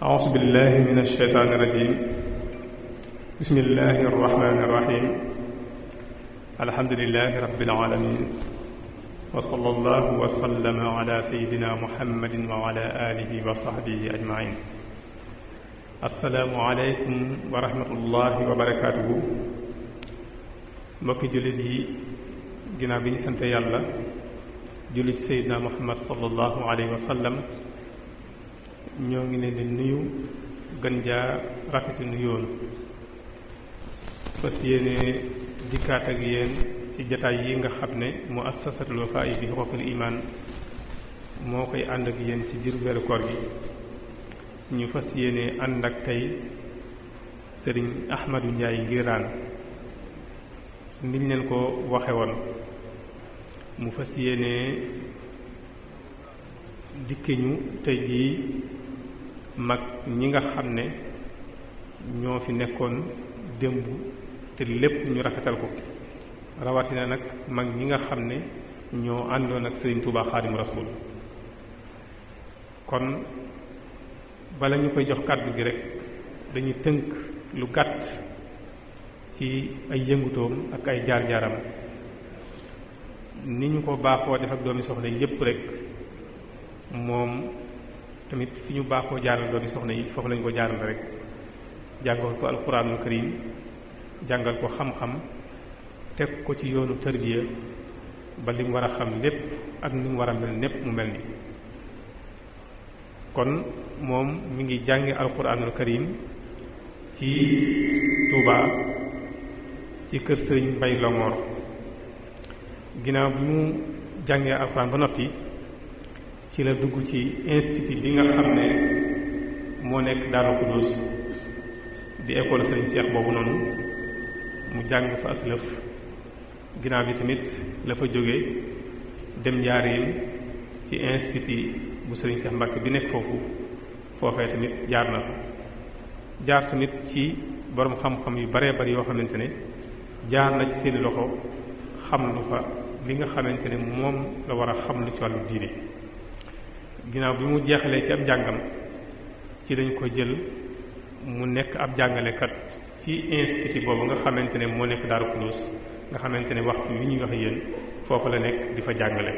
أعوذ بالله من الشيطان الرجيم بسم الله الرحمن الرحيم الحمد لله رب العالمين وصلى الله وسلم على سيدنا محمد وعلى آله وصحبه أجمعين السلام عليكم ورحمة الله وبركاته mbokki jullit yi ginnaaw bi ñu sant yàlla julli ci Seydina Muhammad sallallahu alayhi wa sallam ñoo ngi leen di nuyu gën jaa rafetu nuyoon fas yéene dikkaat ak yéen ci jataay yi nga xam ne muassasatul Wafa bi huquqil iman moo koy ànd ak yéen ci diiru weeru koor gi ñu fas yéene ànd ak tey sëriñ Ahmadou Ndiaye Nguirane niñ leen ko waxe woon mu fas yéene dikke ñu tey jii mag ñi nga xam ne ñoo fi nekkoon démb te lépp ñu rafetal ko rawatina nag mag ñi nga xam ne ñoo àndoon ak Sëriñ Tuubaa Xaadimu Rasuul kon bala ñu koy jox kàddu gi rek dañuy tënk lu gàtt ci ay yëngutoom ak ay jaar-jaaram ni ñu ko baaxoo def ak doomi soxna yi yépp rek moom tamit fi ñu baaxoo jaaral doomi soxna yi foofu lañu ko jaaral rek jàngal ko alxuraanul karim jàngal ko xam-xam teg ko ci yoonu tarbiya ba li mu war a xam lépp ak ni mu war a mel népp mu mel ni kon moom mi ngi jànge alxuraanul karim ci Touba ci kër sëriñ Mbay Longoor ginnaaw bi mu jàngee alxuraan ba noppi ci la dugg ci institut bi nga xam ne moo nekk Daaru Xudoos di école sëriñ Seex boobu noonu mu jàng fa aslëf ginnaaw bi tamit la fa jóge dem Njaaréem ci institut bu sëriñ Seex Mbàkke bi nekk foofee tamit jaar na fa jaar tamit ci borom xam-xam yu baree bari yoo xamante ne jaar na ci seeni loxo xam lu fa li nga xamante ne moom la war a xam lu ci wàllu diine ginnaaw bi mu jeexalee ci ab njàngam ci lañ ko jël mu nekk ab jàngalekat ci institut boobu nga xamante ne moo nekk Daaru Xudoos nga xamante ne waxtu wi ñuy wax yéen foofu la nekk di fa jàngale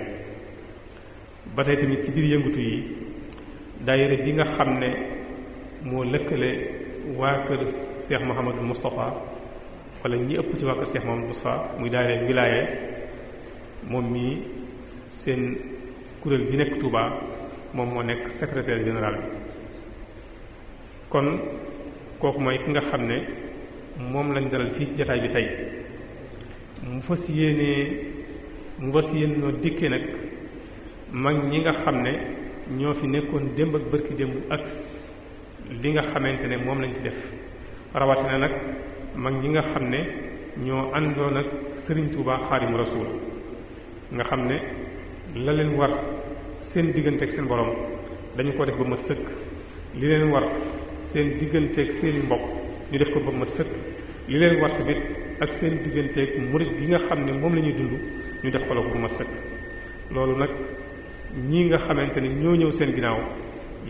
ba tey tamit ci biir yëngutu yi daayira bi nga xam ne moo lëkkale waa kër Cheikh Mouhamadou Moustapha wala ñi ëpp ci waa kër Cheikh Mouhamadou Moustapha muy daayira wilaaye moom mii seen kuréel bi nekk Touba moom moo nekk secrétaire général bi kon kooku mooy ki nga xam ne moom lañ dalal fii jataay bi tey mu fas yéene noo dikkee nag mag ñi nga xam ne ñoo fi nekkoon démb ak bërki démb ak li nga xamante ne moom lañ fi def rawatina nag mag ñi nga xam ne ñoo àndoon ak Sëriñ Tuubaa Xaadimu Rasuul nga xam ne la leen war seen diggante ak seen borom dañu ko def ba mat sëkk li leen war seen diggante ak seeni mbokk ñu def ko ba mat sëkk li leen war tamit ak seen diggante ak murit gi nga xam ne moom la ñuy dund ñu def ko la ko ba mat sëkk loolu nag ñii nga xamante ne ñoo ñëw seen ginnaaw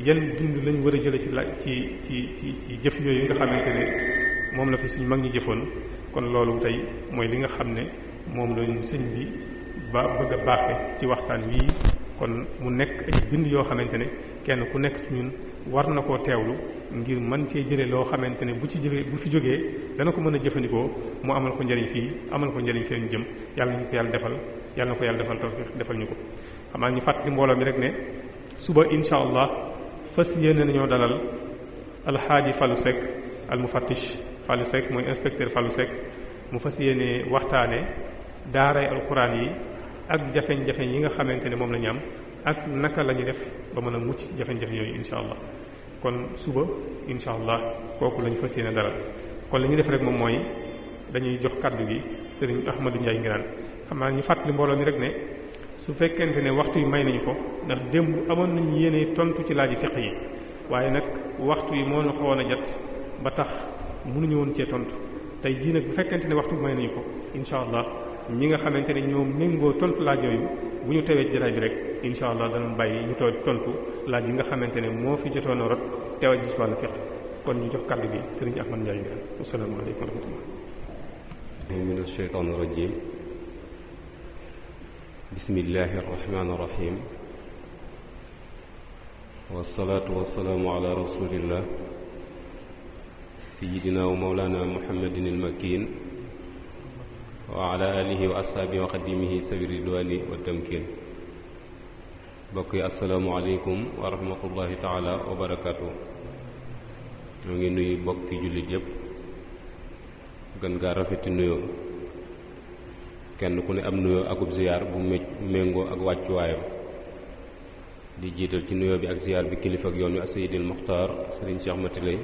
yan dund lañ war a jële ci jëf yooyu nga xamante ne moom la fi suñu mag ñi jëfoon kon loolu tey mooy li nga xam ne moom lañu sëñ bi ba bëgg a baaxe ci waxtaan wii kon mu nekk ay bind yoo xamante ne kenn ku nekk ci ñun war na koo teewlu ngir mën cee jële loo xamante ne bu fi jógee dana ko mën a jëfandikoo mu amal ko njëriñ fii amal ko njëriñ fee ñu jëm yàlla nañu ko yàlla defal yàlla na ko yàlla defal tawfiq defal ñu ko xam naa ñu fàttali mbooloo mi rek ne suba insha allah fas yéene nañoo dalal alxaaji Fallou Seck al mufattish Fallou Seck mooy inspecteur Fallou Seck mu fas yéene waxtaane daaray alxuraan yi ak jafe-jafe yi nga xamante ne moom la ñu am ak naka la ñu def ba mën a mucc jafe-jafe yooyu insha allah kon suba insha allah kooku la ñu fas yéene dalal kon li ñu def rek moom mooy dañuy jox kàddu gi sëriñ Ahmadou Ndiaye Nguirane xam naa ñu fàttali mbooloo mi rek ne su fekkente ne waxtu yi may nañu ko ndax démb amoon nañu yéene tontu ci laaji fiq yi waaye nag waxtu yi moo ñu xawoon a jot ba tax mënuñu woon cee tontu tey jii nag bu fekkente ne waxtu bi may nañu ko insha allah ñi nga xamante ne ñoo méngoo tontu laaj yooyu bu ñu tewee jataay bi rek insha allah danañ bàyyi ñu tontu laaj yi nga xamante ne moo fi jotoon a rot teewal ji ci wàllu fiq kon ñu jox kàddu gi sëriñ Ahmad Ndiaye bi asalaamaaleykum wa rahmatullah min asheytaan irajim bismillahi arrahmani irrahim wasalaatu wasalaamu ala rasulillah sayidina wa mawlana muhammadin ilmakin wa ala alihi wa ashaabihi wa xadimihi sawi ridwani wa tamkin bokk yi asalaamualeykum wa rahmatullahi taala wa barakaatu. ñoo ngi nuyu bokki jullit yépp gën gaa rafeti nuyoo kenn ku ne am nuyoo akub ziyaar bu méngoo ak wàccuwaayam di jiital ci nuyoo bi ak ziyaar bi kilifa ak yoon wi Seydil Muxtaar Sëriñ Cheikh Mati Lay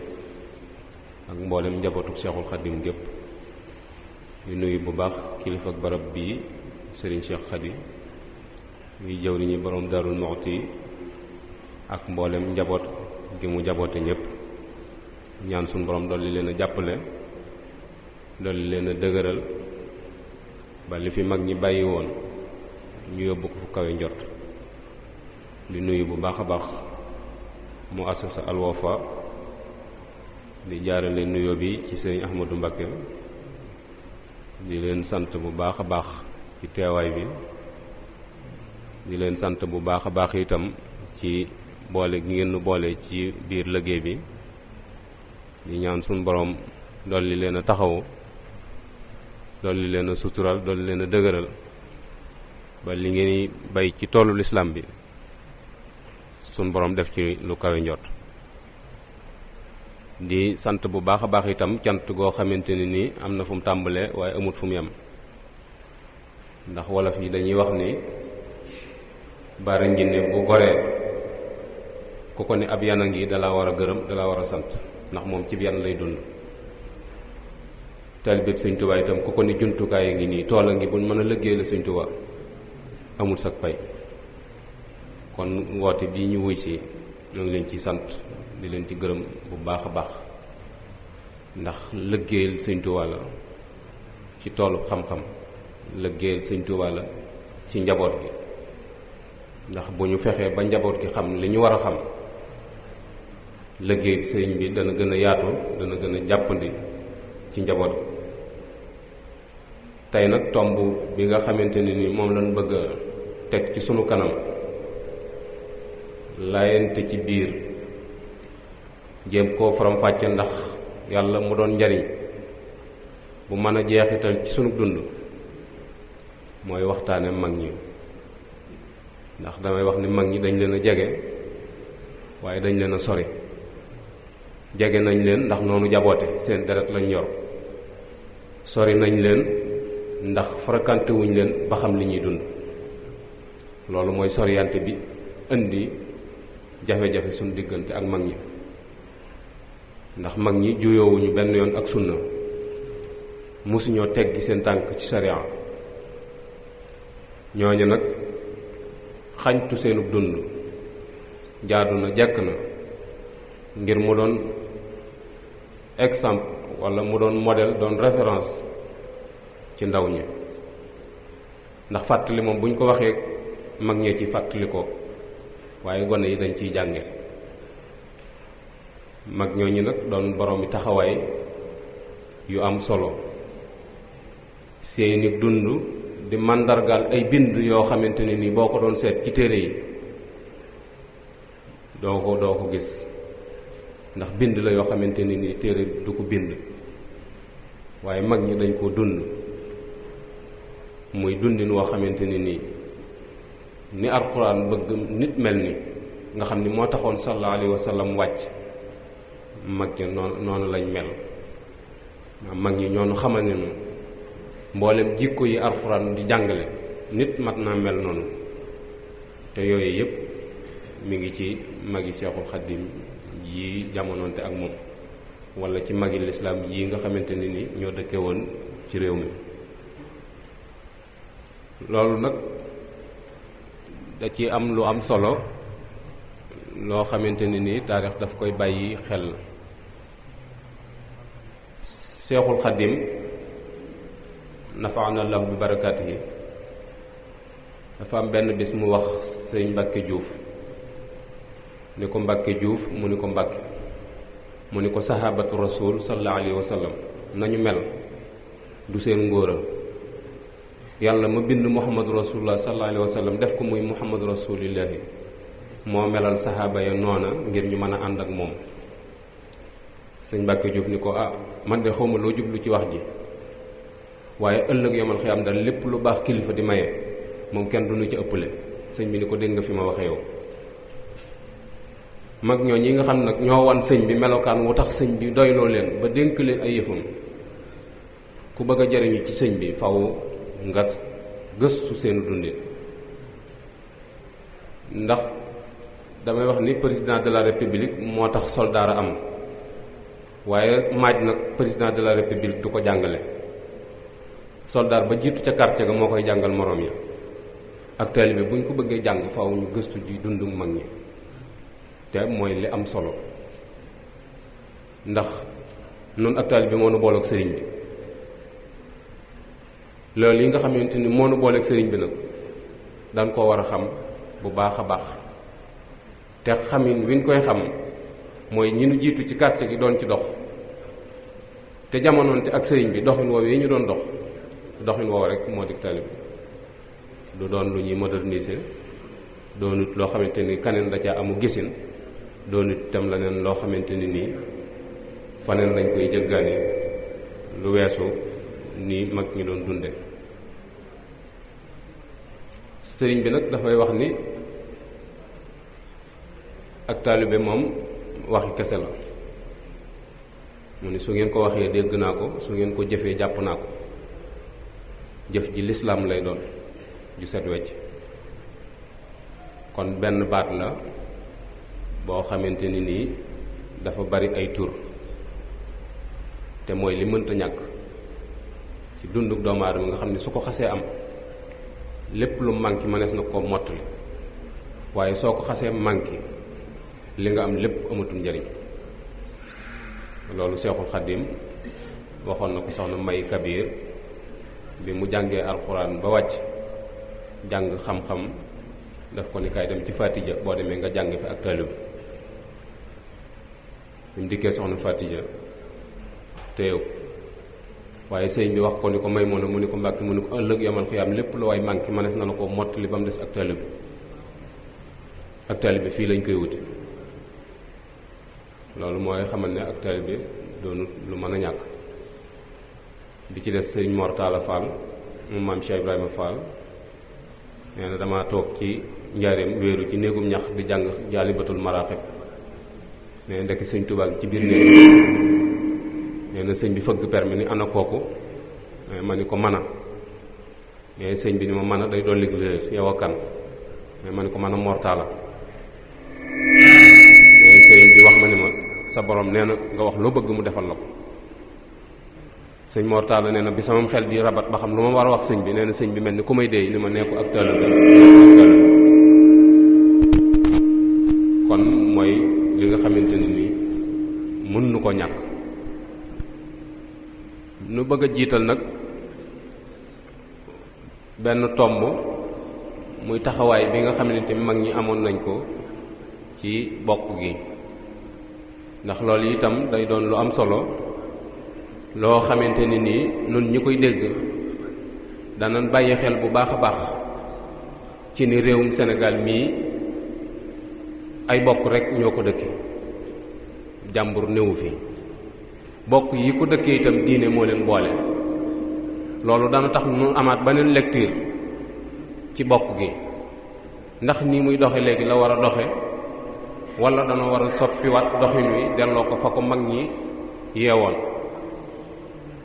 ak mboolem njabootuk Cheikhul Xadim gépp di nuyu bu baax kilifa ak barab bii Sëriñ Cheikh Xadi muy jëwriñu borom Daarul Muxti ak mboolem njaboot gi mu jaboote ñépp ñaan suñu borom dolli leen a jàppale dolli leen a dëgëral ba li fi mag ñi bàyyi woon ñu yóbbu ko fu kawe njort di nuyu bu baax a baax mu assasa Al Wafa di jaarale nuyoo bi ci sëriñ Ahmadou Mbakke di leen sant bu baax a baax ci teewaay bi di leen sant bu baax a baax itam ci boole gi ngeen nu boole ci biir liggéey bi di ñaan suñu borom dolli leen a taxawu dolli leen a sutural dolli leen a dëgëral ba li ngeen bay ci toolu lislaam bi suñu borom def ci lu kawe njot di sant bu baax a baax itam cant goo xamante ne nii am na fu mu tàmbalee waaye amut fu mu yem ndax wolof yi dañuy wax ni baara njinne bu goree ku ko ne ab yana ngi dalaa war a gërëm dalaa war a sant ndax moom ci yan lay dund taalibeeb Sëñ Tuubaa itam ku ko ne jumtukaay a ngi nii tool a ngi buñ mën a liggéey la Sëñ Tuubaa amul sag pay kon woote bii ñu wuy si ñoo ngi leen ci sant di leen ci gërëm bu baax a baax ndax liggéeyal Sëñ Tuubaa la ci toolu xam-xam liggéeyal Sëñ Tuubaa la ci njaboot gi ndax bu ñu fexee ba njaboot gi xam li ñu war a xam liggéey bi sëriñ bi dana gën a yaatu dana gën a jàppandi ci njaboot gi tey nag tomb bi nga xamante ne ni moom lañ bëgg a teg ci sunu kanam laayante ci biir jéem koo faram-fàcce ndax yàlla mu doon njariñ bu mën a jeexital ci sunu dund mooy waxtaane mag ñi ndax damay wax ni mag ñi dañ leen a jege waaye dañ leen a sori jege nañ leen ndax noonu jaboote seen deret lañ yor sori nañ leen ndax fréquenté wuñ leen ba xam li ñuy dund loolu mooy soriyante bi indi jafe-jafe suñu diggante ak mag ñi ndax mag ñi juyoowuñu benn yoon ak sunna mosuñoo teggi seen tànk ci sariya ñooñu nag xañtu seenub dund jaadu na jekk na ngir mu doon exemple walla mu doon modèle doon référence ci ndaw ñi ndax fàttali moom bu ñu ko waxee mag ñee ci fàttali ko waaye gone yi dañ ciy jànge mag ñooñu nag doon boroomi taxawaay yu am solo seeni dund di màndargaal ay bind yoo xamante ne ni boo ko doon seet ci téere yi doo ko gis ndax bind la yoo xamante ne ni téere du ko bind waaye mag ñi dañ koo dund muy dundin woo xamante ne ni alxuraan bëgg nit mel ni nga xam ni moo taxoon sallallahu alayhi wa sallam wàcc mag ñi noonu lañ mel mag ñi ñoonu xamal ne mboolem jikko yi alxuraan di jàngale nit mat naa mel noonu te yooyu yëpp mi ngi ci magi Seexul Xaddim yi jamonoonte ak moom wala ci magi lislaam yi nga xamante ne ni ñoo dëkke woon ci réew mi loolu nag da ci am lu am solo loo xamante ne ni taarix daf koy bàyyi xel Seexul Xaddim nafaana allahu bi barakaatihi dafa am benn bis mu wax sëñ Mbàkke Juuf ni ko Mbàkke Juuf mu ni ko Mbàkke mu ni ko sahabatu rasul sallallahu alayhi wa sallam nañu mel du seen ngóora yàlla ma bind muhammadu rasulullah sallallahu alayhi wa sallam def ko muy muhammadu rasulillahi moo melal saxaaba ya noona ngir ñu mën a ànd ak moom. sëñ Mbàkke Juuf ni ko man de xawma loo jublu ci wax ji waaye ëllëg yomal xiyaam dal lépp lu baax kilifa di maye moom kenn du nu ci ëppale. sëñ bi ni ko dégg nga fi ma waxe yow. mag ñoo ñi nga xam nag ñoo wan sëñ bi melokaan wu tax sëñ bi doyloo leen ba dénk leen ay yëfam ku bëgg a jariñu ci sëñ bi faw nga gëstu seenu dundin. ndax damay wax ni président de la république moo tax soldaar a am waaye maaj nag président de la république du ko jàngale. soldaar ba jiitu ca quartier ga moo koy jàngal moroom ya. ak taalibe bu ñu ko bëggee jàng faaw ñu gëstu ji dundu mag ñi te mooy li am solo ndax noonu ak taalibe moo nu boole ak sëriñ bi. loolu yi nga xamante ni moo nu boole ak sëriñ bi nag daan koo war a xam bu baax a baax te xamin wi ñu koy xam mooy ñi nu jiitu ci quartier gi doon ci dox te jamonoonte ak sëriñ bi doxin woowu yi ñu doon doxin woowu rek moo di taalibe du doon lu ñuy moderniser doonut loo xamante ni kaneen da caa amu gisin doonut itam leneen loo xamante ni nii faneen lañ koy jëggaani lu weesu ni mag ñi doon dunde. sëriñ bi nag dafay wax ni ak taalibe moom waxi kese la mu ni su ngeen ko waxee dégg naa ko su ngeen ko jëfee jàpp naa ko. jëf ji lislaam lay doon ju set wecc kon benn baat la boo xamante ni nii dafa bari ay tur te mooy li mënta ñàkk ci dunduk doomu aadama nga xam ne su ko xasee am lépp lu manqué mënees na ko mottali waaye soo ko xasee manqué li nga am lépp amatul njariñ. loolu Seexul Xaddim waxoon na ko soxna May Kabir bi mu jàngee alxuraan ba wàcc jàng xam-xam daf ko ni kaay dem ci Fatija boo demee nga jàng fi ak taalibe bi mu dikkee soxna Fatija teew waaye sëñ bi wax ko ni ko may mu ni ko Mbàkke mu ni ko ëllëg yamal xiyaam lépp lu waay manqué mënees na la ko mottali ba mu des ak taalibe fii lañ koy wuti. loolu mooy xamal ne ak taalibe doonut lu mën a ñàkk. bi ci des sëñ Mor Talla Fall moom maam Cheikh Ibrahima Fall nee na damaa toog ci njaareem wéeru ci néegum ñax di jàng jaalibatul maraqib nee na ndekk sëñ Tuubaa ci biir néeg nee na sëñ bi fëgg permi ni ana kooku ma ni ko mën a mais sëñ bi ni ma mën a day dolli léer yow a kan mais ma ni ko mën a Mor Talla mais sëñ bi wax ma ni ma sa borom nee na nga wax loo bëgg mu defal la ko. sëñ Mor Talla nee na bi sama xel di rabat ba xam lu ma war a wax sëñ bi nee na sëñ bi mel ni ku may déey ni ma nee ko ak taalibe kon mooy li nga xamante ni nii mën nu ko ñàkk. nu bëgg a jiital nag benn tomb muy taxawaay bi nga xamante ni mag ñi amoon nañ ko ci bokk gi ndax loolu itam day doon lu am solo loo xamante ni nii nun ñi koy dégg danañ bàyyi xel bu baax a baax ci ni réewum Sénégal mii ay bokk rek ñoo ko dëkke jàmbur néewu fi bokk yi ko dëkkee itam diine moo leen boole loolu dana tax nu amaat beneen lecture ci bokk gi ndax nii muy doxe léegi la war a doxe wala dana war a soppiwaat doxin wi delloo ko fa ko mag ñi yeewoon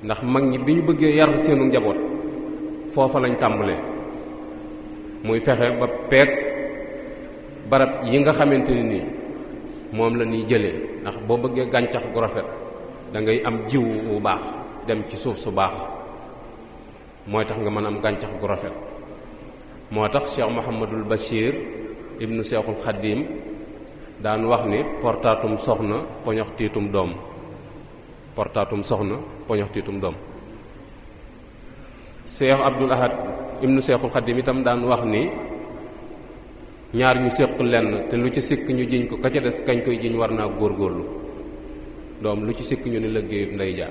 ndax mag ñi bi ñu bëggee yar seenu njaboot foofa lañ tàmbalee muy fexe ba peeg barab yi nga xamante ni nii moom la ñuy jëlee ndax boo bëggee gàncax gu rafet da ngay am jiw bu baax dem ci suuf su baax mooy tax nga mën a am gàncax gu rafet moo tax Cheikh Mouhamadul Bachir ibnu Cheikhul Khadim daan wax ni portaatum soxna poñox tiitum doom portaatum soxna poñox tiitum doom. Cheikh Abdul Ahad ibnu Cheikhul Khadim itam daan wax ni ñaar ñu séq lenn te lu ci sikk ñu jiñ ko ka ca des kañ koy jiñ war naa góorgóorlu doom lu ci sikk ñu ne liggéeyub ndey ja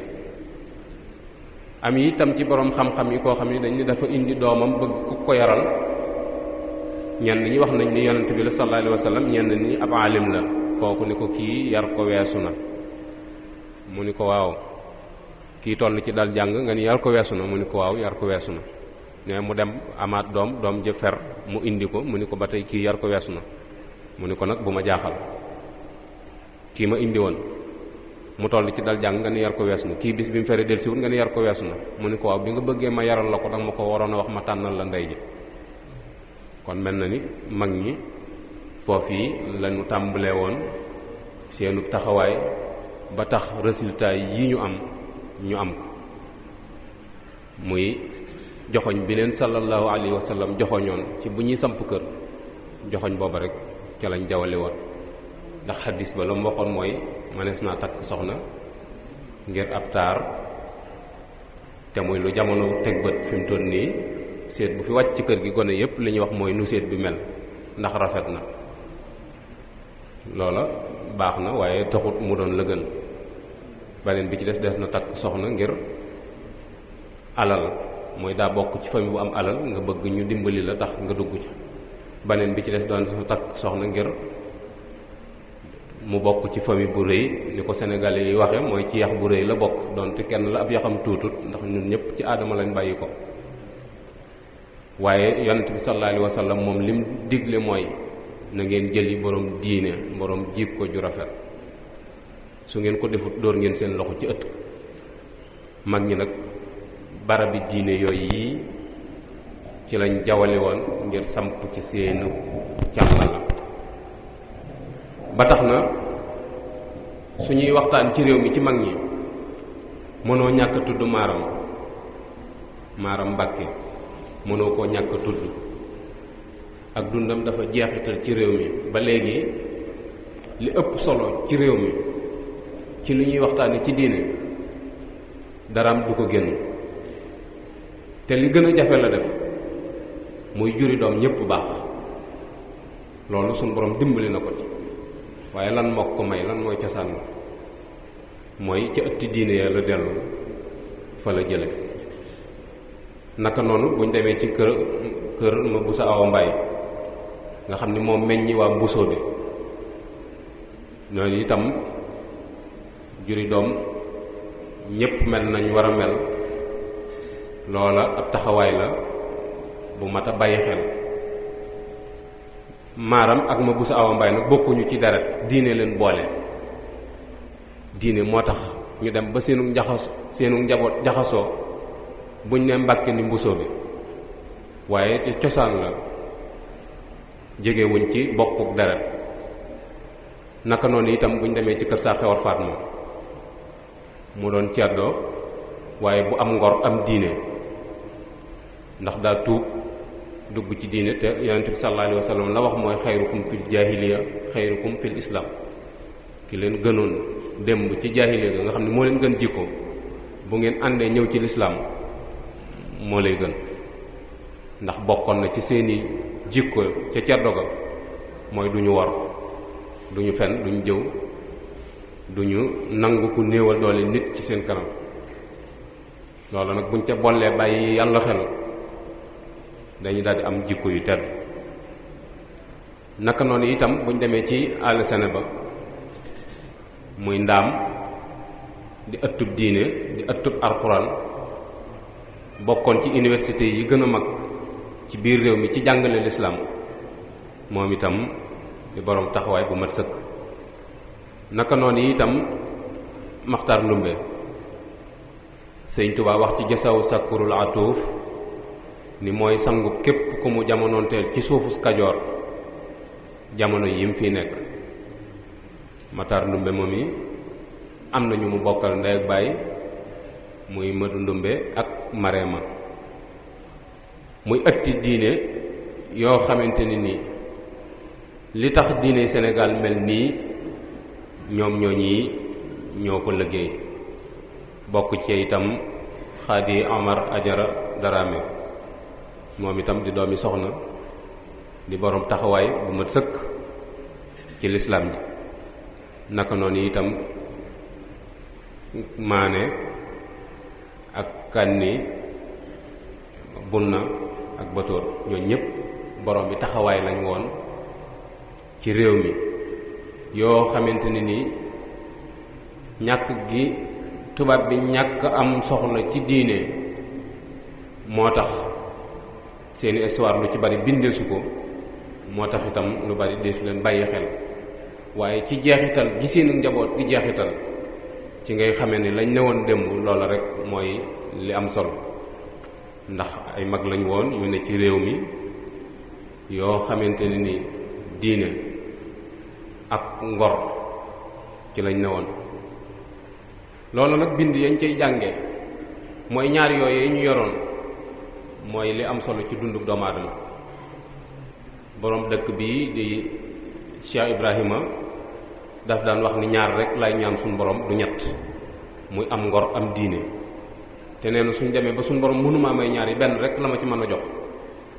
am yi itam ci borom xam-xam yi koo xam ne dañ ne dafa indi doomam bëgg ku ko yaral ñenn ñi wax nañ ni yonent bi la sallallahu alayhi wa sallam ñenn ñi ab alim la kooku ni ko kii yar ko weesu na mu ni ko waaw kii toll ci dal jàng nga ni yar ko weesu na mu ni ko waaw yar ko weesu na ne mu dem amaat doom ja fer mu indi ko mu ni ko ba tey kii yar ko weesu na mu ni ko nag bu ma jaaxal kii ma indi woon mu toll ci dal jàng nga ni yar ko weesu na kii bis bi mu feree dellusiwut nga ni yar ko weesu na mu ni ko waaw bi nga bëggee ma yaral la ko danga ma ko waroon a wax ma tànnal la ndey ji kon mel na ni mag ñi foofu yi lañu tàmbalee woon seenu taxawaay ba tax résultat yi ñu am ko muy joxoñ bi leen sallallahu alayhi wa sallam joxoñoon ci bu ñuy samp kër joxoñ booba rek ca lañ jawale woon ndax xaddis ba la mu waxoon mooy mënees naa takk soxna ngir ab taar te muy lu jamono teg bët fi mu toll nii seet bu fi wàcc ci kër gi gone yépp li ñuy wax mooy nu seet bi mel ndax rafet na loola baax na waaye taxut mu doon la gën beneen bi ci des na takk soxna ngir alal mooy daa bokk ci famille bu am alal nga bëgg ñu dimbali la tax nga dugg ci beneen bi ci des doon na takk soxna ngir mu bokk ci famille bu rëy ni ko sénégalais yi waxe mooy ci yax bu rëy la bokk donte kenn la ab yaxam tuutut ndax ñun ñëpp ci aadama lañ bàyyi ko waaye yonent bi sallallahu alayhi wa sallam moom lim digle mooy na ngeen jëli borom diine borom jikko ju rafet su ngeen ko defut dóor ngeen seen loxo ci ëtt mag ñi nag barabi diine yooyu yii ci lañ jawale woon ngir samp ci seenu càllala ba tax na suñuy waxtaan ci réew mi ci mag ñi mënoo ñàkk a tudd maaram Mbàkke mënoo koo ñàkk a tudd ak dundam dafa jeexital ci réew mi ba léegi li ëpp solo ci réew mi ci li ñuy waxtaane ci diine daraam du ko génn te li gën a jafe la def muy juri doom ñépp baax loolu suñu borom dimbali na ko ci waaye lan moo ko may lan mooy cosaan mooy ca ëtti diine ya la dellu fa la jële naka noonu buñ demee ci kër ma bu sa awa mbaay nga xam ni moom meññi waa mbusoo bi ñooñu itam juri doom ñépp mel nañ war a mel loola ab taxawaay la bu mat a bàyyi xel maaram ak ma bu sa awa mbaay nag bokkuñu ci deret diine leen boole diine moo tax ñu dem ba seenu njaboot jaxasoo buñ ne Mbàkke ni mbusoo bi waaye ci cosaan la jegewuñ ci bokkuk deret naka noonu itam buñ demee ci kër saa xewar Fatma mu doon ceddoo waaye bu am ngor am diine ndax daa tuub dugg ci diine te yonent bi sallallahu alayhi wa sallam la wax mooy xayrukum fil jaahiliya xayrukum fil islam ki leen gënoon démb ci jaahiliya ga nga xam ne moo leen gën jikko bu ngeen àndee ñëw ci lislaam moo lay gën ndax bokkoon na ci seeni jikko ca ceddo ga mooy duñu wor duñu fen duñu jëw duñu nangu ku néewal doole nit ci seen kanam loolu nag buñ ca bollee bàyyi yàlla xel dañu daal di am jikko yu tedd naka noonu itam buñ demee ci àll sene ba muy ndaam di ëttub diine di ëttub alxuraan bokkoon ci université yi gën a mag ci biir réew mi ci jàngale lislaam moom itam di boroom taxawaay bu mat sëkk naka noonu itam Maxtaar Ndumbe Sëñ Tuubaa wax ci jasaw sakkurul atuuf ni mooy sangub képp ku mu jamonoonteel ci suufu Kajoor jamono yi mu fi nekk Maxtaar Ndumbe moom yi am na ñu mu bokkal ndey ak baay muy Madu Ndumbe ak Mareema muy ëtti diine yoo xamante ni nii li tax diine Sénégal mel nii ñoom ñooñi ñoo ko liggéey bokk ci itam Xaadi Omar Ajara Darame moom itam di doomi soxna di boroom taxawaay bu mat sëkk ci lislaam ji naka noonu itam Maane ak Kanni Bunna ak Batoor ñoo ñëpp borom bi taxawaay lañ woon ci réew mi yoo xamante ne nii ñàkk gi tubaab bi ñàkk am soxla ci diine moo tax seeni histoire lu ci bari bindeesu ko moo tax itam lu bari deesu leen bàyyi xel waaye ci jeexital gi seen njaboot di jeexital ci ngay xamee ni lañ newoon démb loola rek mooy li am solo ndax ay mag lañ woon yu ne ci réew mi yoo xamante ne ni diine ak ngor ci lañ newoon. loolu nag bind yañ cay jànge mooy ñaar yooyu ñu yoroon mooy li am solo ci dunduk doomu aadama. borom dëkk bii di Cheikh Ibrahima daf daan wax ni ñaar rek lay ñaan suñu borom du ñett, muy am ngor am diine. te nee na suñ demee ba suñu borom mënuma may ñaar yi benn rek la ma ci mën a jox,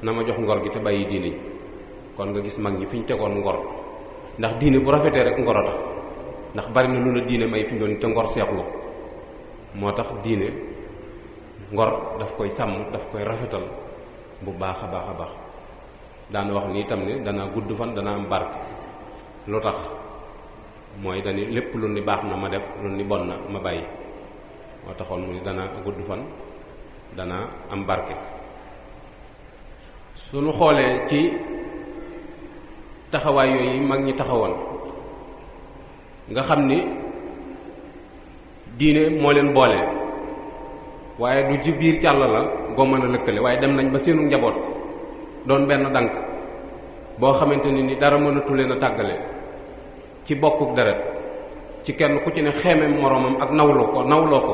na ma jox ngor gi te bàyyi diine ji. kon nga gis mag ñi fi ñu tegoon ngor, ndax diine bu rafetee rek ngor a tax, ndax bari na lu la diine may fi ñu doon te ngor seexlu. moo tax diine ngor daf koy sàmm, daf koy rafetal bu baax a baax a baax. daana wax ni itam ne danaa gudd fan danaa am barke. lu tax mooy dani lépp lu ni baax na ma def, lu ni bon na ma bàyyi. moo taxoon mu ni danaa gudd fan danaa am barke. suñu xoolee ci taxawaay yooyu mag ñi taxawoon nga xam ni diine moo leen boole, waaye du ci biir càll la goo mën a lëkkale, waaye dem nañ ba seenu njaboot doon benn dànk boo xamante ni dara mënatu leen a tàggale ci bokkuk deret, ci kenn ku ci ne xeeme moroomam ak nawloo ko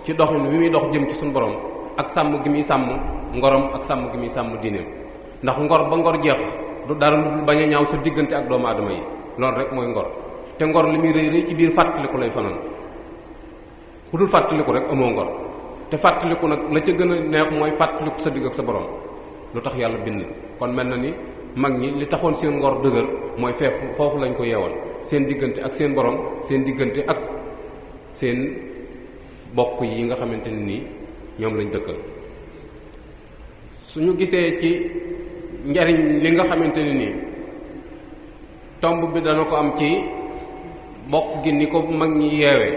ci doxin wi muy dox jëm ci suñu borom, ak sàmm gi muy sàmm ngorom ak sàmm gi muy sàmm diineem. ndax ngor ba ngor jeex du dara lu dul bañ a ñaaw sa diggante ak doomu aadama yi, loolu rek mooy ngor. te ngor li muy rëy rëy ci biir fàttaliku lay fanaan. ku dul fàttaliku rek amoo ngor, te fàttaliku nag la ca gën a neex mooy fàttaliku sa digg ak sa borom, lu tax yàlla bind. kon mel na ni mag ñi li taxoon seen ngor dëgër mooy foofu lañ ko yeewal, seen diggante ak seen borom, seen diggante ak seen bokk yi nga xamante ne nii ñoom lañ dëkkal. suñu gisee ci njariñ li nga xamante ne nii tomb bi dana ko am ci bokk gi ni ko mag ñi yeewee,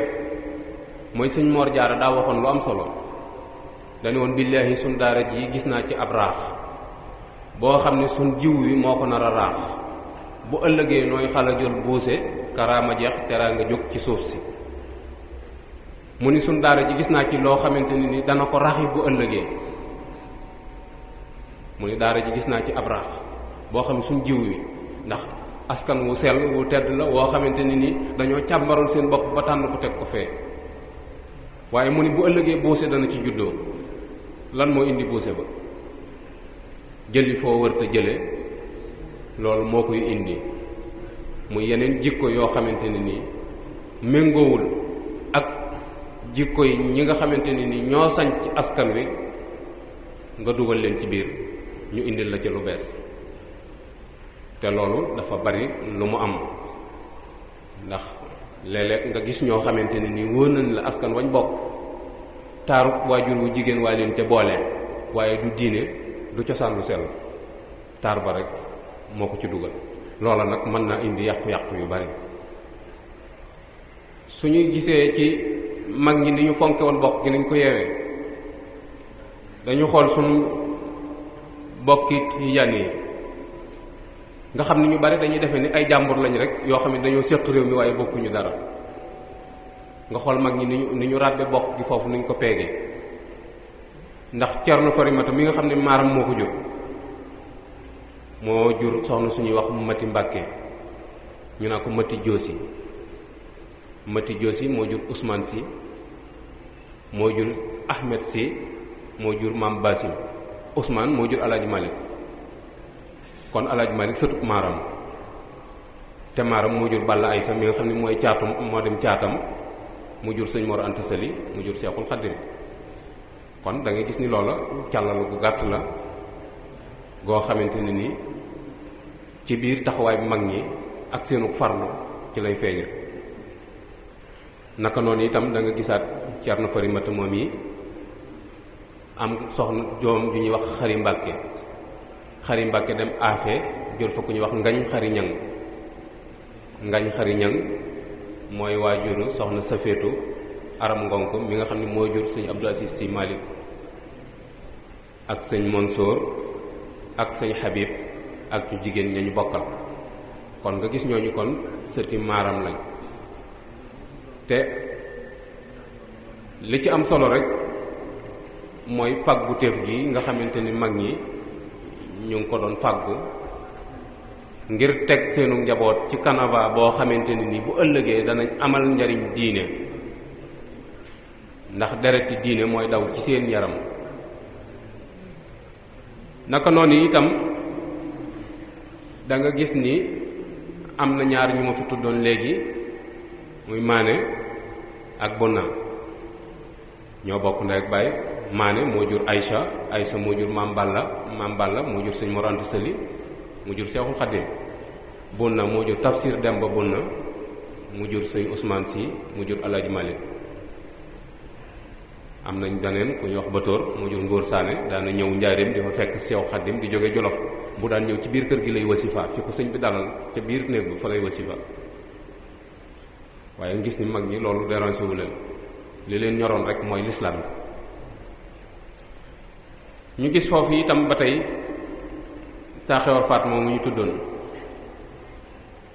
mooy sëñ Mor Jaara daa waxoon lu am solo. dañu woon billaahi suñ daara ji gis naa ci ab raax boo xam ne suñ jiw wi moo ko nar a raax, bu ëllëgee nooy xala jël buuse karaama jeex teraa nga jóg ci suuf si. mu ni suñ daara ji gis naa ci loo xamante ni dana ko raxi bu ëllëgee. mu ni daara ji gis naa ci ab raax boo xam ne suñ jiw wi, ndax askan wu sell wu tedd la woo xamante ni dañoo càmbaroon seen bopp ba tànn ko teg ko fee. waaye mu ni bu ëllëgee buuse dana ci juddoo. lan moo indi buuse ba? jëli foo wër te jële, loolu moo koy indi. muy yeneen jikko yoo xamante ne nii méngoowul ak jikko yi ñi nga xamante ne nii ñoo sañ ci askan wi, nga dugal leen ci biir ñu indil la ci lu bees. te loolu dafa bari lu mu am, ndax léeg-léeg nga gis ñoo xamante ne nii wóor nañ la askan wañ bokk taarub waajur wu jigéen waa leen ca boole, waaye du diine du cosaan lu sell, taar ba rek moo ko ci dugal. loola nag mën naa indi yàqu-yàqu yu bari. suñuy gisee ci mag ñi ni ñu fonke woon bokk gi nañ ko yeewee, dañu xool suñu bokkit yan yi nga xam ne ñu bari dañuy defee ni ay jàmbur lañ rek yoo xam ne dañoo séq réew mi waaye bokkuñu dara. nga xool mag ñi ni ñu ràbbe bokk gi foofu nuñ ko peegee. ndax Cerno Farimata mi nga xam ne maaram moo ko jur, moo jur soxna suñuy wax Mati Mbàkke, ñu naa ko Mati Joosi. Mati Joosi moo jur Ousmane Si, moo jur Ahmed Si, moo jur Maam Basim. Ousmane moo jur Alaaji Malik. kon Alaaji Malik sëtub maaram, te maaram moo jur Balla Aysa mi nga xam ne mooy caatum moo dem caatam, mu jur sëñ Mor Anta Sali, mu jur Seexul Xaddim. kon da ngay gis ni loola càllal gu gàtt la goo xamante ne ni ci biir taxawaay bu mag ñi ak seenu farlu ci lay feeñe. naka noonu itam da nga gisaat Cerno Farimata moom yi am soxna joom ju ñuy wax Xari Mbàkke Xari Mbàkke dem aafe jël fa ku ñuy wax Ngañ Xari Ñang Ngañ Xari Ñang mooy waajuru soxna Safeetu Aram Ngonk mi nga xam ne moo jur sëñ Abdou Aziz Sy Malick ak sëñ Mansour ak sëñ Habib ak ñu jigéen ña ñu bokkal kon nga gis ñooñu kon sëti maaram lañ te li ci am solo rek mooy pàggu téef gi nga xamante ni mag ñi ñu ngi ko doon fàggu ngir teg seenu njaboot ci canava boo xamante ni bu ëllëgee danañ amal njariñ diine ndax dereti diine mooy daw ci seen yaram naka noonu itam da nga gis ni am na ñaar ñu ma fi tuddoon léegi muy Maane ak Bonna ñoo bokk ndey ak baay Maane moo jur Aïcha Aïcha moo jur Maam Balla moo jur sëñ Mor Anta Sali mu jur Seexul Xadim Bonna moo jur Tafsir Demba Bonna mu jur sëñ Ousmane Sy mu jur Alaaji Malik am nañ daneen ku ñuy wax Batoor mu jur Ngóor Saane daana ñëw njaareem di fa fekk Seexul Xadim di jóge Jolof bu daan ñëw ci biir kër gi lay wasifa fi ko sëñ bi dalal ca biir néeg ba fa lay wasifa waaye ngis ni mag ñi loolu dérangé wu leen li leen ñoroon rek mooy lislaam bi ñu gis foofu itam ba tey saa xewar faat moom mu ñu tuddoon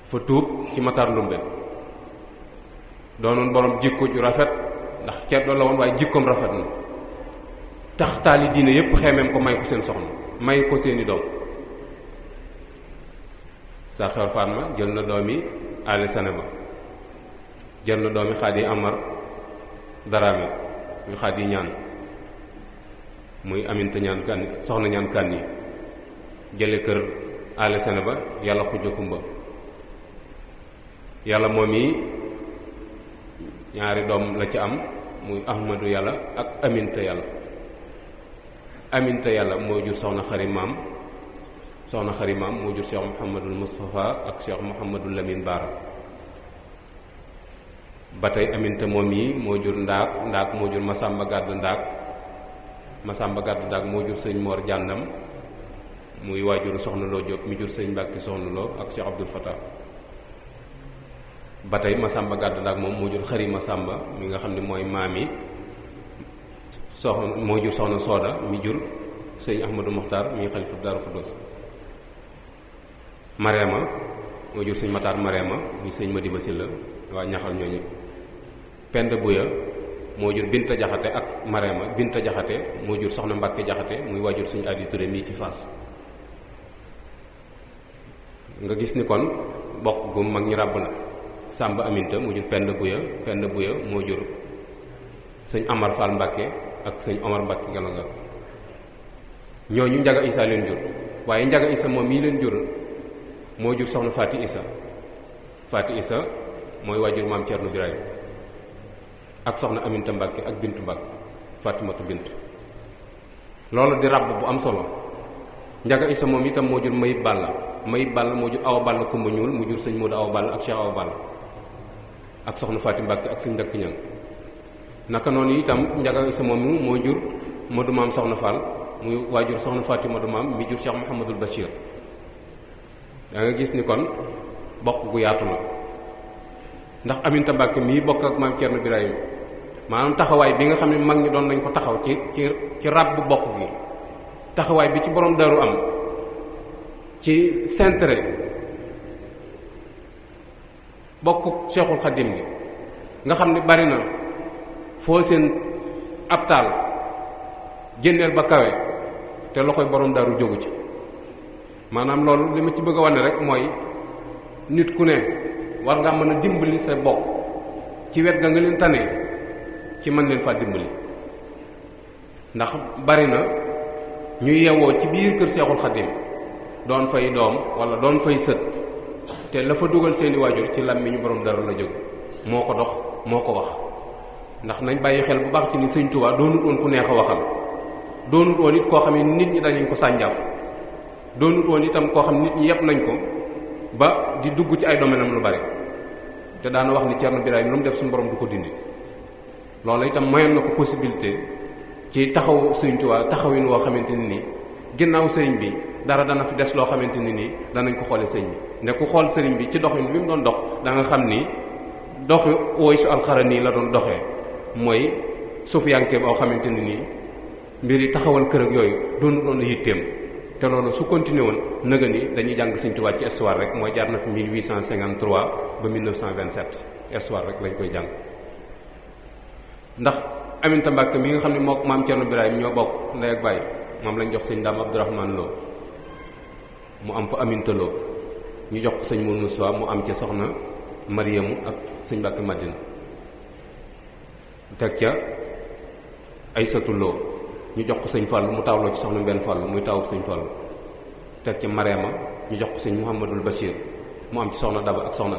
fa tuub ci Matar Ndumbe doonoon borom jikko ju rafet ndax ceddo la woon waaye jikkoom rafet na tax taali diine yépp xeemeem ko may ko seen soxna may ko seeni doom saa xewar faat ma jël na doomi ale sane ba jël na doomi Xaadi Amar Daraame muy Xaadi ñaan muy Aminta ñaan kan soxna ñaan kan yi jële kër ale sene ba yàlla xujja kumba yàlla moom yi ñaari doom la ci am muy Ahmadu yàlla ak Aminta yàlla Aminta yàlla moo jur soxna Xari Maam soxna Xari Maam moo jur Cheikh Mouhamadul Moustapha ak Cheikh Mouhamadul Lamine Baara ba tey Aminta moom yi moo jur ndaak moo jur Masamba Gàdd ndaak moo jur sëñ Mor Jàndam muy waajuru soxna Loo Jóob mi jur sëñ Mbàkke soxna Loo ak Cheikh Abdul Fatah ba tey Masamba Gàdd ndaak moom moo jur Xari Masamba mi nga xam ne mooy maam yi soxna moo jur soxna Sooda mi jur sëñ Ahmadou Mokhtar mi xalifa Daaru Xuddoos Mareema moo jur sëñ Matar Mareema muy sëñ Madiba Silla waa ñaxal ñooñu Penda Buya moo jur Binta Jaxate ak Mareema Binta Jaxate moo jur soxna Mbàkke Jaxate muy waajur sëñ Adi Touré mii ci Fass nga gis ni kon bokk gu mag ñi ràbb la Sàmba Aminta moo jur Penda Buya moo jur sëñ Amar Fall Mbàkke ak sëñ Omar Mbàkke Galaga ñooñu Njaga Isa leen jur waaye Njaga Isa moom mii leen jur moo jur soxna Faati Isa mooy waajur maam Cerno Birahim ak soxna Aminta Mbàkke ak Bintu Mbàkke Fatimatu Bintu loolu di ràbb bu am solo Njaga Isa moom itam moo jur Mayib Balla moo jur Awa Balla Kumba Ñuul mu jur sëñ Moodu Awa Balla ak Cheikh Awa Balla ak soxna Faati Mbàkke ak sëñ Ndakk Ñang naka noonu itam Njaga Isa moom moo jur Modou Maam soxna Fall muy waajur soxna Faati Modou Maam mi jur Cheikh Mouhamadul Bachir da nga gis ni kon bokk gu yaatu la ndax Aminta Mbàkke mii bokk ak maam Cerno Birahim maanaam taxawaay bi nga xam ne mag ñi doon nañ ko taxaw ci ràbb bokk gi taxawaay bi ci borom daru am ci centre bokk Seexul Xadim gi nga xam ne bari na foo seen ab taal génneel ba kawe te loxoy borom daru jógu ci maanaam loolu li ma ci bëgg a wane rek mooy nit ku ne war nga mën a dimbali sa bokk ci wet ga nga leen tane ci mën leen faa dimbali ndax bari na ñuy yewoo ci biir kër Seexul Xadim doon fay doom wala doon fay sët te la fa dugal seeni waajur ci làmmiñu borom daru la jóg moo ko dox moo ko wax ndax nañ bàyyi xel bu baax ci ni Sëñ Tuubaa doonut woon ku neex a waxal doonut woon it koo xam ne nit ñi dañu ko sànjaaf doonut woon itam koo xam nit ñi yëpp nañ ko ba di dugg ci ay domaine am lu bari te daana wax ni Cerno Birahim lu mu def suñu borom du ko dindi. loolu itam mayoon na ko possibilité ci taxaw Sëriñ Tuubaa taxawin woo xamante ni nii ginnaaw sëriñ bi dara dana fi des loo xamante ni nii danañ ko xoole sëriñ bi ne ku xool sëriñ bi ci doxin bi mu doon dox da nga xam ni doxi Uways al-Qarani la doon doxee mooy sufiyanke boo xamante ni nii mbir yi taxawal kër ak yooyu doon yitteem te loolu su continué woon nëga ni dañuy jàng Sëriñ Tuubaa ci histoire rek mooy jaar na fi 1853 ba 1927 histoire rek lañ koy jàng. ndax Aminta Mbàkke mi nga xam ne mook maam Cerno Birahim ñoo bokk ndey ak baay moom lañ jox sëñ Daam Abdourahmane Lo mu am fa Aminta Lo ñu jox ko sëñ Mourou Moussa mu am ci soxna Mariamu ak sëñ Mbàkke Madina teg ca Aysatu Lo ñu jox ko sëñ Fallu mu tawloo ci soxna Mbenn Fallu muy tawub sëñ Fallu teg ca Mariama ñu jox ko sëñ Mouhamadul Bachir mu am ci soxna Daba ak soxna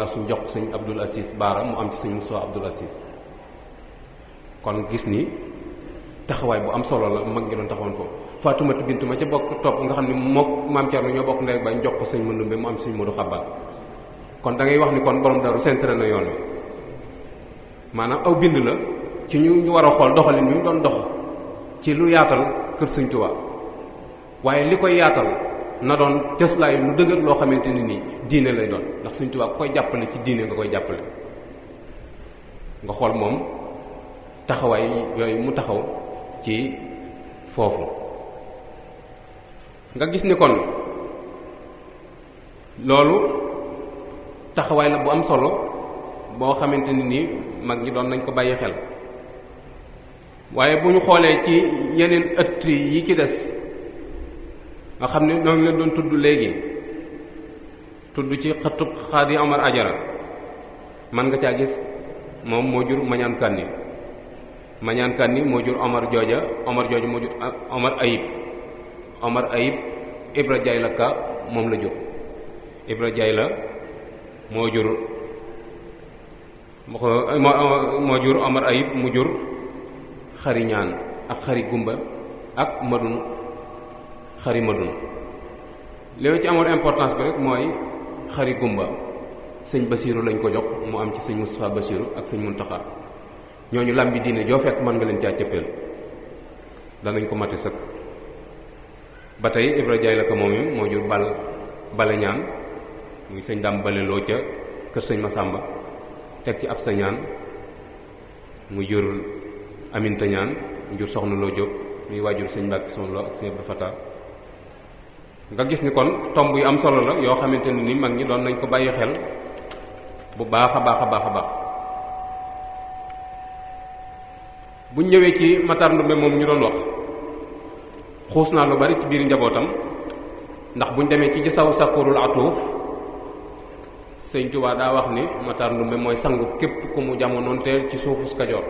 Asu ñu jox ko sëñ Abdul Asis Baara mu am ci sëñ Moussa Abdul Asis. kon gis ni taxawaay bu am solo la mag ngi doon taxawoon foofu Faatumata Bintu ma ca bokk topp nga xam ne mook maam Cerno ñoo bokk ndey ba jox ko sëñ Mandumbe mu am sëñ Modu Xabbaan kon da ngay wax ni kon borom Daaru centré na yoon wi maanaam aw bind la ci ñu war a xool doxalin bi mu doon dox ci lu yaatal kër Sëñ Tuubaa waaye li koy yaatal na doon cëslaay lu dëgër loo xamante ni nii diine lay doon ndax Sëñ Tuubaa ku koy jàppale ci diine nga koy jàppale nga xool moom taxawaay yooyu mu taxaw ci foofu nga gis ni kon loolu taxawaay la bu am solo boo xamante ni nii mag ñi doon nañ ko bàyyi xel waaye bu ñu xoolee ci yeneen ëtt yi ci des nga xam ne ñoo ngi leen doon tudd léegi tudd ci xëttub Xaadi Omar Ajara man nga caa gis moom moo jur Mañaan Kanni Mañaan Kanni moo jur Omar jooja moo jur Omar Ayib Ibra Jayla Ka moom la jur Ibra Jayla moo jur Omar Ayib mu jur Xari Ñaan ak Xari Gumba ak Madun Xari Madun li ci amoon importance bi rek mooy Xari Gumba sëñ Basiiru lañ ko jox mu am ci sëñ Moustapha Basiiru ak sëñ Muntaxa ñooñu làmbi diine joo fekk mën nga leen caa cëppeel danañ ko mate sëkk ba tey Ibra Jaay la ko moom yi moo jur bale ñaan muy sëñ Dam Bale Loo ca kër sëñ Masamba teg ci ab sa ñaan mu jur Aminta ñaan mu jur soxna Loo Jóob muy waajur sëñ Mbàkke Soxna Lo ak sëñ Abdou Fata nga gis ni kon tomb yu am solo la yoo xamante ne ni mag ñi doon nañ ko bàyyi xel bu baax a baax a baax a baax buñ ñëwee ci Matar Ndumbe moom ñu doon wax xuus naa lu bari ci biir njabootam ndax buñ demee ci saw Sakurul Atuuf sëñ Tuubaa daa wax ni Matar Ndumbe mooy sangu képp ku mu jamonoonteel ci suufus Kajoor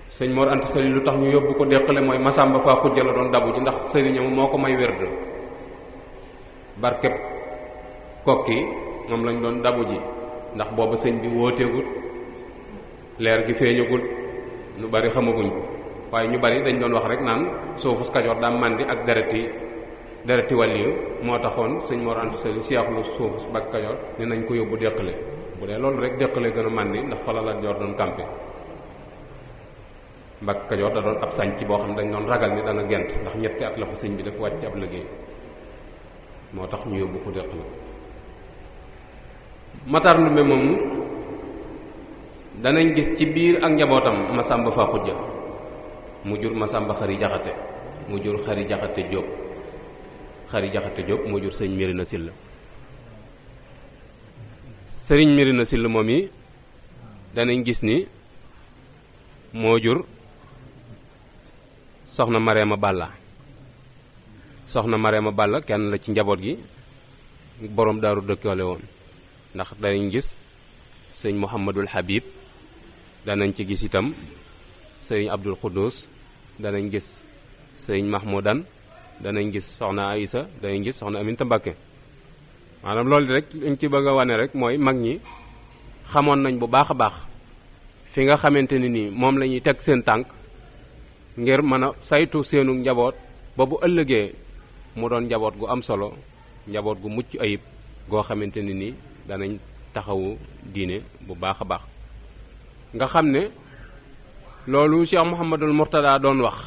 sëñ Mor Anta Sali lu tax ñu yóbbu ko déqale mooy Masamba Faa Xujja la doon dabu ji ndax sëriñam moo ko may wérd barkeb kokki moom lañ doon dabu ji ndax booba sëñ bi wóoteegut leer gi feeñagul lu bari xamaguñ ko waaye ñu bari dañ doon wax rek naan suufus Kajoor daa màndi ak dereti wàlliyu moo taxoon sëñ Mor Anta Sali siyaaxlu suufus bak Kajoor ni nañ ko yóbbu déqale bu dee loolu rek déqale gën a màndi ndax fa la Lat Joor doon campé Mbàkke Kajoor da doon ab sànc boo xam ne dañ doon ragal ni dana gent ndax ñetti at la fa sëñ bi def wàcc ab liggéey moo tax ñu yóbbu ko déqale Matar Ndumbe moomu danañ gis ci biir ak njabootam Masamba Faa Xujja mu jur Masamba Xari Jaxate mu jur Xari Jaxate Jóob Xari Jaxate Jóob moo jur sëñ Mirina Sill sëriñ Mirina Sill moom yi danañ gis ni moo jur soxna Mareema Balla soxna Mareema Balla kenn la ci njaboot gi boroom daaru dëkkoole woon ndax danañ gis sëñ Muhammadul Habib danañ ci gis itam sëñ Abdul Xuddus danañ gis sëñ Mahmoudan danañ gis soxna Aïsa danañ gis soxna Aminta Mbakke maanaam loolu rek liñ ci bëgg a wane rek mooy mag ñi xamoon nañ bu baax a baax fi nga xamante ni nii moom la ñuy teg seen tànk ngir mën a saytu seenu njaboot ba bu ëllëgee mu doon njaboot gu am solo njaboot gu mucc ayib goo xamante ni nii danañ taxawu diine bu baax a baax. nga xam ne loolu Cheikh Mouhamadul Mourtada doon wax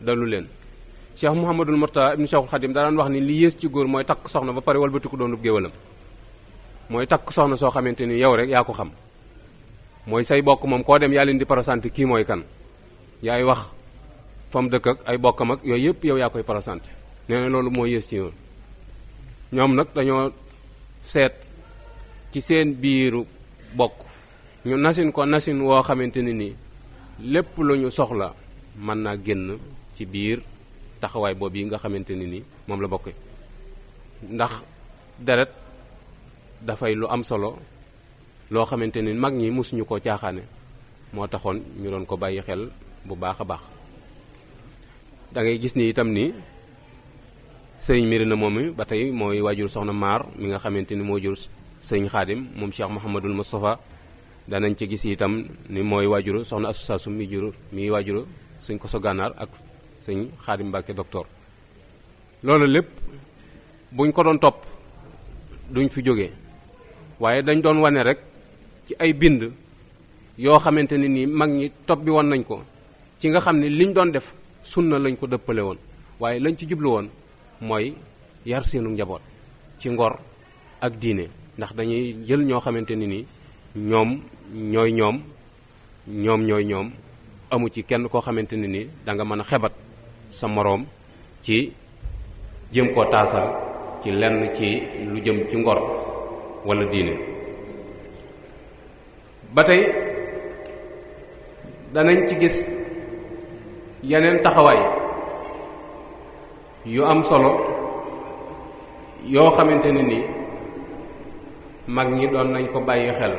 dalu leen Cheikh Mouhamadul Mourtada ibnu Cheikhul Khadim da daan wax ni li yées ci góor mooy takk soxna ba pare walbatiku doonub géwalam mooy takk soxna soo xamante ni yow rek yaa ko xam mooy say bokk moom koo dem yaa leen di présenté kii mooy kan yaay wax fa mu dëkk ak ay bokkam ak yooyu yëpp yow yaa koy présenté nee na loolu mooy yées ci yoon ñoom nag dañoo seet ci seen biiru bokk ñu nasin ko nasin woo xamante ni nii lépp lu ñu soxla mën naa génn ci biir taxawaay boobu yi nga xamante ni nii moom la bokk ndax deret dafay lu am solo loo xamante ni mag ñi mosuñu koo caaxaane moo taxoon ñu doon ko bàyyi xel bu baax a baax da ngay gis ni itam ni sëriñ Mirina moom ba tey mooy waajur soxna Maar mi nga xamante ni moo jur sëriñ Xaadim moom Cheikh Mouhamadul Moustapha danañ ci gis itam ni mooy waajuru soxna association mi waajuru sëñ Koso Gànnaar ak sëñ Xaadim Mbàkke docteur loolu lépp buñ ko doon topp duñ fi jógee waaye dañ doon wane rek ci ay bind yoo xamante ne nii mag ñi topp bi woon nañ ko ci nga xam ne liñ doon def sunna lañ ko dëppale woon waaye lañ ci jublu woon mooy yar seenu njaboot ci ngor ak diine ndax dañuy jël ñoo xamante ni nii ñoom ñooy ñoom amu ci kenn koo xamante ne nii da nga mën a xebat sa moroom ci jëm koo taasal ci lenn ci lu jëm ci ngor walla diine ba tey danañ ci gis yeneen taxawaay yu am solo yoo xamante ne ni mag ñi doon nañ ko bàyyi xel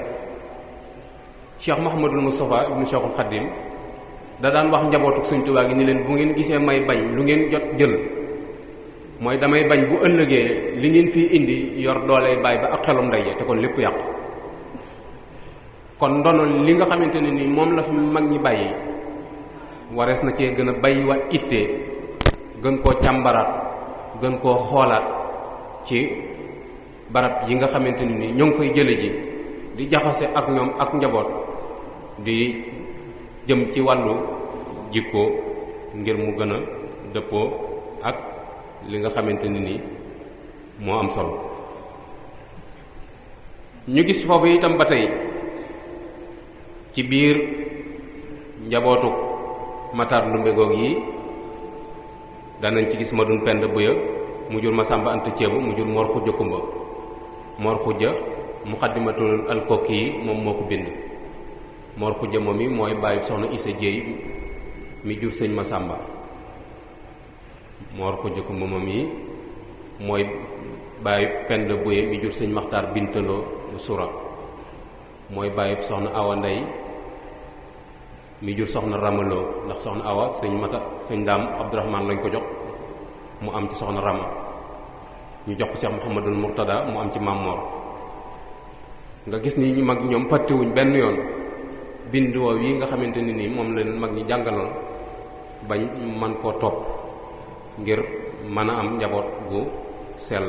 Cheikh Mouhamadul Moustapha ibnu Cheikhul Khadim da daan wax njabootu Sëñ Tuubaa gi ni leen bu ngeen gisee may bañ lu ngeen jot jël mooy damay bañ bu ëllëgee li ngeen fii indi yor doole bàyyi ba ak xelum ndey ja te kon lépp yàqu kon ndono li nga xamante ne ni moom la fi mag ñi bàyyi warees na cee gën a bàyyiwaat ittee gën koo càmbaraat gën koo xoolaat ci barab yi nga xamante ne ni ñoo ngi fay jële ji di jaxase ak ñoom ak njaboot di jëm ci wàllu jikko ngir mu gën a dëppoo ak li nga xamante ne ni moo am solo ñu gis foofu itam ba tey ci biir njabootu Matar Ndumbe goog yi danañ ci gis ma dun pend buya mu jur Masamba Anta Ceebu mu jur Mor Xujja Kumba Mor Xujja Muxaddimatul Alkokki yi moom moo ko bind Mor Xujja moom yi mooy bàyyi soxna Isa Jéey mi jur sëñ Masamba Mor Xujja Kumba moom yi mooy bàyyi pend buya mi jur sëñ Maxtaar Bintaloo bu Sura mooy bàyyi soxna Awa Ndey mi jur soxna Ramaloo ndax soxna Awa sëñ Daam Abdourahman lañ ko jox mu am ci soxna Rama ñu jox ko Cheikh Mouhamadul Mourtada mu am ci Maam Mor nga gis ni ñu mag ñoom fàttewuñ benn yoon bind woow yi nga xamante ne ni moom leen mag ñi jàngaloon bañ man koo topp ngir mën a am njaboot gu sell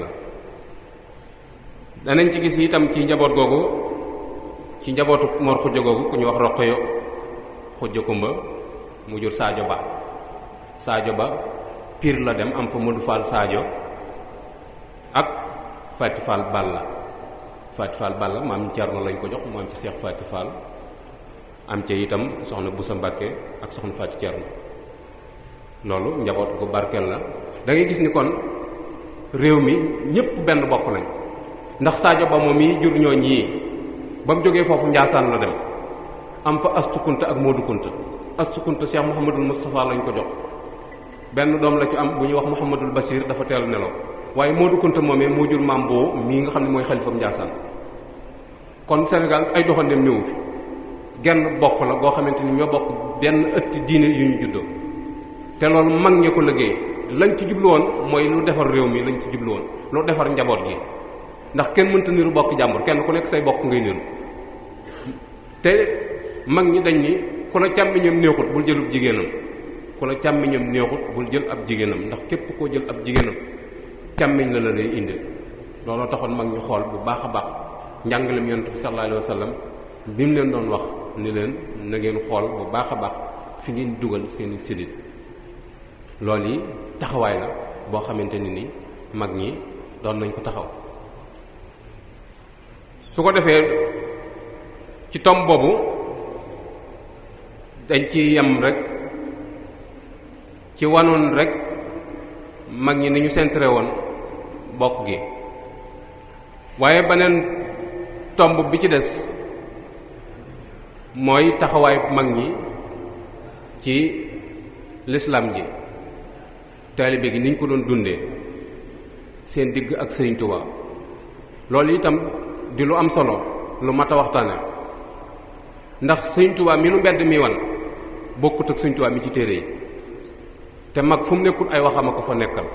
danañ ci gis itam ci njaboot googu ci njabootu Mor Xujja googu ku ñu wax Roqeyo Xujja Kumba mu jur Sadio Ba Pire la dem am fa Modou Fall Sadio ak Fati Fall Balla maam Cerno lañ ko jox mu am ci Seex Fati Fall am ca itam soxna Busa Mbàkke ak soxna Fati Cerno loolu njaboot gu barkeel la da ngay gis ni kon réew mi ñépp benn bokk lañ ndax Sadio Ba moom yi jur ñooñ yi ba mu jógee foofu Njaasaan la dem am fa Astu Kunta ak Moodu Kunta Astu Kunta Cheikh Mouhamadul Moustapha lañ ko jox benn doom la ci am bu ñuy wax Mouhamadul Basir dafa teel nelaw waaye Moodu Kunta moomee moo jur maam boo mii nga xam ne mooy xalifam Njaasaan kon Sénégal ay doxandem néewu fi genn bokk la goo xamante ni ñoo bokk benn ëtt diine yu ñu juddoo te loolu mag ñi ko liggéey lañ ci jublu woon mooy lu defar réew mi lañ ci jublu woon lu defar njaboot gi ndax kenn mënta niru bokk jàmbur kenn ku nekk say bokk ngay niru te mag ñi dañ ni ku la càmmiñam neexut bul jëlub jigéenam ku la càmmiñam neexut bul jël ab jigéenam ndax képp koo jël ab jigéenam càmmiñ la lay indi looloo taxoon mag ñu xool bu baax a baax njàngalem yonent bi sallallahu alayhi wa sallam bi mu leen doon wax ni leen na ngeen xool bu baax a baax fi ngeen dugal seeni sidit loolu yi taxawaay la boo xamante ni mag ñi doon nañ ko taxaw. su ko defee ci tom boobu dañ ci yem rek ci wanoon rek mag ñi ni ñu centré woon bokk gi, waaye beneen tomb bi ci des mooy taxawaay mag ñi ci lislaam ji, taalibe gi niñ ko doon dundee seen digg ak Sëriñ Tuubaa. loolu itam di lu am solo lu mat a waxtaane, ndax Sëriñ Tuubaa mi nu mbedd mi wan bokkut ak Sëriñ Tuubaa mi ci téere yi, te mag fu mu nekkul ay waxama ko fa nekkal,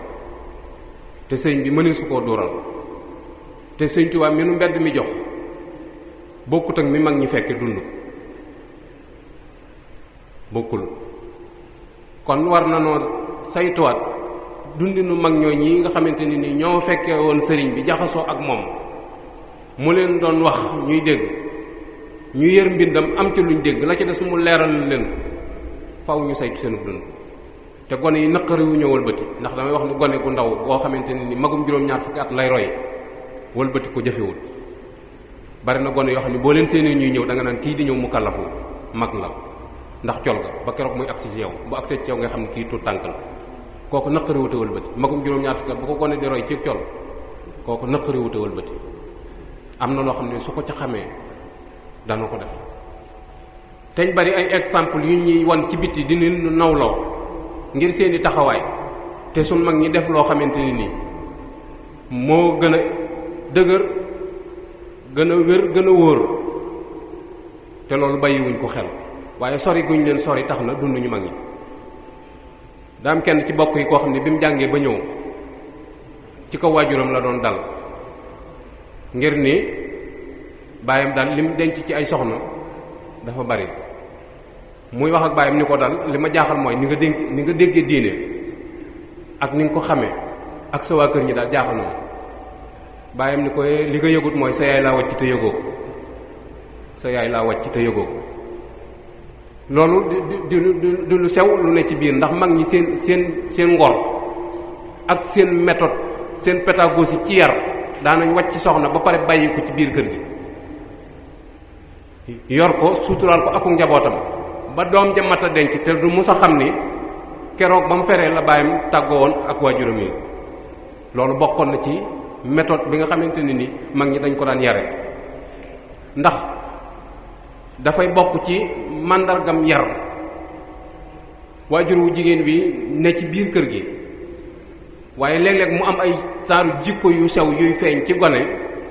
te sëriñ bi mënee su koo dóoral. te Sëriñ Tuubaa mi nu mbedd mi jox bokkut ak mi mag ñi fekke dund bokkul. kon war na noo saytuwaat dundinu mag ñoo ñi nga xamante ni ñoo fekkee woon sëriñ bi jaxasoo ak moom, mu leen doon wax ñuy dégg, ñu yër mbindam am ci luñ dégg, la ci des mu leeral leen, faw ñu saytu seenu dund. te gone yi naqari wu ñëw wëlbati, ndax damay wax ni gone gu ndaw boo xamante ni magum juróom-ñaar fukki at lay roy wëlbati ko jafewul. bari na gone yoo xam ne boo leen seenee ñuy ñëw da nga naan kii di ñëw mu kallafu mag la, ndax col ga ba keroog muy agsi ci yow, bu agsee ci yow nga xam ne kii tuut tànk la. kooku naqari wu te wëlbati, magum juróom-ñaar fukki at bu ko gone di roy ci col, kooku naqari wu te wëlbati. am na loo xam ne su ko ca xamee dana ko def. teñ bari ay exemple yu ñuy wan ci bitti di nu nawloo ngir seeni taxawaay, te suñ mag ñi def loo xamante ni nii moo gën a dëgër, gën a wér, gën a wóor, te loolu bàyyiwuñ ko xel. waaye sori guñ leen sori tax na dund ñu mag ñi. daa am kenn ci bokk yi koo xam ne bi mu jàngee ba ñëw ci kaw waajuram la doon dal, ngir ni baayam daal lim denc ci ay soxna dafa bari. muy wax ak baayam ni ko dal li ma jaaxal mooy ni nga déggee diine ak ni nga ko xamee ak sa waa kër ñi daal jaaxal na. baayam ni ko li nga yëgut mooy sa yaay laa wàcc te yëgoo ko, sa yaay laa wàcc te yëgoo ko. loolu di lu sew lu ne ci biir, ndax mag ñi seen ngor ak seen méthode, seen pédagogie ci yar daanañ wàcc soxna ba pare bàyyi ko ci biir kër gi, yor ko suturaal ko ak njabootam ba doom ja mat a denc, te du mus a xam ni keroog ba mu feree la bàyyam tàggoo woon ak waajuram yi. loolu bokkoon na ci méthode bi nga xamante ni mag ñi dañ ko daan yare, ndax dafay bokk ci màndargam yar waajur wu jigéen bi ne ci biir kër gi, waaye léeg-léeg mu am ay saaru jikko yu sew yuy feeñ ci gone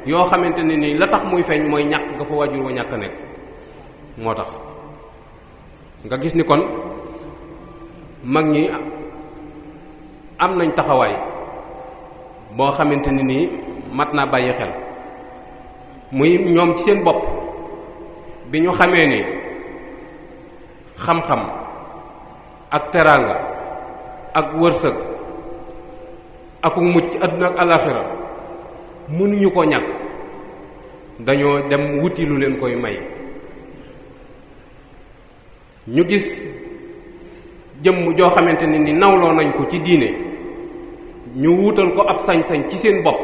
yoo xamante ne ni la tax muy feeñ mooy ñàkk nga fa waajur wa ñàkk a nekk. moo tax nga gis ni kon mag ñi am nañ taxawaay boo xamante ne nii mat naa bàyyi xel. muy ñoom ci seen bopp bi ñu xamee ni xam-xam ak teraanga ak wërsëg ak mucc àdduna ak alaxira mënuñu ko ñàkk, dañoo dem wuti lu leen koy may. ñu gis jëmm joo xamante ne ni nawloo nañ ko ci diine, ñu wuutal ko ab sañ-sañ ci seen bopp,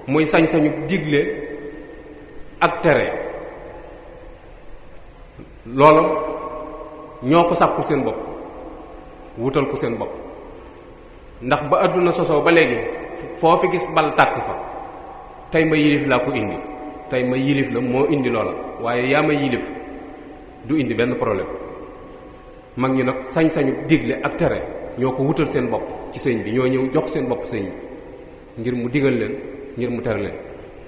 muy sañ-sañu digle ak tere. loolu ñoo ko sàkkul seen bopp, wutal ko seen bopp. ndax ba àdduna sosoo ba léegi foo fi gis bal tàkk fa, tey ma yilif laa ko indi, tey ma yilif la moo indi loola, waaye yaa ma yilif du indi benn problème. mag ñi nag sañ-sañu digle ak tere ñoo ko wutal seen bopp ci sëñ bi, ñoo ñëw jox seen bopp sëñ bi ngir mu digal leen, ngir mu tere leen.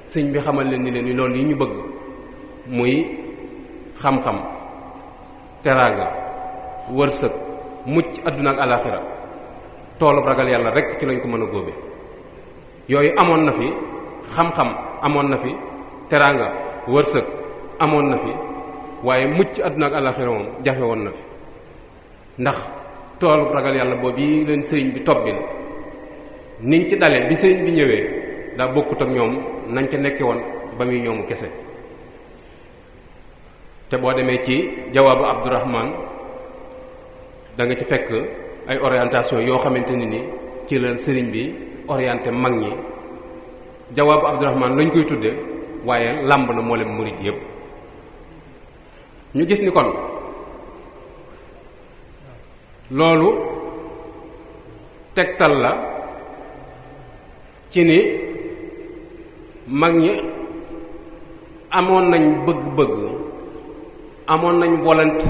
sëñ bi xamal leen ni leen ni loolu yi ñu bëgg muy xam-xam, teraanga, wërsëg, mucc àdduna ak alaxira, toolub ragal yàlla rekk ci lañ ko mën a góobe. yooyu amoon na fi, xam-xam amoon na fi, teraanga, wërsëg amoon na fi, waaye mucc àdduna ak alaxira moom jafe woon na fi. ndax toolub ragal yàlla boobu yi leen sëriñ bi tobbil niñ ci dale bi sëriñ bi ñëwee daa bokkut ak ñoom nañ ca nekke woon ba muy ñoomu kese. te boo demee ci jawaabu Abdurahman da nga ci fekk ay orientation yoo xamante ni ci la sëriñ bi orienté mag ñi. jawaabu Abdurahman lañ koy tudde waaye làmb na moo leen murit yépp. ñu gis ni kon loolu tegtal la ci ni mag ñi amoon nañ bëgg-bëgg, amoon nañ volonté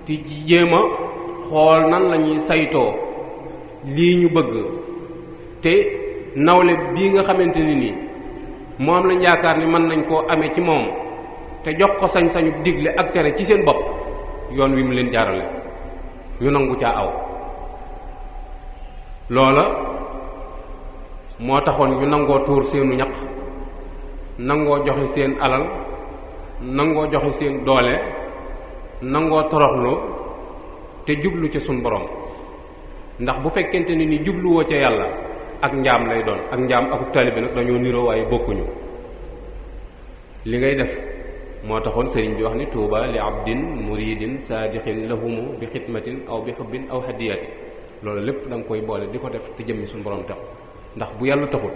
ci jéem a xool nan lañuy saytoo lii ñu bëgg, te nawle bii nga xamante ni moom lañ yaakaar ni mën nañ koo amee ci moom te jox ko sañ-sañu digle ak tere ci seen bopp, yoon wi mu leen jaarale ñu nangu caa aw. loola moo taxoon ñu nangoo tuur seenu ñaq, nangoo joxe seen alal, nangoo joxe seen doole, nangoo toroxlu te jublu ca sun borom. ndax bu fekkente ni jubluwoo ca yàlla ak njaam lay doon. ak njaam akuk taalibe nag dañoo niroo waaye bokkuñu. li ngay def moo taxoon sëriñ bi wax ni tuuba li abdin muridin saadixin lahumu bi xidmatin aw bi xubbin aw hadiyati. loolu lépp da nga koy boole di ko def te jëmmi suñu borom tax, ndax bu yàlla taxul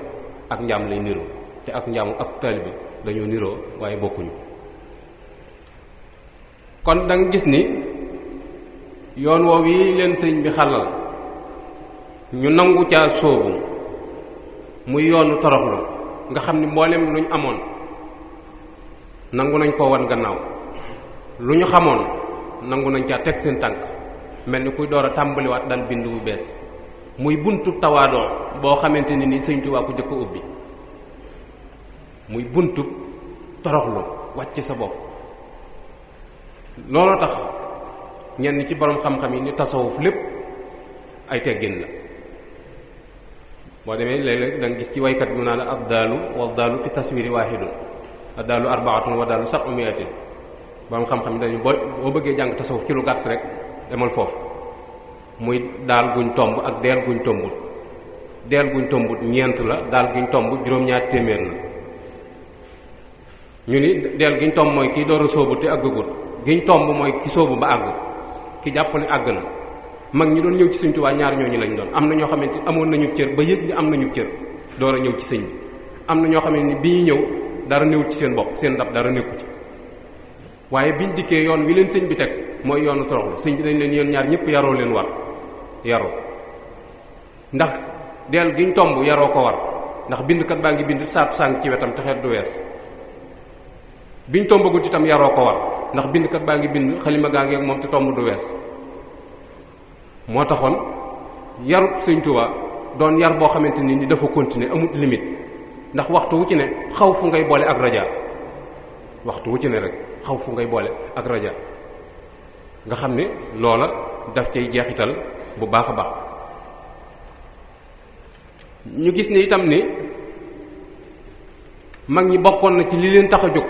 ak njaam lay niroo, te ak njaamu ak taalibe dañoo niroo waaye bokkuñu. kon da nga gis ni yoon woowu yi leen sëriñ bi xàllal ñu nangu caa sóobu muy yoonu toroxlu, nga xam ni mboolem lu ñu amoon nangu nañ koo wan gannaaw, lu ñu xamoon nangu nañ caa teg seen tànk, mel ni kuy door a tàmbaliwaat dal bind bu bees. muy buntu tawaadoo boo xamante ni Sëñ Tuubaa ko jëkk a ubbi, muy buntu toroxlu wàcc sa bopp. looloo tax ñenn ci borom xam-xam yi ni tasawuf lépp ay teggin la. boo demee léeg-léeg da nga gis ci waykat bi mu naan ab daalu wa daalu fi taswiri waahidun addaalu arbaatun wa daalu sab'u mi'atin. borom xam-xam yi dañu boo bëggee jàng tasawuf ci lu gàtt rek demal foofu. muy daal guñ tomb ak deel guñ tombut. deel guñ tombut ñeent la, daal guñ tomb juróom-ñaar téeméer la. ñu ni deel giñ tomb mooy kii door a sóobu te àggagut, giñ tomb mooy ki sóobu ba àgg, ki jàpp ne àgg na. mag ñi doon ñëw ci Sëñ Tuubaa ñaar ñooñu lañ doon. am na ñoo xamante amoon nañu cër ba yëg ni am nañu cër door a ñëw ci sëñ bi. am na ñoo xamante ni bi ñuy ñëw dara néewut ci seen bopp, seen ndab dara nekku ci. waaye biñ dikkee yoon wi leen sëñ bi teg mooy yoonu toroxlu. sëñ bi dañ leen yéen ñaar ñëpp yaroo leen war, yaroo. ndax deel giñ tomb yaroo ko war, ndax bindkat baa ngi bind saatu sàng ci wetam te xeet du wees. biñ tombagut itam yaroo ko war, ndax bindkat baa ngi bind xalima gaa ngi ak moom te tomb du wees. moo taxoon yarub Sëñ Tuubaa doon yar boo xamante ni dafa continuer amut limite. ndax waxtu wu ci ne xaw fu ngay boole ak raja, waxtu wu ci ne rek xaw fu ngay boole ak raja. nga xam ne loola daf cay jeexital bu baax a baax. ñu gis ne itam ni mag ñi bokkoon na ci li leen tax a jóg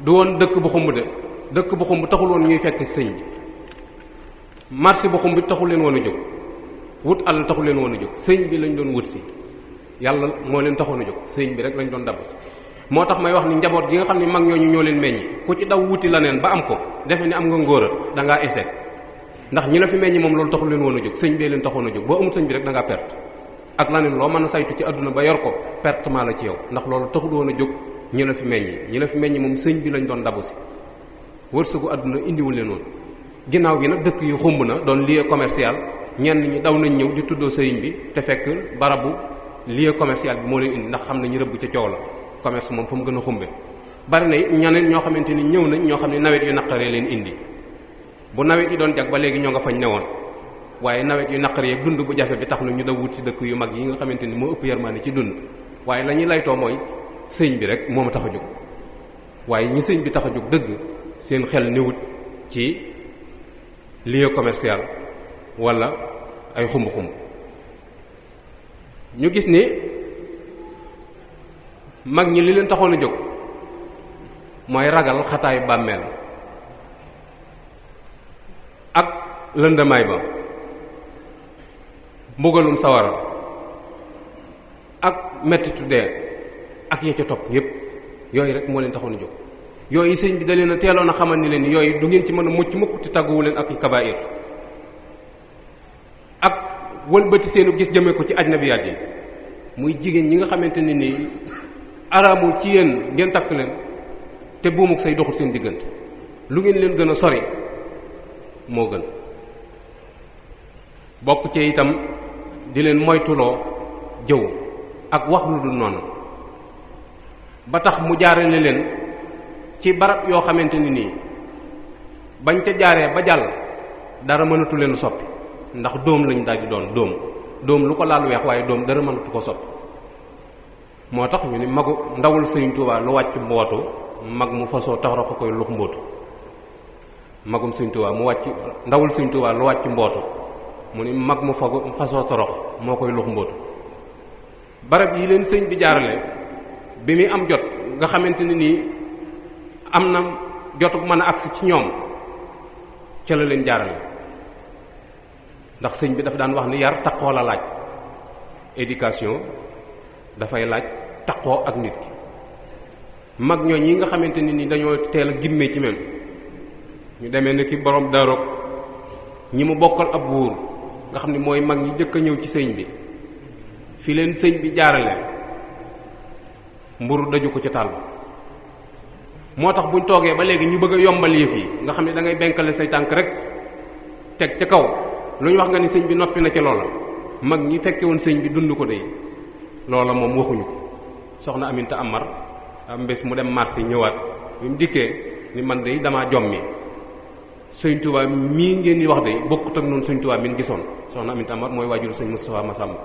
du woon dëkk bu xumb de. dëkk bu xumb taxul woon ñuy fekk sëñ bi. marché bu xumb bi taxul leen woon a jóg. wut alal taxul leen woon a jóg. sëñ bi lañ doon wut si. yàlla moo leen taxoon a jóg. sëñ bi rek lañ doon dabb si. moo tax may wax ni njaboot gi nga xam ne mag ñooñu ñoo leen meññi ku ci daw wuti la neen ba am ko defe ni am nga ngóora da ngaa échec. ndax ñi la fi meññi moom loolu taxul leen woon a jóg. sëñ bee leen taxoon a jóg. boo amul sëñ bi rek da ngaa perte. ak la neen loo mën a saytu ci àdduna ba yor ko pertement la ci yow. ndax loolu taxul woon a jóg ñi la fi meññi. ñi la fi meññi moom sëñ bi lañ doon dabu si. wërsëgu àdduna indiwul leen woon. ginnaaw gi nag dëkk yu xumb na doon lieu commercial, ñenn ñi daw nañ ñëw di tuddoo sëriñ bi te fekk barabu lieu commercial bi moo leen indi. ndax xam ne ñu rëbb ca coow la. commerce moom fa mu gën a xumbe. bari na ñeneen ñoo xamante ni ñëw nañ ñoo xam ne nawet yu naqaree leen indi. bu nawet yi doon jag ba léegi ñoo nga fañ newoon, waaye nawet yu naqaree ak dund bu jafe bi tax na ñu daw wut ci dëkk yu mag yi nga xamante ni moo ëpp yërmaande ci dund. waaye la ñuy laytoo mooy sëñ bi rek moo ma tax a jóg. waaye ñi sëñ bi tax a jóg dëgg seen xel newut ci lieu commercial wala ay xumb-xumb. ñu gis ni mag ñi li leen taxoon a jóg mooy ragal xataayu bàmmeel ak lëndamaay ba, mbugalum sawara ak mettitu dee ak ya ca topp yépp yooyu rek moo leen taxoon a jóg. yooyu sëñ bi da leen a teeloon a xamal ni leen yooyu du ngeen ci mën a mucc mukk te tàgguwu leen ak i kabaa'ir ak wëlbati seenu gis jëmee ko ci ajnabiyaat yi muy jigéen ñi nga xamante ne nii araamul ci yéen ngeen takk leen te buumuk say doxul seen diggante lu ngeen leen gën a sori moo gën. bokk ci itam di leen moytuloo jëw ak wax lu dul noonu ba tax mu jaarale leen ci barab yoo xamante ni nii bañ ca jaaree ba jàll dara mënatu leen soppi ndax dóom lañ daal di doon dóom lu ko laal weex waaye dóom dara mënatu ko soppi. moo tax ñu ni magu ndawul Sëriñ Tuubaa lu wàcc mbootu mag mu fasoo taxara ko koy lux mbootu magum Sëriñ Tuubaa mu wàcc ndawul Sëriñ Tuubaa lu wàcc mbootu mu ni mag mu fasoo torox moo koy lux mbootu. barab yi leen sëñ bi jaarale bi muy am jot nga xamante ni nii am na jotu mën a agsi ci ñoom ca la leen jaarale ndax sëñ bi dafa daan wax ni yar taqoo la laaj éducation dafay laaj taqoo ak nit ki. mag ñooñ yi nga xamante ni dañoo teel a gimmee ci même ñu demee ni ki borom daaroog ñi mu bokkal ab buur nga xam ne mooy mag ñi jëkk a ñëw ci sëñ bi fi leen sëñ bi jaarale mburu daju ko ci taal ba. moo tax buñ toogee ba léegi ñu bëgg a yombal yëf yi nga xam ne da ngay benkale say tànk rek teg ca kaw lu ñu wax nga ni sëñ bi noppi na ci loola mag ñi fekke woon sëñ bi dund ko dey loola moom waxuñu ko. soxna Aminta Amar am bés mu dem marché ñëwaat bi mu dikkee ni man de damaa jommi sëñ Tuubaa mii ngeen di wax de bokkut ak noonu sëñ Tuubaa min gisoon. soxna Aminta Amar mooy waajur sëñ Moustapha Massamba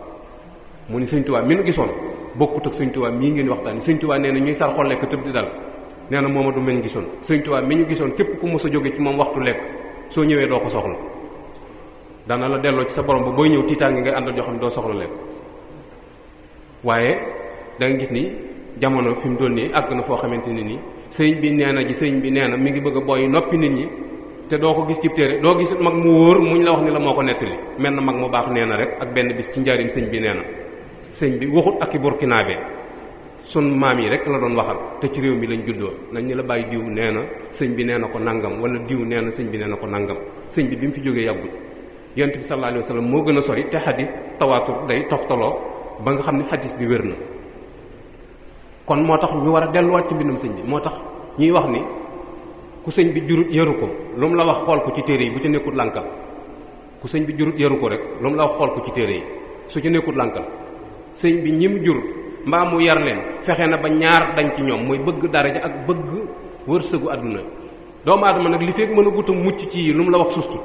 mu ni sëñ Tuubaa min gisoon bokkut ak sëñ Tuubaa mii ngeen di waxtaan sëñ Tuubaa nee na ñuy sar xol lekk tëb di dal nee na mooma du men gisoon. sëñ Tuubaa mi ñu gisoon képp ku mos a jóge ci moom waxtu lekk soo ñëwee doo ko soxla dana la delloo ci sa borom ba booy ñëw tiitaange ngay àndal joo xam ne doo soxla lekk. waaye da nga gis ni jamono fi mu doon nii àgg na foo xamante ne nii sëñ bi nee na mi ngi bëgg a booy noppi nit ñi te doo ko gis ci téere doo gis mag mu wóor muñ la wax ni la moo ko nettali mel na mag mu baax nee na rek ak benn bis ci njaarim sëñ bi nee na sëñ bi waxut ak i burkinaabe sun maam yi rek la doon waxal te ci réew mi lañ juddoo nañ ni la bàyyi diw nee na sëñ bi nee na ko nangam wala diw nee na sëñ bi nee na ko nangam sëñ bi mu fi jógee yàggul yonent bi sallallahu alayhi wa sallam moo gën a sori te xadis tawaatur day toftaloo ba nga xam ne xadis bi wér na. kon moo tax ñu war a delluwaat ci mbindum sëñ bi moo tax ñuy wax ni ku sëñ bi jurut yaru ko lu mu la wax xool ko ci téere yi bu ca nekkut lànkal ku sëñ bi jurut yaru ko rek lu mu la wax xool ko ci téere yi su ca nekkut lànkal sëñ bi ñi mu jur mbaa mu yar leen fexe na ba ñaar dañ ci ñoom mooy bëgg daraja ak bëgg wërsëgu àdduna. doomu aadama nag li fekk mën a gutam mucc ci lu mu la wax sustu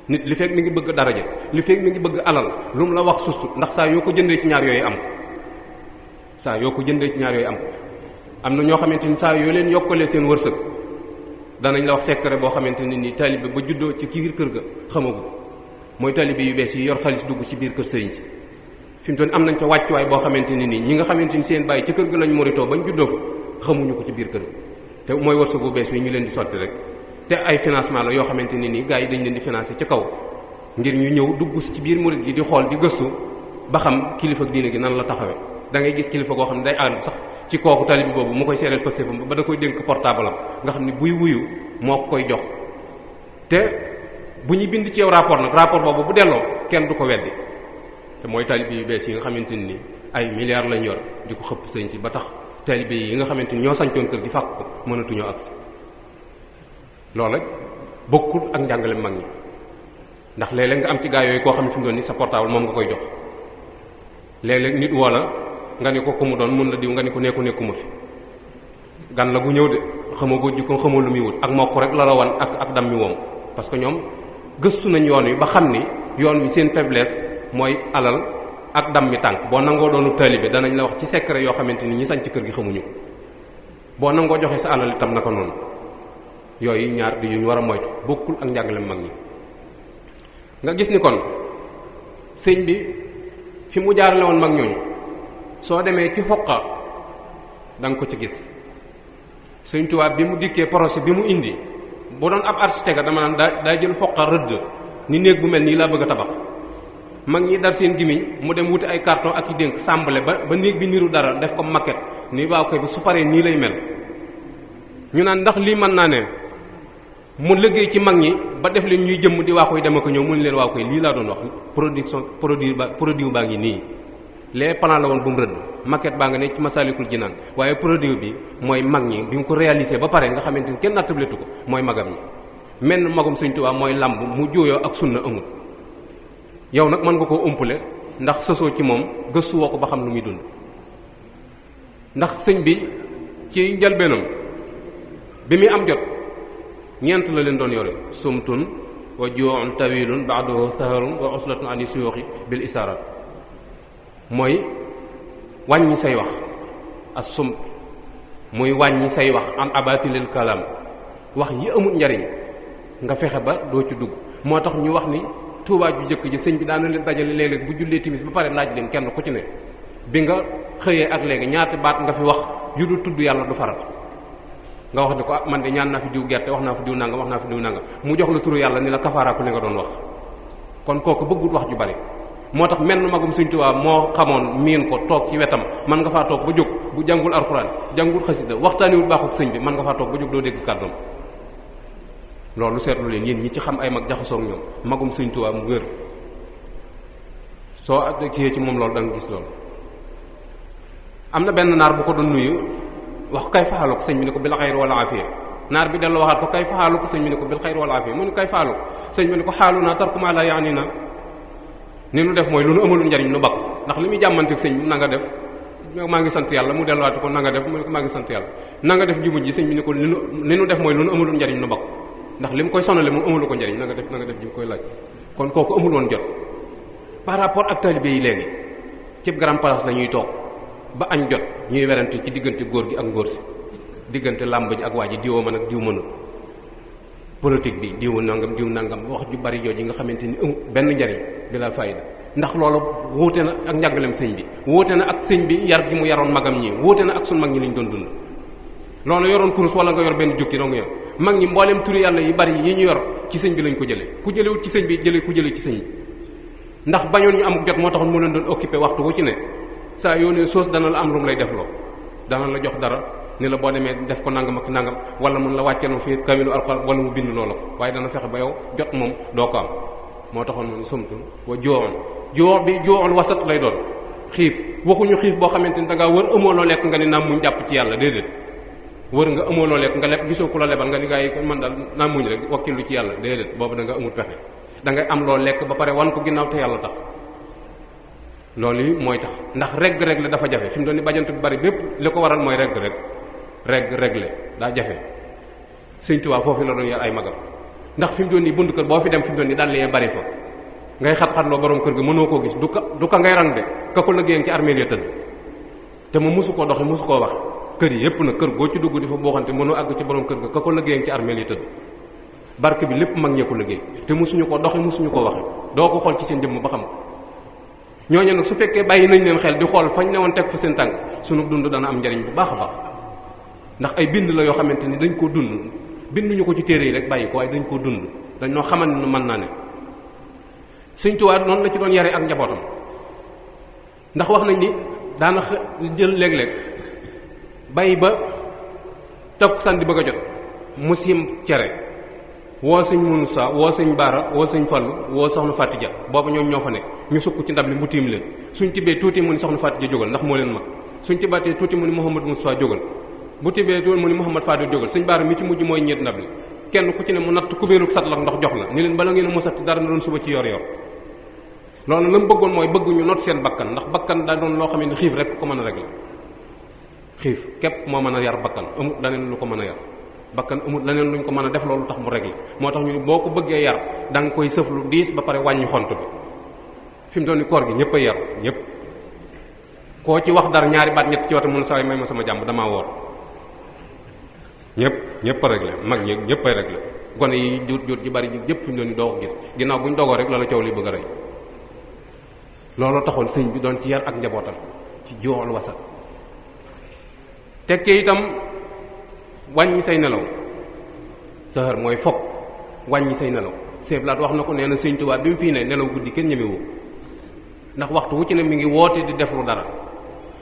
nit li fekk mi ngi bëgg daraja li fekk mi ngi bëgg alal lu mu la wax sustu ndax saa yoo ko jëndee ci ñaar yooyu am am na ñoo xamante ni saa yoo leen yokkalee seen wërsëg danañ la wax secret boo xamante ne ni taalibe ba juddoo ci biir kër ga xamagu mooy taalibe yu bees yi yor xaalis dugg ci biir kër sëriñ si fi mu toll am nañ ko wàccuwaay boo xamante ni nii ñi nga xamante ni seen bàyyi ci kër ga lañ moritoo bañ juddoo fa xamuñu ko ci biir kër ga te mooy wërsëg bu bees wi ñu leen di sotti rek te ay financement la yoo xamante ni nii gars yi dañ leen di financer ci kaw ngir ñu ñëw dugg ci biir murit gi di xool di gëstu ba xam kilifa diine gi nan la taxawee da ngay gis kilifa goo xam ne day ànd sax ci kooku taalibe boobu mu koy seereel pastéefam ba da koy dénk portable am nga xam ne buy wuyu moo ko koy jox te bu ñu bind ci yow rapport nag rapport boobu bu delloo kenn du ko weddi te mooy taalibe yu bees yi nga xamante ni ay milliards lañ yor di ko xëpp sëñ si ba tax taalibe yi nga xamante ni ñoo sañcoon kër gi fàq ko mënatuñoo agsi loola bokkul ak njàngale mag ñi ndax léeg-léeg nga am ci gaa yooyu koo xam ne fi mu doon ni sa portable moom nga koy jox léeg-léeg nit woo la nga ne ko ku mu doon mun la diw nga ne ko nekkuma fi gan la gu ñëw de xamoo ko jikkoom xamoo lu muy wut ak mokk rek la la wan ak dam mi woom parce que ñoom gëstu nañ yoon wi ba xam ni yoon wi seen faiblesse mooy alal ak dam mi tànk boo nangoo doonu taalibe danañ la wax ci secret yoo xamante ni ñi sañ ci kër gi xamuñu ko boo nangoo joxe sa alal itam naka noonu yooyu ñaar di yu ñu war a moytu bokkul ak njàngale mag ñi nga gis ni kon sëñ bi fi mu jaarale woon mag ñooñu soo demee ci xoqa da nga ko ci gis sëñ Tuubaa bi mu dikkee projet bi mu indi bu doon ab architecte dama naan daa jël xoqa rëdd ni néeg bu mel nii laa bëgg a tabax mag ñi dar seen gimiñ mu dem wuti ay carton ak i dénk sàmbale ba néeg bi niru dara def ko maquette ni waaw koy bu su paree nii lay mel ñu naan ndax lii mën naa ne mu liggéey ci mag ñi ba def leen ñuy jëmm di waa koy dem ak ñëw mu ne leen waaw koy lii laa doon wax produit baa ngi nii les plans la woon bu mu rëdd maquette baa nga ne ci Masalikul Jinaan waaye produit bi mooy mag ñi bi nga ko réalisé ba pare nga xamante ni kenn nattabletu ko mooy magam ñi menn magum Sëñ Tuubaa mooy lamb mu jooyoo ak sunna amul yow nag mën nga koo umpale ndax sosoo ci moom gëstuwoo ko ba xam lu muy dund ndax sëñ bi ci njëlbeenam bi muy am jot ñeent la leen doon yore sumtun wa ju'un tawilun ba'dahu saharun wa uslatun ani suyuxi bil isarat mooy wàññi say wax as sumt muy wàññi say wax an abatilil kalam wax yi amul njariñ nga fexe ba doo ci dugg moo tax ñu wax ni Tuubaa ju jëkk ji sëñ bi daana leen dajale léeg-léeg bu jullee timis ba pare laaj leen kenn ku ci ne bi nga xëyee ak léegi ñaata baat nga fi wax yu dul tudd yàlla du farat nga wax ni ko man de ñaan naa fi diw gerte wax naa fi diw nanga wax naa fi diw nanga mu jox la turu yàlla ni la kafaaraaku li nga doon wax kon kooku bëggut wax ju bari moo tax menn magum Sëñ Tuubaa moo xamoon miin ko toog ci wetam man nga faa toog ba jóg bu jàngul alxuraan jàngul xasida waxtaaniwul baaxuk sëñ bi man nga faa toog ba jóg doo dégg kàddoom loolu seetlu leen yéen ñi ci xam ay mag jaxasoog ñoom magum Sëñ Tuubaa mu wér soo kiyee ci moom loolu da nga gis loolu am na benn naar bu ko doon nuyu wax kay faalu ko sëñ bi ne ko bil xayr wal aafiya naar bi dellu waxaat ko kay faalu ko sëñ bi ne ko bil xayr wal aafiya mu ne kay faalu sëñ bi ne ko xaalu naa tarku maa laa yaani na ni nu def mooy lu nu amalul njariñ nu bakk ndax li muy jàmmanteeg sëñ bi na nga def maa ngi sant yàlla mu delluwaat ko na nga def mu ne ko maa ngi sant yàlla na nga def jumuj ji sëñ bi ne ko li nu def mooy lu nu amalul njariñ nu bakk ndax li mu koy sonale moom amalu ko njariñ na nga def ji mu koy laaj kon kooku amul woon jot par rapport ak talibé yi léegi cib grand place la ñuy toog ba añ jot ñuy werante ci diggante góor gi ak ngóor si diggante làmb ji ak waa ji diwoo mën ak diw mënul politique bi diw nangam wax ju bari jooju nga xamante ni amul benn njariñ bi la fayda ndax loolu wuute na ak njàngalem sëñ bi wuute na ak sëñ bi yar gi mu yaroon magam ñi wuute na ak sun mag ñi liñ doon dund loolu yoroon kurus wala nga yor benn jukki doo nga yor mag ñi mboolem turi yàlla yi bari yi ñu yor ci sëñ bi lañ ko jëlee ku jëlewut ci sëñ bi jëlee ku jëlee ci sëñ bi ndax bañoon ñu amuk jot moo taxoon mu leen doon occupé waxtu wu ci ne saa yoone soos dana la am lu mu lay def loo dana la jox dara ni la boo demee def ko nangam ak nangam wala mun la wàcceel ma fii kamilu alxuraan wala mu bind loola ko waaye dana fexe ba yow jot moom doo ko am moo taxoon mu sumtul wa jooxoon jooxoon wasat lay doon xiif waxuñu xiif boo xamante ni da ngaa wër amoo loo lekk nga ni naam muñ jàpp ci yàlla déedéet wër nga amoo loo lekk nga leb gisoo ku la lebal nga ni gaa yi man daal naam muñ rek wakkilu ci yàlla déedéet boobu da nga amul pexe da ngay am loo lekk ba pare wan ko ginnaaw te yàlla tax loolu yi mooy tax ndax regg la dafa jafe fi mu doon ni bajant bu bari bépp li ko waral mooy regle daa jafe Sëñ Tuubaa foofu la doon yar ay magam ndax fi mu doon nii bunt kër boo fi dem fi mu doon nii daal li bari fa ngay xat-xatloo borom kër ga mënoo koo gis du ka ngay rang de ka ko liggéeyam ci armeel ya tëdd te mu mosu koo doxi mosu koo wax kër yi yépp na kër goo ci dugg di fa booxante mënoo àgg ci borom kër ga ka ko liggéeyam ci armeel ya tëdd barke bi lépp mag ñee ko liggéey te mosuñu ko doxi mosuñu koo waxe doo ko xool ci seen jëmm ba xam ko ñooñu nag su fekkee bàyyi nañ leen xel di xool fañ ne woon teg fa seen tànk sunu dund dana am njariñ bu baax a baax ndax ay bind la yoo xamante ni dañ koo dund binduñu ko ci téere yi rek bàyyi ko waaye dañ koo dund dañ noo xamal ne mën naa ne Sëñ Tuubaa noonu la ci doon yare ak njabootam ndax wax nañ ni daana jël léeg-léeg bàyyi ba takkusaan di bëgg a jot mu siim cere woo sëñ Musaa woo sëñ Baara woo sëñ Fallu woo soxna Fatija boobu ñoom ñoo fa nekk ñu sukk ci ndab li mu tiim leen suñ tibbee tuuti mu ni soxna Fatija jógal ndax moo leen mag suñ tibbaatee tuuti mu ni Mouhamad Moussa jógal bu tibbee tuuti mu ni Mouhamad Fadil jógal sëñ Baara mi ci mujj mooy ñeet ndab li kenn ku ci ne mu natt kubéeruk sat lak ndox jox la ni leen bala ngeen a mosati dara na doon suba ci yor loolu la mu bëggoon mooy bëgg ñu not seen bakkan ndax bakkan daa doon loo xam ne xiif rek ko mën a régler xiif képp moo mën a yar bakkan amul leneen lu ko mën a yar bakkan amul leneen luñ ko mën a def loolu tax mu régler moo tax ñu ni boo ko bëggee yar da nga koy sëf lu diis ba pare wàññi xont bi fi mu doon ni koor gi ñëpp a yar ñëpp koo ci wax dara ñaari baat ñett ci wata mun saa may ma sama jàmm damaa woor ñëpp a régler mag ñi ñëpp ay régler gone yi jot ji bari ñëpp fi mu doon ni doo ko gis ginnaaw buñ dogoo rek la coow li bëgg a rey looloo taxoon sëñ bi doon ci yar ak njabootam ci jool wasat teg ci itam wàññi say nelaw sahar mooy fokk wàññi say nelaw seeblaat wax na ko nee na Sëñ Tuubaa bi mu fii ne nelaw guddi kenn ñemewu ndax waxtu wu ci ne mi ngi woote di def lu dara.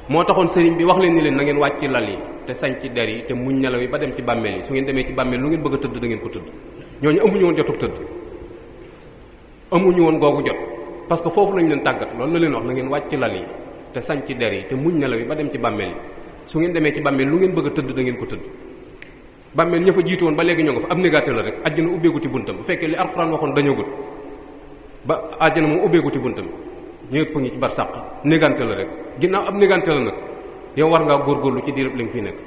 moo taxoon sëriñ bi wax leen ni leen na ngeen wàcc ci lal yi te sañ ci der yi te muñ nelaw yi ba dem ci bàmmeel yi su ngeen demee ci bàmmeel lu ngeen bëgg a tëdd da ngeen ko tëdd. ñooñu amuñu woon jotug tëdd amuñu woon googu jot parce que foofu lañ leen tàggat loolu la leen wax na ngeen wàcc ci lal yi te sañ ci der yi te muñ nelaw yi ba dem ci bàmmeel yi su ngeen demee ci bàmmeel lu ngeen bëgg a tëdd da ngeen ko tëdd. bàmmeel ña fa jiitu woon ba léegi ñoo nga fa ab négaté la rek àjjana ubbeeguti buntam bu fekkee li alxuraan waxoon dañagut ba àjjana moom ubbeeguti buntam ñëpp ngi ci bar sàq négante la rek ginnaaw ab négante la nag yow war ngaa góorgóorlu ci diirëb li nga fi nekk.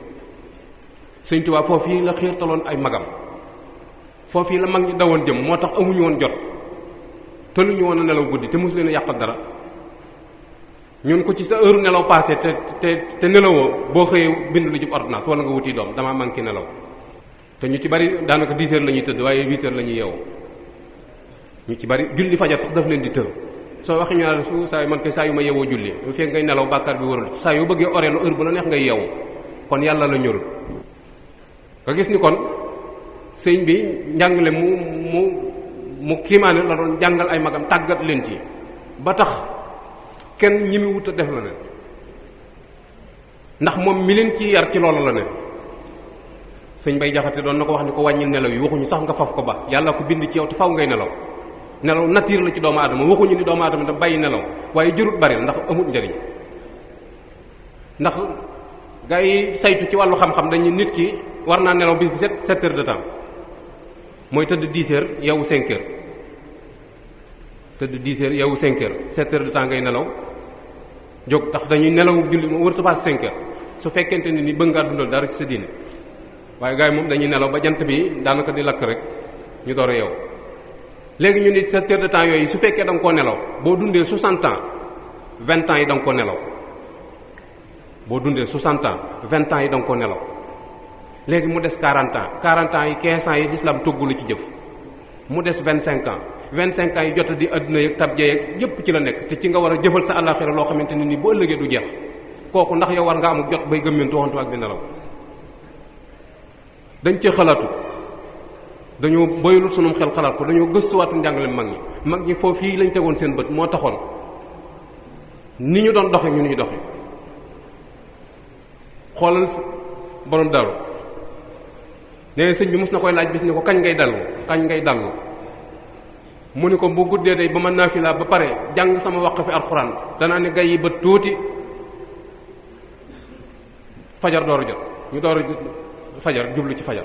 Sëñ Tuubaa foofii la xiirtaloon ay magam foofii la mag ñi dawoon jëm moo tax amuñu woon jot te lu ñu woon a nelaw guddi te mosu leen a yàqal dara. ñun ko ci sa heure nelaw passé te nelawoo boo xëyee bind lu jub ordonnance wala nga wuti doom damaa manqué nelaw te ñu ci bari daanaka 10 heures la ñuy tëdd waaye 8 heures la ñuy yeewu ñu ci bari julli fajar sax daf leen di tër. soo waxee ñu ne su saa yu man kay saa yu ma yeewoo julli bu fekk ngay nelaw bàkkaar bi warul saa yoo bëggee oreelu heure bu la neex ngay yeewu kon yàlla la ñorul. nga gis ni kon sëñ bi njàngale mu kiimaane la doon jàngal ay magam tàggat leen ci ba tax kenn ñi mi wut a def la ne ndax moom mi leen ci yar ci loolu la ne. sëñ Bay Jaxate doon na ko wax ni ko wàññil nelaw yi waxuñu sax nga faf ko ba yàlla ko bind ci yow te faw ngay nelaw. nelaw nature la ci doomu aadama waxuñu ni doomu aadama da bàyyi nelaw waaye jërut bari ndax amul njëriñ ndax gaa yi saytu ci wàllu xam-xam dañu nit ki war naa nelaw bis bi 7 heures de temps mooy tëdd 10 heures yeewu 5 heures tëdd 10 heures yeewu 5 heures 7 heures de temps ngay nelaw jóg tax dañuy nelaw julli moo wërta paas 5 heures su fekkente ni bëgg ngaa dundal dara ci sa diine waaye gaa yi moom dañuy nelaw ba jant bi daanaka di lakk rek ñu door a yeewu. léegi ñu ni 7 heures de temps yooyu su fekkee da nga koo nelaw boo dundee 60 ans 20 ans yi da nga koo nelaw boo dundee 60 ans 20 ans yi da nga koo nelaw léegi mu des 40 ans 40 ans yi 15 ans yi l'islam togg la ci jëf mu des 25 ans 25 ans yi jot di adduna yeeg tab jeeg yépp ci la nekk te ci nga war a jëfal sa àllaxira loo xamante ne ni bu ëllëgee du jeex kooku ndax yow war nga amul jot bay gëmmentu waxantu ak di nelaw dañ cee xalaatu. dañoo boyulul sunum xel xalaat ko dañoo gëstuwaatu njàngale mag ñi foofu yi lañ tegoon seen bët moo taxoon ni ñu doon doxe ñu ñuy doxe xoolal borom daru nee sëñ bi mos na koy laaj bis ni ko kañ ngay dallu mu ni ko bu guddee day ba ma naafila ba pare jàng sama waqf fi alxuraan danaa ne gay yi bët tuuti fajar door a jot ñu door a fajar jublu ci fajar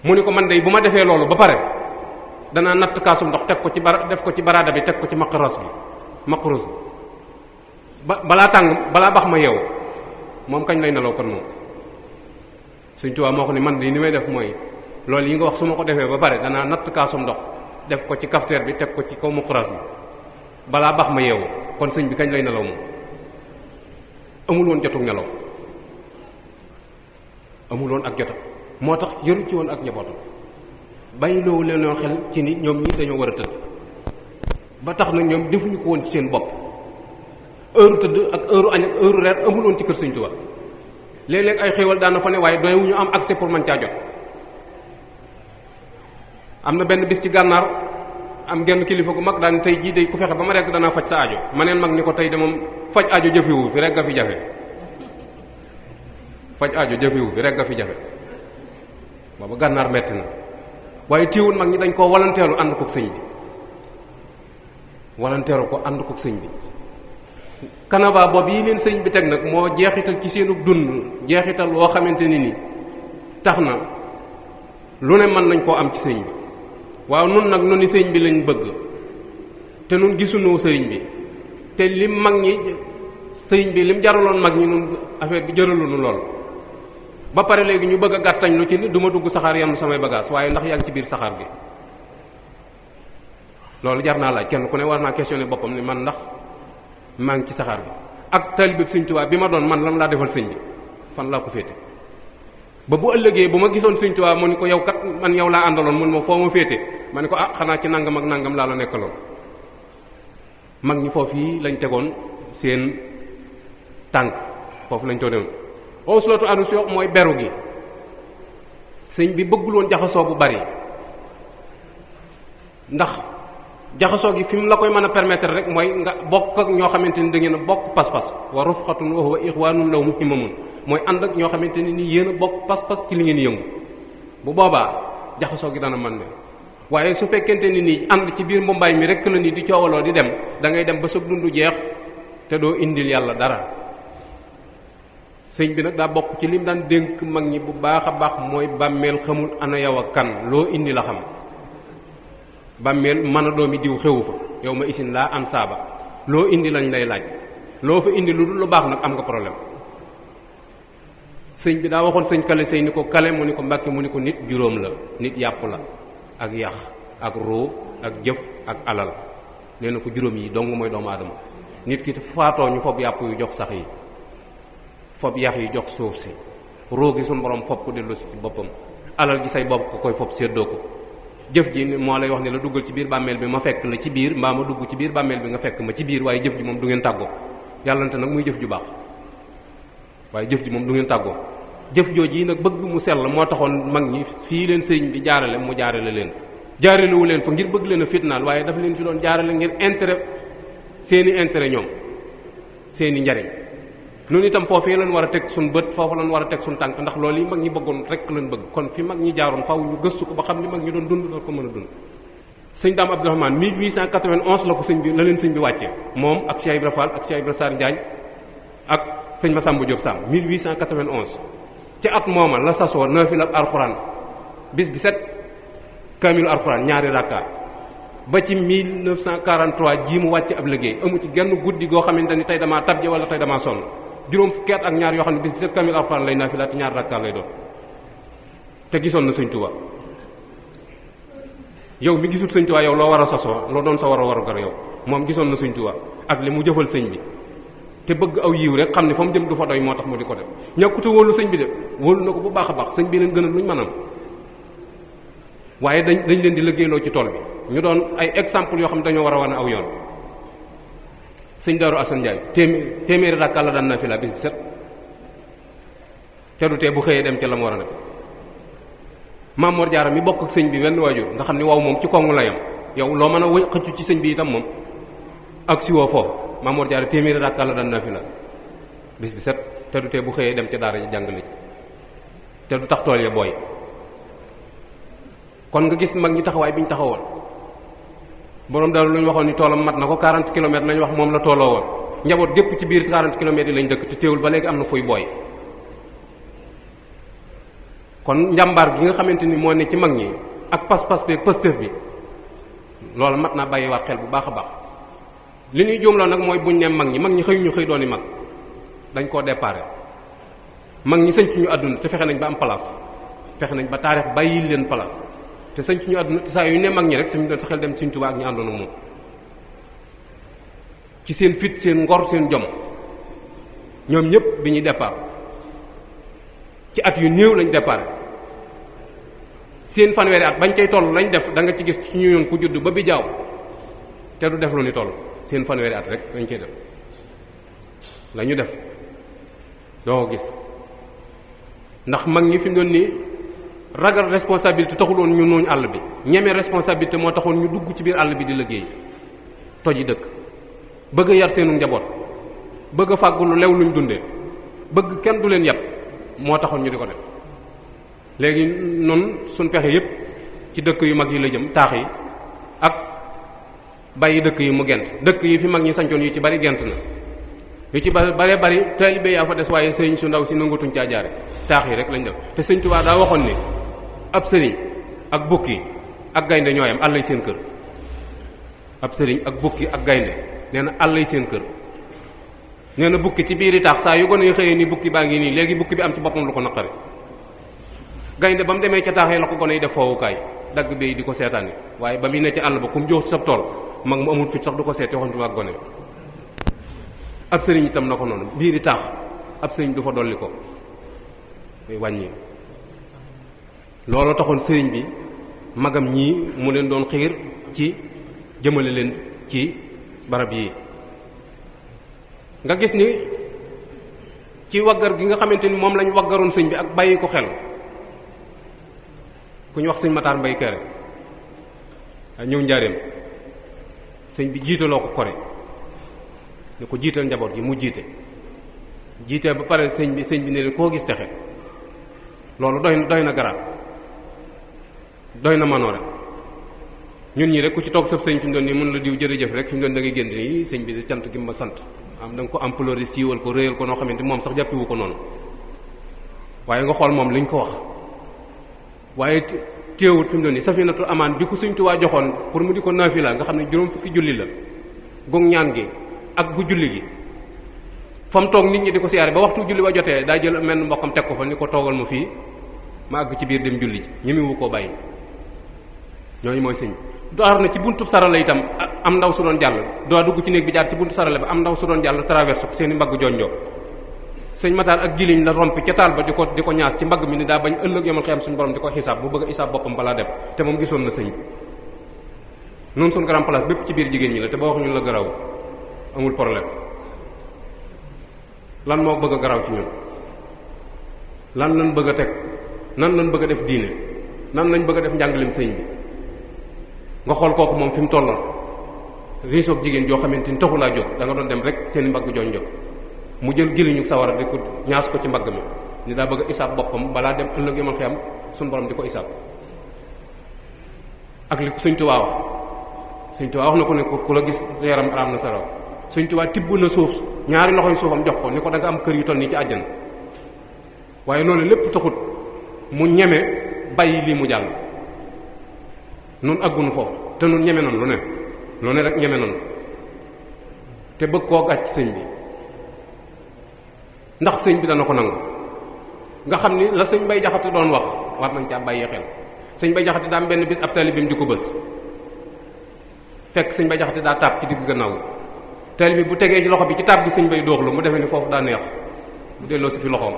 mu ni ko man de bu ma defee loolu ba pare danaa natt kaasum ndox teg ko ci def ko ci baraada bi teg ko ci maqaras balaa tàng balaa bax ma yeewu moom kañ lay nelaw kon moom. Sëñ Tuubaa moo ko ni man de ni may def mooy loolu yi nga wax su ma ko defee ba pare danaa natt kaasum ndox def ko ci cafetière bi teg ko ci kaw maqaras bi balaa bax ma yeewu kon sëñ bi kañ lay nelaw moom amul woon jotug nelaw amul woon ak jotam. moo tax yëru ci woon ak njabootam bàyyi loowu leen xel ci nit ñoom ñi dañoo war a tëdd ba tax na ñoom defuñu ko woon ci seen bopp heure tëdd ak heure añ ak heure reer amul woon ci kër Sëñ Tuubaa léeg-léeg ay xéewal daan na fa ne waaye doyewuñu am accès pour mën caa jot. am na benn bis ci gànnaar am genn kilifa gu mag daan tey jii day ku fexe ba ma rekk danaa faj sa aajo ma neen mag ni ko tey de moom faj aajo jëfewu fi rek nga fi jafe faj aajo jëfewu fi rek nga fi jafe booba gànnaar metti na waaye téewul mag ñi dañ koo walanteelu ànd kook sëñ bi walanteelu ko ànd kook sëñ bi canava boobu yi leen sëñ bi teg nag moo jeexital ci seenu dund jeexital woo xamante ni tax na lu ne mën nañ koo am ci sëñ bi waaw nun nag nu ni sëñ bi lañ bëgg te nun gisuñu sëriñ bi te lim mag ñi sëriñ bi lim jaraloon mag ñi nun affaire bi jëraluñu lool ba pare léegi ñu bëgg a gàttañ lu ci ni du ma dugg saxaar yam samay bagage waaye ndax yaa ngi ci biir saxaar gi loolu jar naa laaj kenn ku ne war naa questionner boppam ni man ndax maa ngi ci saxaar gi ak taalibe Sëñ Tuubaa bi ma doon man lan laa defal sëñ bi fan laa ko féete ba bu ëllëgee bu ma gisoon Sëñ Tuubaa mu ni ko yow kat man yow laa àndaloon mun ma foo ma féete ma ni ko xanaa ci nangam ak nangam laa la nekkaloon mag ñi foofu yi lañ tegoon seen tànk foofu lañ toodewoon oslatu anusio mooy beru gi sëñ bi bëggul woon jaxasoo bu bari ndax jaxasoo gi fi mu la koy mën a permettre rek mooy nga bokk ak ñoo xamante ni da ngeen a bokk pas-pas wa rufqatun wa huwa ixwanun lahum himamun mooy ànd ak ñoo xamante ni yéen a bokk pas-pas ci li ngeen yëngu bu boobaa jaxasoo gi dana mën ne waaye su fekkente ni nii ànd ci biir mbumbaay mi rek la ni di coowaloo di dem da ngay dem ba sa dund jeex te doo indil yàlla dara. sëñ bi nag daa bokk ci lim daan dénk mag ñi bu baax a baax mooy bàmmeel xamul ana yow a kan loo indi la xam bàmmeel mën a doomi diw xewu fa yow ma isin laa an saaba loo indi lañ lay laaj loo fa indi lu dul lu baax nag am nga problème. sëñ bi daa waxoon sëñ kale sëy ni ko kale mu ni ko mbàkke mu ni ko nit juróom la nit yàpp la ak yax ak ruu ak jëf ak alal nee na ko juróom yi dong mooy doomu aadama nit ki faatoo ñu fob yàpp yu jox sax yi fob yax yi jox suuf si ruu gi suñu borom fob ko dellu si ci boppam alal gi say bopp ko koy fob séddoo ko jëf ji moo lay wax ne la duggal ci biir bàmmeel bi ma fekk la ci biir mbaa ma dugg ci biir bàmmeel bi nga fekk ma ci biir waaye jëf ji moom du ngeen tàggoo yàllante nag muy jëf ju baax waaye jëf ji moom du ngeen tàggoo jëf jooju yi nag bëgg mu sell moo taxoon mag ñi fii leen sëriñ bi jaarale mu jaarale leen jaaralewu leen fa ngir bëgg leen a fitnaal waaye dafa leen fi doon jaarale ngir intérêt seeni intérêt ñoom seeni njariñ noonu itam foofee lañ war a teg suñ bët foofu lañ war a teg suñ tànk ndax loolu yi mag ñi bëggoon rek lañ bëgg kon fi mag ñi jaaroon faaw ñu gëstu ko ba xam ni mag ñi doon dund door ko mën a dund. sëñ Daam Abdourahmane 1891 la ko sëñ bi la leen sëñ bi wàccee moom ak Cheikh Ibra Fall ak Cheikh Ibra Sarr Njaañ ak sëñ Massamba Diop Sam 1891 ci at mooma la sasoo naafila alxuraan bis bi set kaamilu alxuraan ñaari rakka ba ci 1943 jii mu wàcce ab liggéey amu ci genn guddi goo xamante ni tey damaa tabje wala tey damaa sonn juróom fukki at ak ñaar yoo xam ne bis bi set kaamilu alxuraan lay naafila te ñaari rakka lay doon te gisoon na sëñ Tuubaa yow mi gisul sëñ Tuubaa yow loo war a sasoo loo doon sa war a gar yow moom gisoon na sëñ Tuubaa ak li mu jëfal sëñ bi te bëgg aw yiw rek xam ne fa mu jëm du fa doy moo tax mu di ko def ñàkkute wóolu sëñ bi de wóolu na ko bu baax a baax sëñ bi leen gënal luñ mën am waaye dañ leen di liggéeyloo ci tool bi ñu doon ay exemple yoo xam ne dañoo war a wane aw yoon sëñ Daaru Asan Njaay téeméeri rakka la daan naafila bis bi set te du tee bu xëyee dem ca la mu war a def Maam Mor Jaara mi bokk ak sëñ bi wenn waajur nga xam ne waaw moom ci kongu la yam yow loo mën a xëccu ci sëñ bi itam moom ak si woo foofu Maam Mor Jaara téeméeri rakka la daan naafila bis bi set te du tee bu xëyee dem ca daara ji jàngale te du tax tool ya booy kon nga gis mag ñi taxawaay bi ñu taxawoon borom daal lu ñu waxoon ni toolam mat na ko 40 kilomètres lañ wax moom la tooloo woon njaboot gépp ci biir 40 kilomètres yi lañ dëkk te teewul ba léegi am na fuy booy kon njàmbaar gi nga xamante ni moo ne ci mag ñi ak pas-pas bi ak pëstëf bi loolu mat naa bàyyi waat xel bu baax a baax li ñuy juumloo nag mooy buñ ne mag ñi xëy ñu xëy dooni mag dañ koo déparé mag ñi sëñ ci ñu àdduna te fexe nañ ba am place fexe nañ ba taarix bàyyi leen place te sëñ ci ñu àdduna te saa yu ne mag ñi rek sañ doon sa xel dem Sëñ Tuubaa ak ñu àndoon ak moom ci seen fit seen ngor seen jom ñoom ñëpp bi ñuy départ ci at yu néew lañ départ seen fanweeri at bañ cay toll lañ def da nga ci gis ci ñu yoon ku judd ba bi jaaw te du def lu ni toll seen fanweeri at rek lañ cay def la ñu def doo ko gis ndax mag ñi fi mu doon nii ragal responsabilité taxuloon ñu nooñu àll bi ñeme responsabilité moo taxoon ñu dugg ci biir àll bi di liggéey toji dëkk bëgg a yar seenu njaboot bëgg a fàggu lu lew luñ dundee bëgg kenn du leen yàpp moo taxoon ñu di ko def léegi noonu suñ pexe yépp ci dëkk yu mag yi la jëm taax yi ak bàyyi dëkk yi mu gent dëkk yi fi mag ñi sancoon yu ci bari gent na yu ci bari taalibe yaa fa des waaye sëriñ su ndaw si nangatuñ caa jaare taax yi rek lañ def te Sëriñ Tuubaa daa waxoon ni ab sëriñ ak bukki ak gaynde ñooyam àllay seen kër ab sëriñ ak bukki ak gaynde nee na àllay seen kër nee na bukki ci biiri taax saa yu gone yi xëyee ni bukki baa ngi nii léegi bukki bi am ci boppam lu ko naqari gaynde ba mu demee ca taax yi la ko gone yi def foowukaay dagg bi di ko seetaani waaye ba muy ne ci àll ba ku mu jox ci sab tool mag mu amul fit sax du ko seeti waxantuma ak gone ab sëriñ itam na ko noonu biiri taax ab sëriñ du fa dolli ko muy wàññi looloo taxoon sëriñ bi magam ñii mu leen doon xiir ci jëmale leen ci barab yii nga gis ni ci waggar gi nga xamante ni moom lañ waggaroon sëñ bi ak bàyyi ko xel ku ñu wax sëñ Matar Mbay Kéré ñëw njaareem sëñ bi jiitaloo ko kori ni ko jiital njaboot gi mu jiitee ba pare sëñ bi ne leen koo gis texe loolu doy na garaat doy na manoore ñun ñi rek ku ci toog sëb sëñ fi mu doon nii mën la diw jërëjëf rek fi mu doon da ngay génn nii sëñ bi cant gi ma sant am da nga ko amplori siiwal ko réyal ko noo xamante moom sax jàppiwu ko noonu waaye nga xool moom liñ ko wax waaye téewut fi mu doon nii safinatul amaan bi ko Sëñ Tuubaa joxoon pour mu di ko naafila nga xam ne juróom fukki julli la gog ñaan gi ak gu julli gi fa mu toog nit ñi di ko siyaare ba waxtu julli ba jotee daa jël menn mbokkam teg ko fa ni ko toogal ma fii ma àgg ci biir dem julli ji ñemewu koo bàyyi ñooñu mooy sëñ door na ci buntu sarala itam am ndaw su doon jàll doo dugg ci néeg bi jaar ci buntu sarala ba am ndaw su doon jàll traversé ko seen i mbagg jonjoo sëñ Matar ak giliñ la rompi ca taal ba di ko ñaas ci mbagg mi ni daa bañ ëllëg yomal xiyam suñu borom di ko xisaab bu bëgg a xisaab boppam balaa dem te moom gisoon na sëñ bi noonu suñu grand place bépp ci biir jigéen ñi la te ba wax ñun la garaw amul problème lan moo bëgg a garaw ci ñun lan lañ bëgg a teg nan lañ bëgg a def diine nan lañ bëgg a def njàngalim sëñ bi nga xool kooku moom fi mu tolloon riisoog jigéen joo xamante ni taxu laa jóg da nga doon dem rek seen mbagg jooñ jóg mu jël giliñu sawara di ko ñaas ko ci mbagg mi ni daa bëgg a isaab boppam balaa dem ëllëg yamal xiyam suñu borom di ko isaab ak li ko Sëñ Tuubaa wax Sëñ Tuubaa wax na ko ne ko ku la gis yaram araam na saraw Sëñ Tuubaa tibb na suuf ñaari loxoy suufam jox ko ni ko da nga am kër yu toll nii ci àjjana waaye loolu lépp taxut mu ñeme bàyyi lii mu jàll nun àggunu foofu te nun ñeme noonu lu ne rek ñeme noonu te bëgg koo gàcc sëñ bi ndax sëñ bi dana ko nangu nga xam ni la sëñ Bay Jaxate doon wax war nañ caa bàyyi xel sëñ Bay Jaxate daa am benn bis ab taalibeem di ko bës fekk sëñ Bay Jaxate daa taab ci digg gannaaw gi taalibe bu tegee ci loxo bi ci taab gi sëñ Bay dooxlu mu defee ni foofu daa neex mu delloo si fi loxoom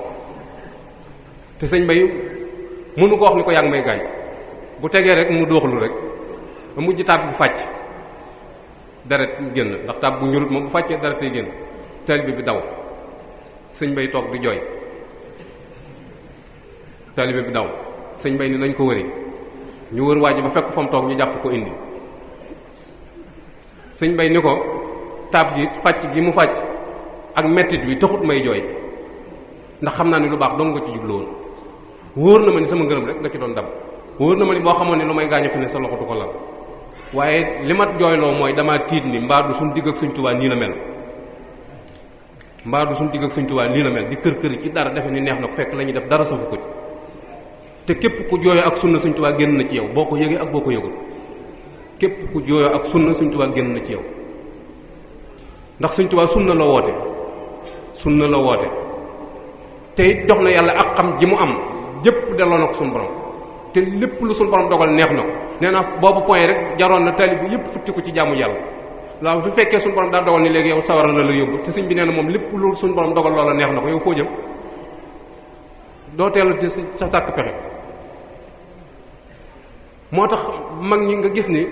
te sëñ Bay mënu ko wax ni ko yaa ngi may gaañ bu tegee rek mu dooxlu rek ba mujj taab bi fàcc deret génn ndax taab bu ñurut moom bu fàccee deret ay génn taalibe bi daw sëñ Bay toog di jooy taalibe bi daw sëñ Bay ni nañ ko wëri ñu wër waa ji ba fekk fa mu toog ñu jàpp ko indi sëñ Bay ni ko taab gi fàcc gi mu fàcc ak mettit wi taxut may jooy ndax xam naa ni lu baax dong nga ci jublu woon wóor na ma ni sama ngërëm rek nga ci doon dam wóor na ma ni boo xamoon ne lu may gaañu fi ne sa loxo du ko lal waaye li mat jooyloo mooy damaa tiit ni mbaa du suñ digg ak Sëñ Tuubaa nii la mel mbaa du suñ digg ak Sëñ Tuubaa nii la mel di kër ci dara defe ni neex na ko fekk la ñuy def dara safu ko ci te képp ku jooyoo ak sunna Sëñ Tuubaa génn na ci yow boo ko yëgee ak boo ko yëgul képp ku jooyoo ak sunna Sëñ Tuubaa génn na ci yow ndax Sëñ Tuubaa sunna la woote te it jox na yàlla ak xam ji mu am jëpp delloo na ko suñu borom te lépp lu suñu borom dogal neex na ko nee naa boobu point rek jaroon na taalib bi yëpp futti ko ci jaamu yàlla waaw bu fekkee suñu borom daa dogal ni léegi yow sawara la yóbbu te sëñ bi nee na moom lépp lu suñu borom dogal loola neex na ko yow foo jëm doo teelu ci sa sàkk pexe moo tax mag ñi nga gis ni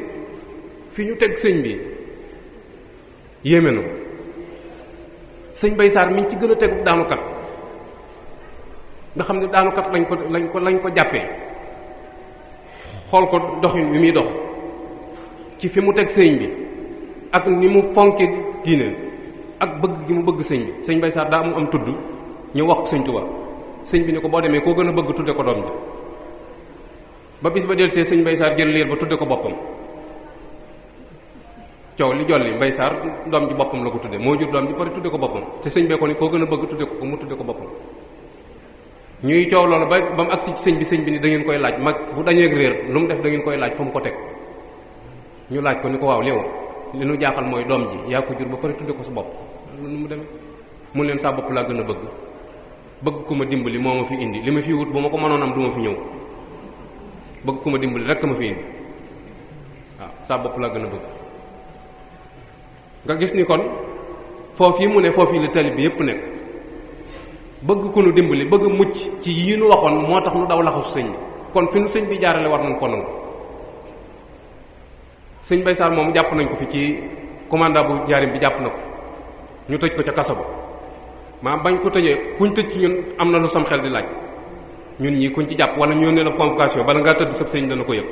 fi ñu teg sëñ bi yéeme na sëñ Bay Saar mi ñu ci gën a tegu daanukat nga xam ne daanukat lañ ko jàppee xool ko doxin wi muy dox ci fi mu teg sëñ bi ak ni mu fonke diine ak bëgg gi mu bëgg sëñ bi sëñ Bay Saar daa am tudd ñu wax ko Sëñ Tuubaa sëñ bi ni ko boo demee koo gën a bëgg tudde ko doom ja ba bis ba delsee sëñ Bay Saar jël liir ba tudde ko boppam coow li jolli Mbay Saar doom ji boppam la ko tudde moo jur doom ji pare tudde ko boppam te sëñ bee ko ni koo gën a bëgg tudde ko mu tudde ko boppam ñuy coow loolu ba mu agsi ci sëñ bi ni da ngeen koy laaj mag bu dañeeg réer lu mu def da ngeen koy laaj fa mu ko teg ñu laaj ko ni ko waaw léew li nu jaaxal mooy doom ji yaa ko jur ba pare tudde ko sa bopp nu mu demee mun leen saa bopp laa gën a bëgg ku ma dimbali moo ma fi indi li ma fi wut bu ma ko mënoon am du ma fi ñëw bëgg ku ma dimbali rekk ma fi indi waaw saa bopp laa gën a bëgg nga gis ni kon foofu yi mu ne foofu yi la tali bi yépp nekk bëgg ku nu dimbali bëgg mucc ci yi nu waxoon moo tax nu daw laxasu sëñ bi kon fi nu sëñ bi jaarale war nañ ko nangu sëñ Bay Saar moom jàpp nañ ko fi ci commandant bu jaarim bi jàpp na ko ñu tëj ko ca kaso ba maa bañ ko tëjee kuñ tëj ci ñun am na lu sam xel di laaj ñun ñii kuñ ci jàpp wala ñu yónnee la convocation bala ngaa tëdd sab sëñ dana ko yëg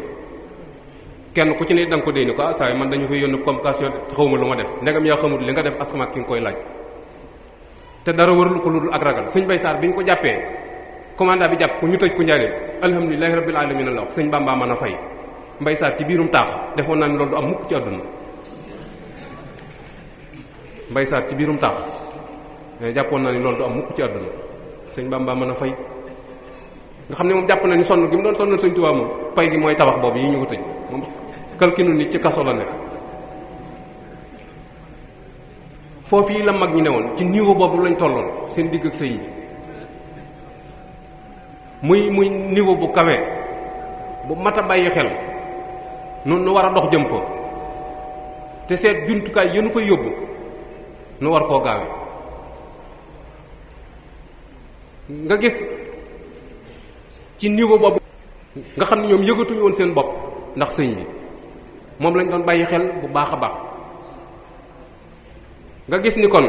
kenn ku ci ne da nga ko déy ni ko saa yi man dañu fay yónni communication te xawma lu ma def ndegam yaa xamul li nga def asama ki nga koy laaj te dara warul ko lu dul ak ragal sëñ Bay Sarr bi ñu ko jàppee commandant bi jàpp ko ñu tëj ko njaareem alhamdulilahi rabbil alamin la wax sëñ Bamba mën a fay Mbay Sarr ci biirum taax defoon naa ni loolu du am mukk ci àdduna Mbay Sarr ci biirum taax jàppoon naa ni loolu du am mukk ci àdduna sëñ Bamba mën a fay nga xam ne moom jàpp na ni sonn gi mu doon sonnal sëñ Tuubaa moom pay gi mooy tabax boobu yi ñu ko tëj moom kalkinu nit ci kaso la nekk foofu yi la mag ñi ne woon ci niveau boobu lañ tolloon seen digg ak sëñ bi muy niveau bu kawe bu mat a bàyyi xel nun nu war a dox jëm fa te seet jumtukaay yenu fa yóbbu nu war koo gaawe nga gis ci niveau boobu nga xam ne ñoom yëgatuñu woon seen bopp ndax sëñ bi moom lañ doon bàyyi xel bu baax a baax nga gis ni kon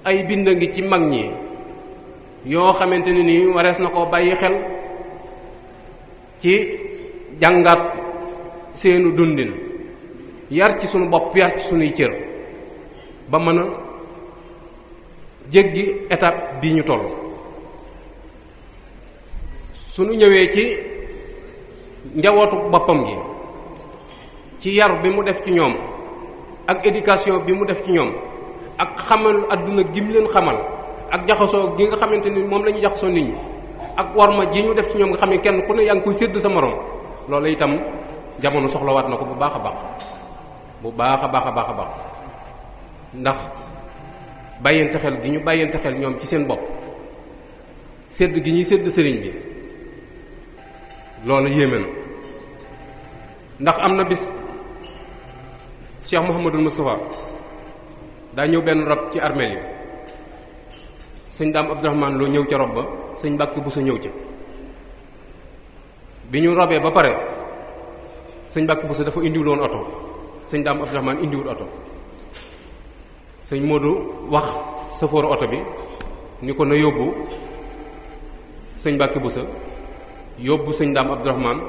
ay bind ngi ci mag ñi yoo xamante ne nii warees na koo bàyyi xel ci jàngat seenu dundin yar ci sunu bopp yar ci sunuy cër ba mën a jéggi étape bi ñu toll sunu ñëwee ci njabootu boppam gi ci yar bi mu def ci ñoom ak éducation bi mu def ci ñoom ak xamal adduna gi mu leen xamal ak jaxasoo gi nga xamante ni moom la ñu jaxasoo nit ñi ak warma ji ñu def ci ñoom nga xam ne kenn ku ne yaa ngi koy sédd sa morom loolu itam jamono soxlawaat na ko bu baax a baax bu baax a baax a baax a baax ndax bàyyante xel gi ñu bàyyante xel ñoom ci seen bopp sédd gi ñuy sédd sëriñ bi loolu yéeme na ndax am na bis Cheikh Mouhamadul Moustapha daa ñëw benn rob ci armeel yi sëñ Daam Abdourahmane loo ñëw ca rob ba sëñ Mbàkke Buso ñëw ca bi ñu robee ba pare sëñ Mbàkke Buso dafa indiwul woon oto sëñ Daam Abdourahmane indiwul oto sëñ Modou wax sëfoor oto bi ni ko na yóbbu sëñ Mbàkke Buso yóbbu sëñ Daam Abdourahmane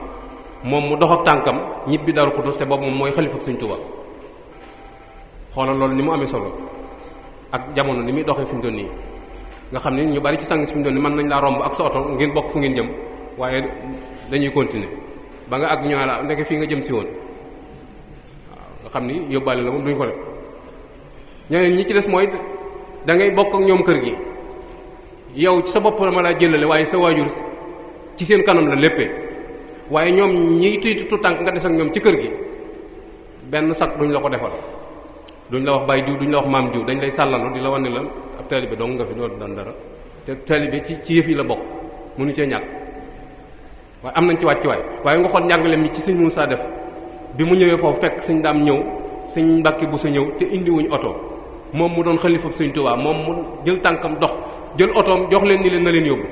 moom mu dox ak tànkam ñibbi Daaru Xudus te boobu moom mooy xalifab sëñ Tuubaa xoolal loolu ni mu amee solo ak jamono ni muy doxee fi mu doon nii nga xam ne ñu bari ci sang si fi mu doon nii mën nañ laa romb ak sa oto ngeen bokk fu ngeen jëm waaye dañuy continuer ba nga àgg ñoo la ndeke fii nga jëm si woon waaw nga xam ni yóbbaale la moom duñ ko def ñeneen ñi ci des mooy da ngay bokk ak ñoom kër gi yow ci sa bopp la ma laa jëlale waaye sa waajur ci seen kanam la léppee waaye ñoom ñiy tuytu tànk nga des ak ñoom ci kër gi benn sax duñ la ko defal duñ la wax baay diw duñ la wax maam diw dañ lay sàllalu di la wan ne la ab taalibe dong nga fi doo daan dara te taalibe ci yëf yi la bokk mënu cee ñàkk waaye am nañ ci wàcc waaye nga xool njàngale mi ci sëñ Muusaa def bi mu ñëwee foofu fekk sëñ Daam ñëw sëñ Mbàkke bu sa ñëw te indiwuñ oto moom mu doon xalifab sëñ Tuubaa moom mu jël tànkam dox jël otoom jox leen ni leen na leen yóbbu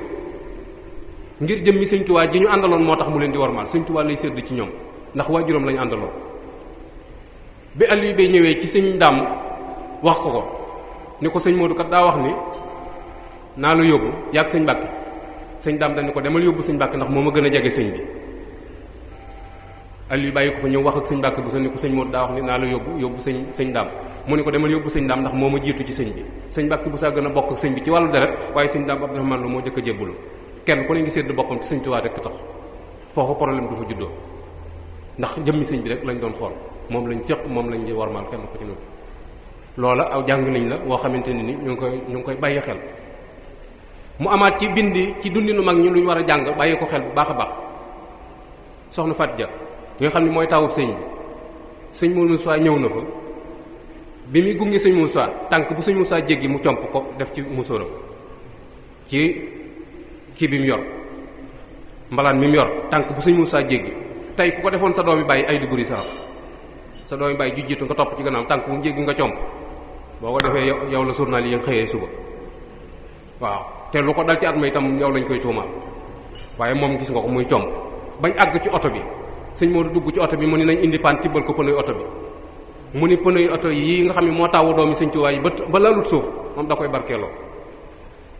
ngir jëmmi sëñ Tuubaa ji ñu àndaloon moo tax mu leen di warmaal sëñ Tuubaa lay sédd ci ñoom ndax waajuram lañu àndaloon bi Aliou bay ñëwee ci sëñ Daam wax ko ni ko sëñ Modou kat daa wax ni naa la yóbbu yàgg sëñ Mbàkke sëñ Daam dañ ko demal yóbbu sëñ Mbàkke ndax moo ma gën a jege sëñ bi Aliou bàyyi ko fa ñëw wax ak sëñ Mbàkke bu sa ni ko sëñ Modou daa wax ni naa la yóbbu sëñ Daam mu ni ko demal yóbbu sëñ Daam ndax moo ma jiitu ci sëñ bi sëñ Mbàkke bu saa gën a bokk ak sëñ bi ci wàllu deret waaye sëñ Daam Abdourahmane lu moo jëkk a jébbulu kenn ku ne ngi sédd boppam ci sëñ Tuubaa rek tax foofu problème du fa juddoo ndax jëmmi sëñ bi rek lañ doon xool moom lañ séq moom lañ warmaal kenn ko ci noonu loola aw jàng nañ la woo xamante ne ni ñu ngi koy bàyyi xel mu amaat ci bindi ci dundinu mag ñi lu ñu war a jàng bàyyi ko xel bu baax a baax soxna Fatou Dia nga xam ne mooy taawub sëñ bi sëñ Moussa ñëw na fa bi muy gunge sëñ Moussa tànk bu sëñ Moussa jéggi mu comp ko def ci musóoram ci kii bi mu yor mbalaan mi mu yor tànk bu sëñ Moussa jéggi tey ku ko defoon sa doomi bàyyi ay duguri sarax sa doomi bàyyi ju jiitu nga topp ci gannaaw tànk bu mu jéggi nga comp boo ko defee yow la journal yi nga xëyee suba waaw te lu ko dal ci at ma itam yow lañ koy tuumaal waaye moom gis nga ko muy comp bañ àgg ci oto bi sëñ Modou dugg ci oto bi mu ni nañ indi paan tibbal ko pneu oto bi mu ni pneu oto yi nga xam ne moo taawu doomi sëñ Tuubaa yi ba lalut suuf moom da koy barkeeloo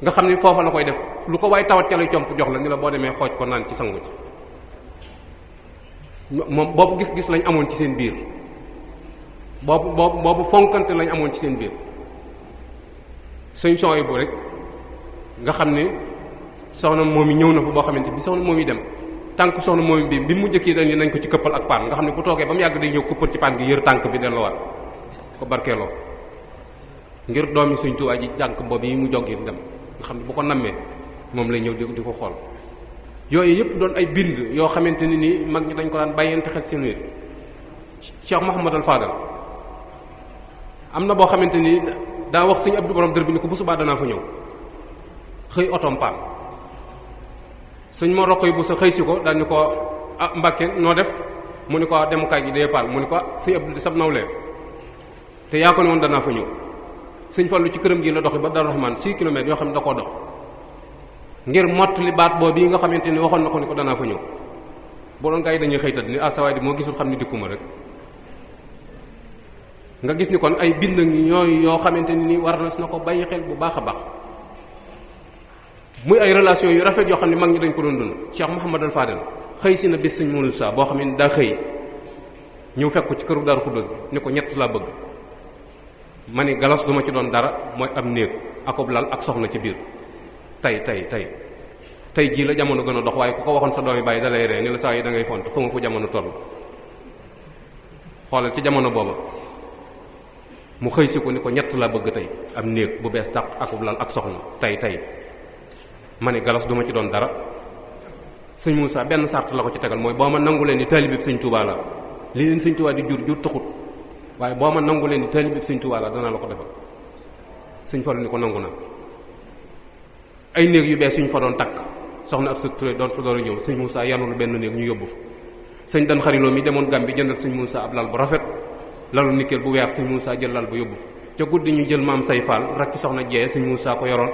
nga xam ne foofa la koy def lu ko waay tawat ca lay comp jox la ni la boo demee xooj ko naan ci sangu ci moom boobu gis-gis lañ amoon ci seen biir boobu fonkante lañ amoon ci seen biir sëñ son yi bu rek nga xam ne soxna moom yi ñëw na fa boo xamante bi soxna moom yi dem tànk soxna moom bi mu njëkk yi dañ nañ ko ci këppal ak paan nga xam ne bu toogee ba mu yàgg day ñëw këppal ci paan gi yër tànk bi delluwaat ko barkeeloo ngir doomi sëñ Tuubaa ji tànk boobu yi mu joggi dem nga xam ne bu ko nammee moom lay ñëw di ko xool yooyu yëpp doon ay bind yoo xamante ni nii mag ñi dañ ko daan bàyyante xel seen wér Cheikh Mouhamadul Fadal am na boo xamante ni daa wax sëñ Abdou borom dër bi ni ko bu subaa danaa fa ñëw xëy otom paan sëñ ma roq yi bu sa xëy si ko daal ni ko ah Mbàkke noo def mu ni ko demukaay gi dee paan mu ni ko sëñ Abdou di sab nawlee te yaa ko ne woon danaa fa ñëw sëñ Fallu ci këram gi la doxi ba Daaru Rahmaan 6 kilomètres yoo xam ne da koo dox ngir mott li baat boobu yi nga xamante ni waxoon na ko ni ko danaa fa ñëw boo doon gaa yi dañuy xëytat ni sawaay di moo gisul xam ni dikkuma rek nga gis ni kon ay bind ngi ñooyu yoo xamante ni war na ko bàyyi xel bu baax a baax muy ay relation yu rafet yoo xam ne mag ñi dañ ko doon dund Cheikh Mouhamadul Fadel xëy si na bis sëñ Mounou Sa boo xam ne daa xëy ñëw fekk ko ci këru Daaru Xuddoos bi ni ko ñett laa bëgg ma ni galas duma ci doon dara mooy am néeg akob lal ak soxna ci biir tey jii la jamono gën a dox waaye ku ko waxoon sa doomi bàyyi da lay ree ni la saa yi da ngay font xamu fu jamono toll xoolal ci jamono booba mu xëy si ko ni ko ñett laa bëgg tey am néeg bu bees tàq akob lal ak soxna tey ma ni galas duma ci doon dara sëñ Moussa benn sart la ko ci tegal mooy boo ma nangu leen ni taalibe bi sëñ Touba la li leen sëñ Touba di jur taxut waaye boo ma nangu leen ni taalibe bi sëñ Touba la danaa la ko defal sëñ Fallu ni ko nangu na ay néeg yu bees yu ñu fa doon takk soxna ab sa Touré doon fa door a ñëw sëñ Moussa yanul benn néeg ñu yóbbu fa sëñ Dan Xariloo mi demoon Gàmbi jëndal sëñ Moussa ab lal bu rafet lalu nikkeel bu weex sëñ Moussa jël lal ba yóbbu fa ca guddi ñu jël maam say Fall rakki soxna Jee sëñ Moussa ko yoroon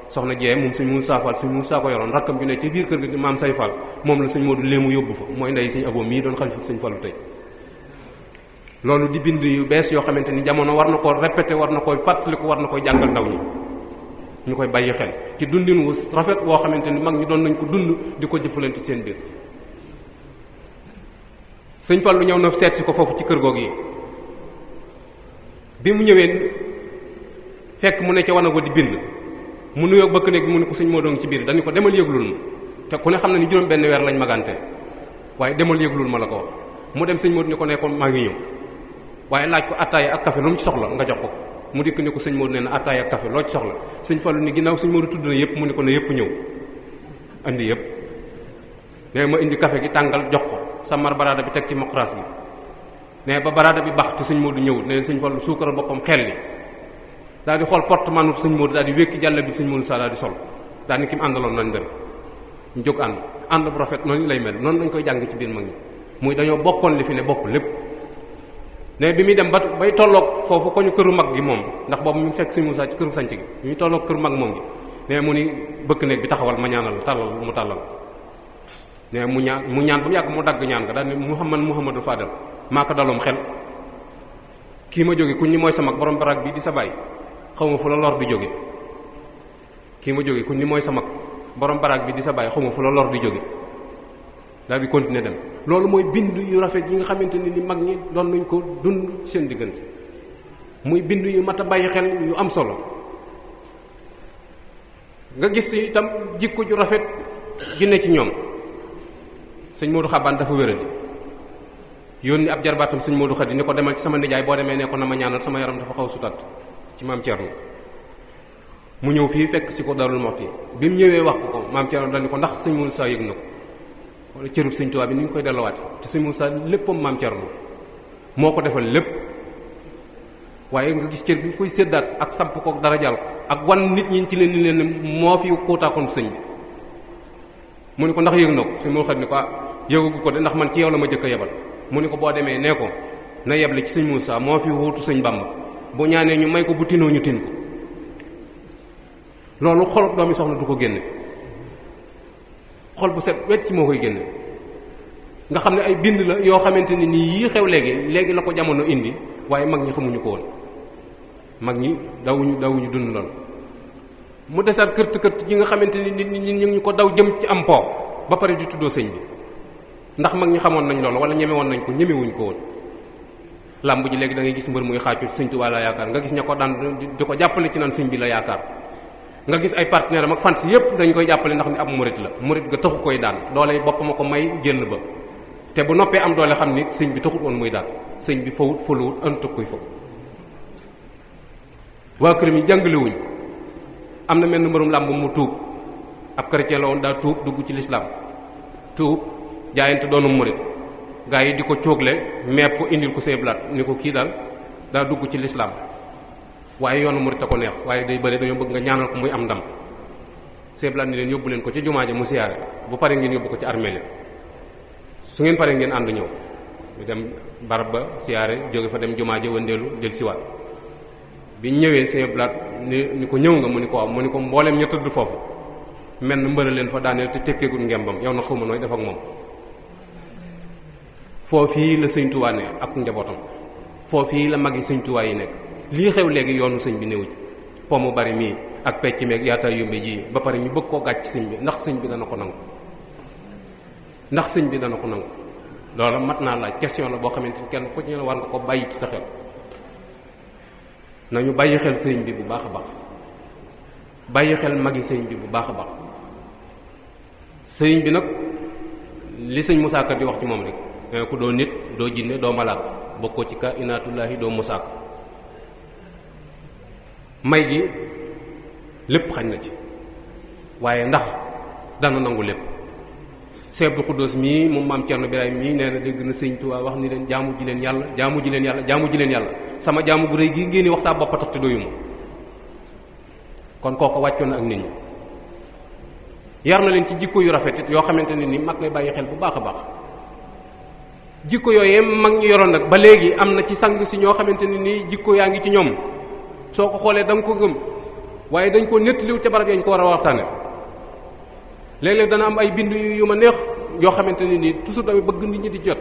soxna Jee moom sëñ Moussa Fall sëñ Moussa ko yoroon rakkam ju ne ci biir kër gi maam say Fall moom la sëñ Modou léemu yóbbu fa mooy ndey sëñ Abo mii doon xalifa sëñ Fallu tey loolu di bind yu bees yoo xamante ni jamono war na koo répété war na koy fàttaliku war na koy jàngal ndaw ñi ñu koy bàyyi xel ci dundin wu rafet boo xamante ni mag ñi doon nañ ko dund di ko jëfalante seen biir sëñ Fallu ñëw na seet si ko foofu ci kër googu yi bi mu ñëwee fekk mu ne ca wanago di bind mu nuyoo bëkk néeg bi mu ne ko sëñ moo doon ci biir dañu ko demal yëglul ma te ku ne xam na ni juróom benn weer lañ magante waaye demal yëglul ma la ko wax mu dem sëñ Modou ni ko nekkoon maa ngi ñëw waaye laaj ko attaaya ak café lu mu ci soxla nga jox ko mu dikk ni ko sëñ Modou nee na attaaya ak café loo ci soxla sëñ Fallu ni ginnaaw sëñ Modou tudd na yëpp mu ne ko ne yëpp ñëw andi yëpp nee ma indi café gi tàngal jox ko samar baraada bi teg ci mokras gi nee ba baraada bi bax te sëñ Modou ñëwut nee sëñ Fallu suukaral boppam xel li daal di xool portement sëñ Modou daal di wékki jàll bi sëñ Modou sa daal di sol daal ni ki mu àndaloon nañ dem ñu jóg ànd bu rafet noonu lay mel noonu lañ koy jàng ci biir mag ñi muy dañoo bokkoon li fi ne bokk lépp ne bi muy dem ba bay tolloog foofu ko ñu këru mag gi moom ndax boobu ñu fekk sëñ Moussa ci këru sanc gi ñu tolloog këru mag moom gi ne mu ni bëkk néeg bi taxawal ma ñaanal tàllal mu tàllal ne mu ñaan ba mu yàgg mu dagg ñaan nga daal ni Mouhamadou Fadel maa ko daloom xel kii ma jóge kuñ ni mooy sa mag borom barak bi di sa bàyyi xaw ma fu la lor di jóge kii ma jóge kuñ ni mooy sa mag borom barak bi di sa bàyyi xaw ma fu la lor di jóge daal di continuer dem loolu mooy bind yu rafet yi nga xamante ni mag ñi doon nañ ko dund seen diggante muy bind yu mat a bàyyi xel yu am solo nga gis itam jikko ju rafet ju ne ci ñoom sëñ Modou Xabaan dafa wéradi yónni ab jarbaatam sëñ Modou Xadi ni ko demal ci sama nijaay boo demee ne ko na ma ñaanal sama yaram dafa xaw sutat ci maam Thierno mu ñëw fii fekk si ko Darou Mouhty bi mu ñëwee wax ko maam Thierno dañu ko ndax sëñ Moussa yëg na ko wala cërub sëñ Tuubaa bi ni ñu koy delluwaate te sëñ Moussa léppam maam Thierno moo ko defal lépp waaye nga gis cër bi ñu koy séddaat ak samp ko dara jàll ko ak wan nit ñi ci leen ni leen moo fi kóotaakoon sëñ bi mu ni ko ndax yëg na ko sëñ moo xam ni ko yëgagu ko de ndax man ci yow la ma jëkk a yebal mu ni ko boo demee nee ko na yeble ci sëñ Moussa moo fi wuutu sëñ Bamba bu ñaanee ñu may ko bu tinoo ñu tin ko loolu xol doomi soxna du ko génne xol bu set wecc moo koy génne nga xam ne ay bind la yoo xamante ni nii yii xew léegi la ko jamono indi waaye mag ñi xamuñu ko woon mag ñi dawuñu dund lool mu desaat kërt yi nga xamante ni nit ñi ñu ko daw jëm ci am po ba pare di tuddoo sëñ bi ndax mag ñi xamoon nañ loolu wala ñeme woon nañ ko ñemewuñ ko woon. làmb ji léegi da ngay gis mbër muy xaacu sëñ Tuubaa la yaakaar nga gis ña ko daan di ko jàppale ci naan sëñ bi la yaakaar nga gis ay partenaire am ak fans yépp dañ koy jàppale ndax ni ab murit la murit ga taxu koy daan doole boppam a ko may jël ba te bu noppee am doole xam ni sëñ bi taxut woon muy daan sëñ bi fawut foluwut ëntug koy faw waa këram yi jàngalewuñ ko am na mel ni mbërum làmb mu tuub ab chrétien la woon daa tuub dugg ci lislaam tuub jaayante doonu murit gaa yi di ko cóogle meeb ko indil ko seen blaat ni ko kii daal daa dugg ci lislaam waaye yoonu murit a ko neex waaye day bëri dañoo bëgg nga ñaanal ko muy am ndam seen blaat ni leen yóbbu leen ko ci jumaa ja mu siyaare bu pare ngeen yóbbu ko ci armeel su ngeen pare ngeen ànd ñëw ñu dem barab ba siyaare jóge fa dem jumaa ja wëndeelu del siwaat bi ñëwee seen blaat ni ko ñëw nga mu ni ko waaw mu ni ko mbooleem ña tëdd foofu mel na mbëra leen fa daaneel te tekkeegul ngembam yow na xawma nooy def ak moom foofii la sëñ Tuubaa ne ak njabootam foofii la magi sëñ Tuubaa yi nekk lii xew léegi yoonu sëñ bi néew ci po mu bari mii ak pecc meeg yaata yumbe ji ba pare ñu bëgg koo gàcc sëñ bi ndax sëñ bi dana ko nangu ndax sëñ bi dana ko nangu loolu mat naa laaj question la boo xamante ni kenn ku ci ne war nga ko bàyyi ci sa xel nañu bàyyi xel sëñ bi bu baax a baax bàyyi xel magi sëñ bi bu baax a baax sëñ bi nag li sëñ Musaa Ka di wax ci moom rek ku doo nit doo jinne doo malaaka bokkoo ci ka inaatullaahi doo Musaa Ka may gi lépp xañ na ci waaye ndax dana nangu lépp Seex Abdu Xuddoos mii moom maam Cerno Birahim mii nee na dégg na sëñ Tuubaa wax ni leen jaamu ji leen yàlla jaamu ji leen yàlla jaamu ji leen yàlla sama jaamu gu rëy gii ngeen di wax saa bopp tax te doyuma kon kooko wàccoon na ak nit ñi yar na leen ci jikko yu rafet it yoo xamante ne ni mag ngay bàyyi xel bu baax a baax jikko yooyee mag ñi yoroon nag ba léegi am na ci sang si ñoo xamante ne nii jikko yaa ngi ci ñoom soo ko xoolee da nga ko gëm waaye dañ ko nettaliwut ca barab yañ ko war a waxtaane léeg-léeg dana am ay bind yu ma neex yoo xamante ne nii toujours damay bëgg nit ñi di jot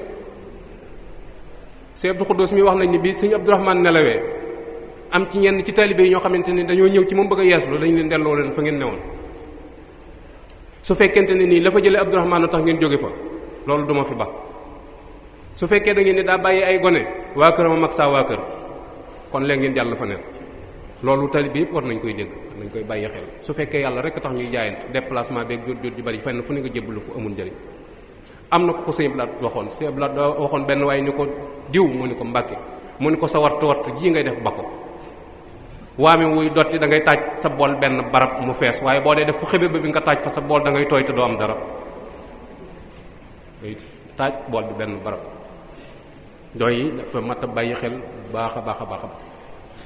Seex Abdu Xuddoos mi wax nañ ni bi Sëñ Abdurahmaan nelawee am ci ñenn ci taalibe yi ñoo xamante ni dañoo ñëw ci moom bëgg a yeeslu dañ leen delloo leen fa ngeen newoon su fekkente ne nii la fa jëlee Abdurahmaan a tax ngeen jóge fa loolu duma fi ba su fekkee da ngeen ne daa bàyyi ay gone waa kër ma mag saa waa kër kon léegi ngeen jàll fa neen loolu taalibe yëpp war nañ koy dégg war nañ koy bàyyi xel su fekkee yàlla rek tax ñuy jaayante déplacement beeg jot ju bari fenn fu ne nga jébbalu fu amul njëriñ am na ko ko Sëñ Blaat waxoon Sëñ Blaat da waxoon benn waaye ni ko diw mu ni ko Mbàkke mu ni ko sa wartu ji ngay def ba ko waame wuy dotti da ngay taaj sa bool benn barab mu fees waaye boo dee def fu xëbe ba bi nga taaj fa sa bool da ngay tooy te doo am dara taaj bool bi benn barab doy dafa mat a bàyyi xel baax a baax a baax a baax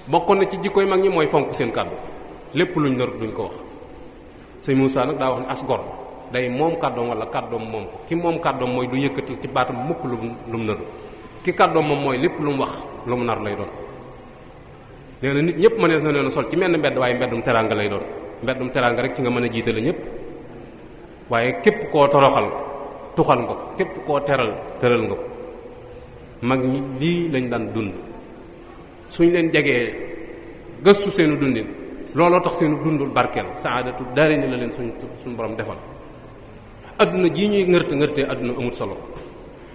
bokkoon na ci jikkoy mag ñi mooy fonk seen kàddu lépp luñ nar duñ ko wax sëñ Moussa nag daa wax ne as gor day moom kàddoom wala kàddoom moom ko ki moom kàddoom mooy du yëkkati ci baatam mukk lu mu naru ki kàddoom moom mooy lépp lu mu wax lu mu nar lay doon nee na nit ñëpp mënees na leen sol ci menn mbedd waaye mbeddum teraanga lay doon mbeddum teraanga rek ci nga mën a jiitale ñëpp waaye képp koo toroxal tuxal nga ko képp koo tëral nga ko mag ñi lii lañ daan dund suñ leen jegee gëstu seenu dundin looloo tax seenu dundul barkeel saadatu daari ni la leen suñ borom defal adduna jii ñuy ngërtee adduna amut solo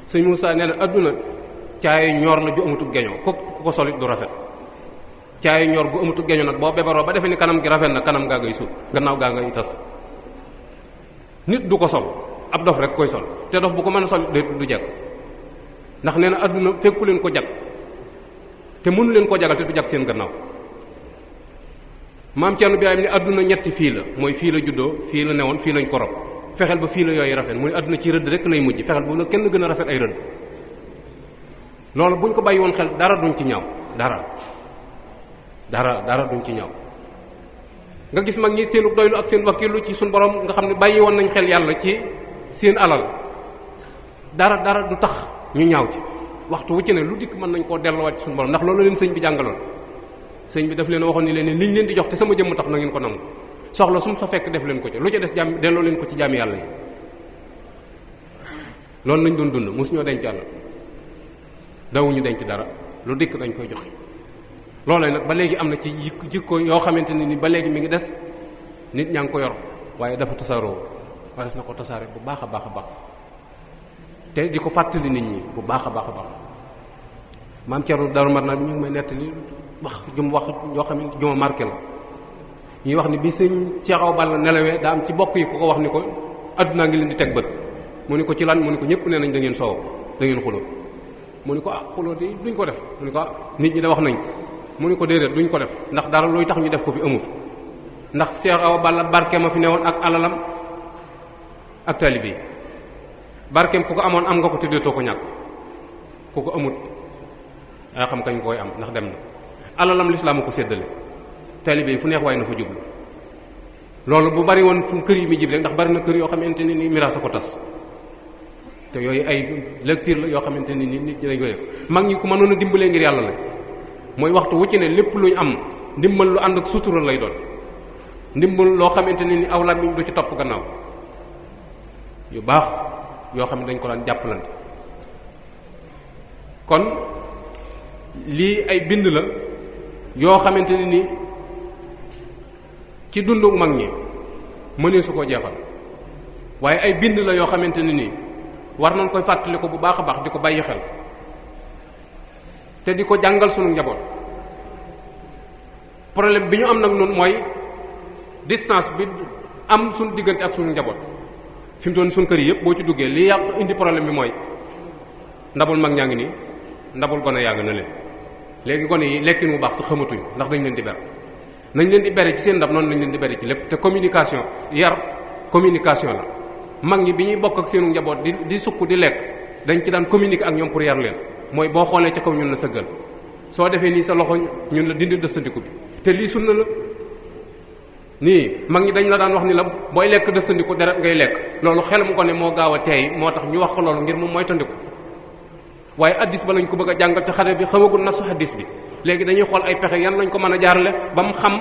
sëñ Moussa nee na adduna caaye ñoor la ju amutu geñoo ku ko solit du rafet caaye ñoor gu amutu geñoo nag boo bebaroo ba defee ni kanam gi rafet na kanam gaa ngay suut gannaaw gaa ngay tas nit du ko sol ab dof rek koy sol te dof bu ko mën a sol du jag ndax nee na adduna fekku leen ko jag te mënu leen koo jagal te du jag seen gannaaw maam Cerno Birahim ni adduna ñetti fii la mooy fii la juddoo fii la newoon fii lañ ko rob fexeel ba fii la yooyu rafet mu ne adduna ci rëdd rek lay mujj fexeel ba la kenn gën a rafet ay rëdd loolu buñ ko bàyyi woon xel dara duñ ci ñaaw dara duñ ci ñaaw nga gis mag ñi seenu doylu ak seen wakkilu ci suñ borom nga xam ne bàyyi woon nañ xel yàlla ci seen alal dara du tax ñu ñaaw ci waxtu wu ci ne lu dikk mën nañ koo delloowaat ci suñu borom ndax loolu leen sëñ bi jàngaloon sëñ bi daf leen waxoon ni leen liñ leen di jox te sama jëmm tax na ngeen ko nangu soxla su mu fa fekk def leen ko ci lu ca des jaam delloo leen ko ci jaami yàlla yi loolu lañ doon dund mosu ñoo denc yàlla dawuñu denc dara lu dikk dañ koy joxe loolu nag ba léegi am na ci jikko yoo xamante ne ni ba léegi mi ngi des nit ñaa ngi ko yor waaye dafa tasaaroo wares na ko tasaare bu baax a baax a baax te di ko fàttali nit ñi bu baax a baax a baax maam Thierno Darou Marnane ñu ngi may nettali wax yoo xam ne juma marqué la ñuy wax ni bi sëñ Cheikh Awa Balla nelawee daa am ci bokk yi ku ko wax ni ko addunaa ngi leen di teg bët mu ni ko ci lan mu ni ko ñëpp nee nañ da ngeen soow da ngeen xuloo mu ni ko xuloo di duñ ko def mu ni ko nit ñi da wax nañ ko mu ni ko déedéet duñ ko def ndax dara luy tax ñu def ko fi amu fi ndax Cheikh Awa Balla barke ma fi newoon ak alalam ak taalibe yi barkeem ku ko amoon am nga ko tuddeetoo ko ñàkk ku ko amut yaa xam kañ koy am ndax dem na alalam lislaam a ko séddale taalibe yi fu neex waaye na fa jublu loolu bu bari woon fu kër yi mi jib rek ndax bari na kër yoo xamante ne ni miraas a ko tas te yooyu ay lecture la yoo xamante ne ni nit ñi dañ koy def mag ñi ku mënoon a dimbalee ngir yàlla la mooy waxtu wu ci ne lépp luñ am ndimbal lu ànd ak sutura lay doon ndimbal loo xamante ne ni aw làmmiñ du ci topp gannaaw yu baax yoo xam ne dañ ko daan jàppalante kon lii ay bind la yoo xamante ne ni ci dundu mag ñi mënee su koo jeexal waaye ay bind la yoo xamante ne ni war nañ koy fàttali ko bu baax a baax di ko bàyyi xel te di ko jàngal sunu njaboot problème bi ñu am nag noonu mooy distance bi am sunu diggante ak sunu njaboot fi mu doon sunu kër yi yëpp boo ci duggee li yàq indi problème bi mooy ndabul mag ñaa ngi nii ndabul gone yaa ngi na leen léegi gone yi lekkin bu baax sax xamatuñ ko ndax dañ leen di ber nañ leen di bere ci seen ndab noonu lañ leen di bere ci lépp te communication yar communication la mag ñi bi ñuy bokk ak seenu njaboot di sukk di lekk dañ ci daan communiquer ak ñoom pour yar leen mooy boo xoolee ca kaw ñun la sëggal soo defee nii sa loxo ñun la dindi dëstandiku bi te lii sunna la nii mag ñi dañ la daan wax ni la booy lekk dëstandiku deret ngay lekk loolu xel mu ko ne moo gaaw a teey moo tax ñu wax ko loolu ngir mu moytandiku waaye addis ba lañ ko bëgg a jàngal te xale bi xamagul nasu addis bi léegi dañuy xool ay pexe yan lañ ko mën a jaarale ba mu xam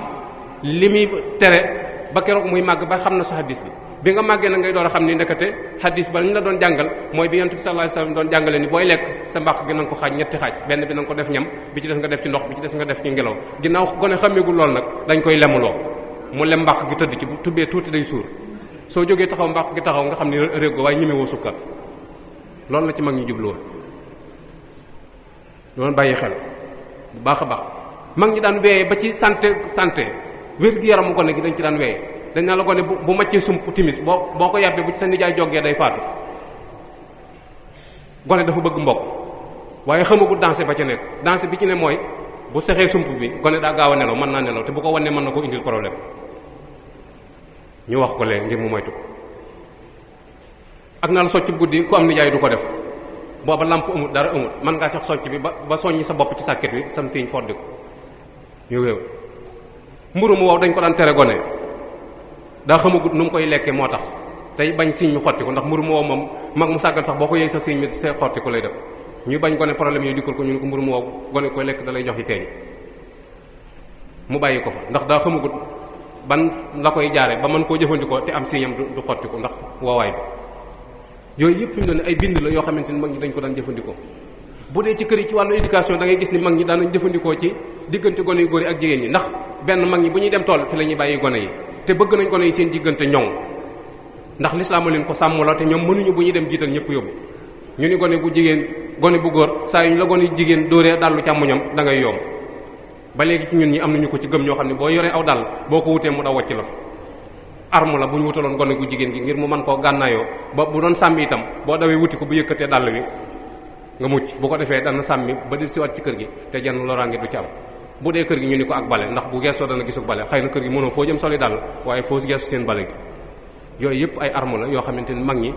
li muy tere ba keroog muy màgg ba xam na su addis bi nga màggee na ngay door a xam ni ndekete addis ba lañ la doon jàngal mooy bi yonent bi sallallahu alayhi wasallam doon jàngale ni booy lekk sa mbàq gi na nga ko xaaj ñetti xaaj benn bi na nga ko def ñam bi ci des nga def ci ndox bi ci des nga def ci ngelaw ginnaaw gone xameegul lool nag dañ koy lemuloo mu lem mbàq gi tëdd ci bu tubbee tuuti day suur soo jógee taxaw mbàq gi taxaw nga xam ni réego waaye ñemewoo sukkar loolu la ci mag ñi jublu woon loolu bàyyi xel bu baax a baax mag ñi daan weeyee ba ci santé wér-gi-yaramu gone gi dañ ci daan weeyee dañ naa la gone bu maccee sump timis boo ko yàbbee bu ci sa nijaay jógee day faatu gone dafa bëgg mbokk waaye xamagul danse ba ca nekk danse bi ci ne mooy bu sexee sump bi gone daa gaaw a nelaw mën naa nelaw te bu ko wannee mën na ko indil problème ñu wax ko lee ngir mu moytu ak naa la socc guddi ku am nijaay du ko def booba lamp amut dara amut mën ngaa sax socc bi ba soññi sa bopp ci sàkket wi sam siñ foddi ko ñu wéew mburu mu wow dañ ko daan tere gone daa xamagut nu mu koy lekkee moo tax tey bañ siñ mi xotti ko ndax mburu mu wow moom mag mu sàggan sax boo ko yëy sa siñ mi te xotti ko lay def ñu bañ gone problème yooyu dikkal ko ñu ne ko mburu mu wow gone koy lekk da lay jox yi teeñ mu bàyyi ko fa ndax daa xamagut ban la koy jaare ba mën koo jëfandikoo te am siñam du xotti ko ndax woowaay bi yooyu yëpp fi mu doon ay bind la yoo xamante ni mag ñi dañ ko daan jëfandikoo bu dee ci kër yi ci wàllu éducation da ngay gis ni mag ñi daan nañ jëfandikoo ci diggante gone yu góor yi ak jigéen ñi ndax benn mag ñi bu ñuy dem tool fi la ñuy bàyyi gone yi te bëgg nañ gone yi seen diggante ñoŋ ndax lislaam leen ko sàmm la te ñoom mënuñu bu ñuy dem jiital ñëpp yóbbu ñu ni gone bu jigéen gone bu góor saa yu ñu la gone yu jigéen dóoree dallu càmmoñam da ngay yomb ba léegi ci ñun ñi am nañu ko ci gëm ñoo xam ne boo yoree aw dal boo ko wutee mu daw wàcc la fa arme la bu ñu wutaloon gone gu jigéen gi ngir mu mën koo gànnaayoo ba bu doon sàmmi itam boo dawee wuti ko bu yëkkatee dàll wi nga mucc bu ko defee dana sàmmi ba di siwaat ci kër gi te jenn loraange du ci am bu dee kër gi ñu ni ko ak bale ndax bu geestoo dana gisul bale xëy na kër gi mënoo foo jëm soli dàll waaye foo geestu seen bale gi yooyu yëpp ay arme la yoo xamante ni mag ñi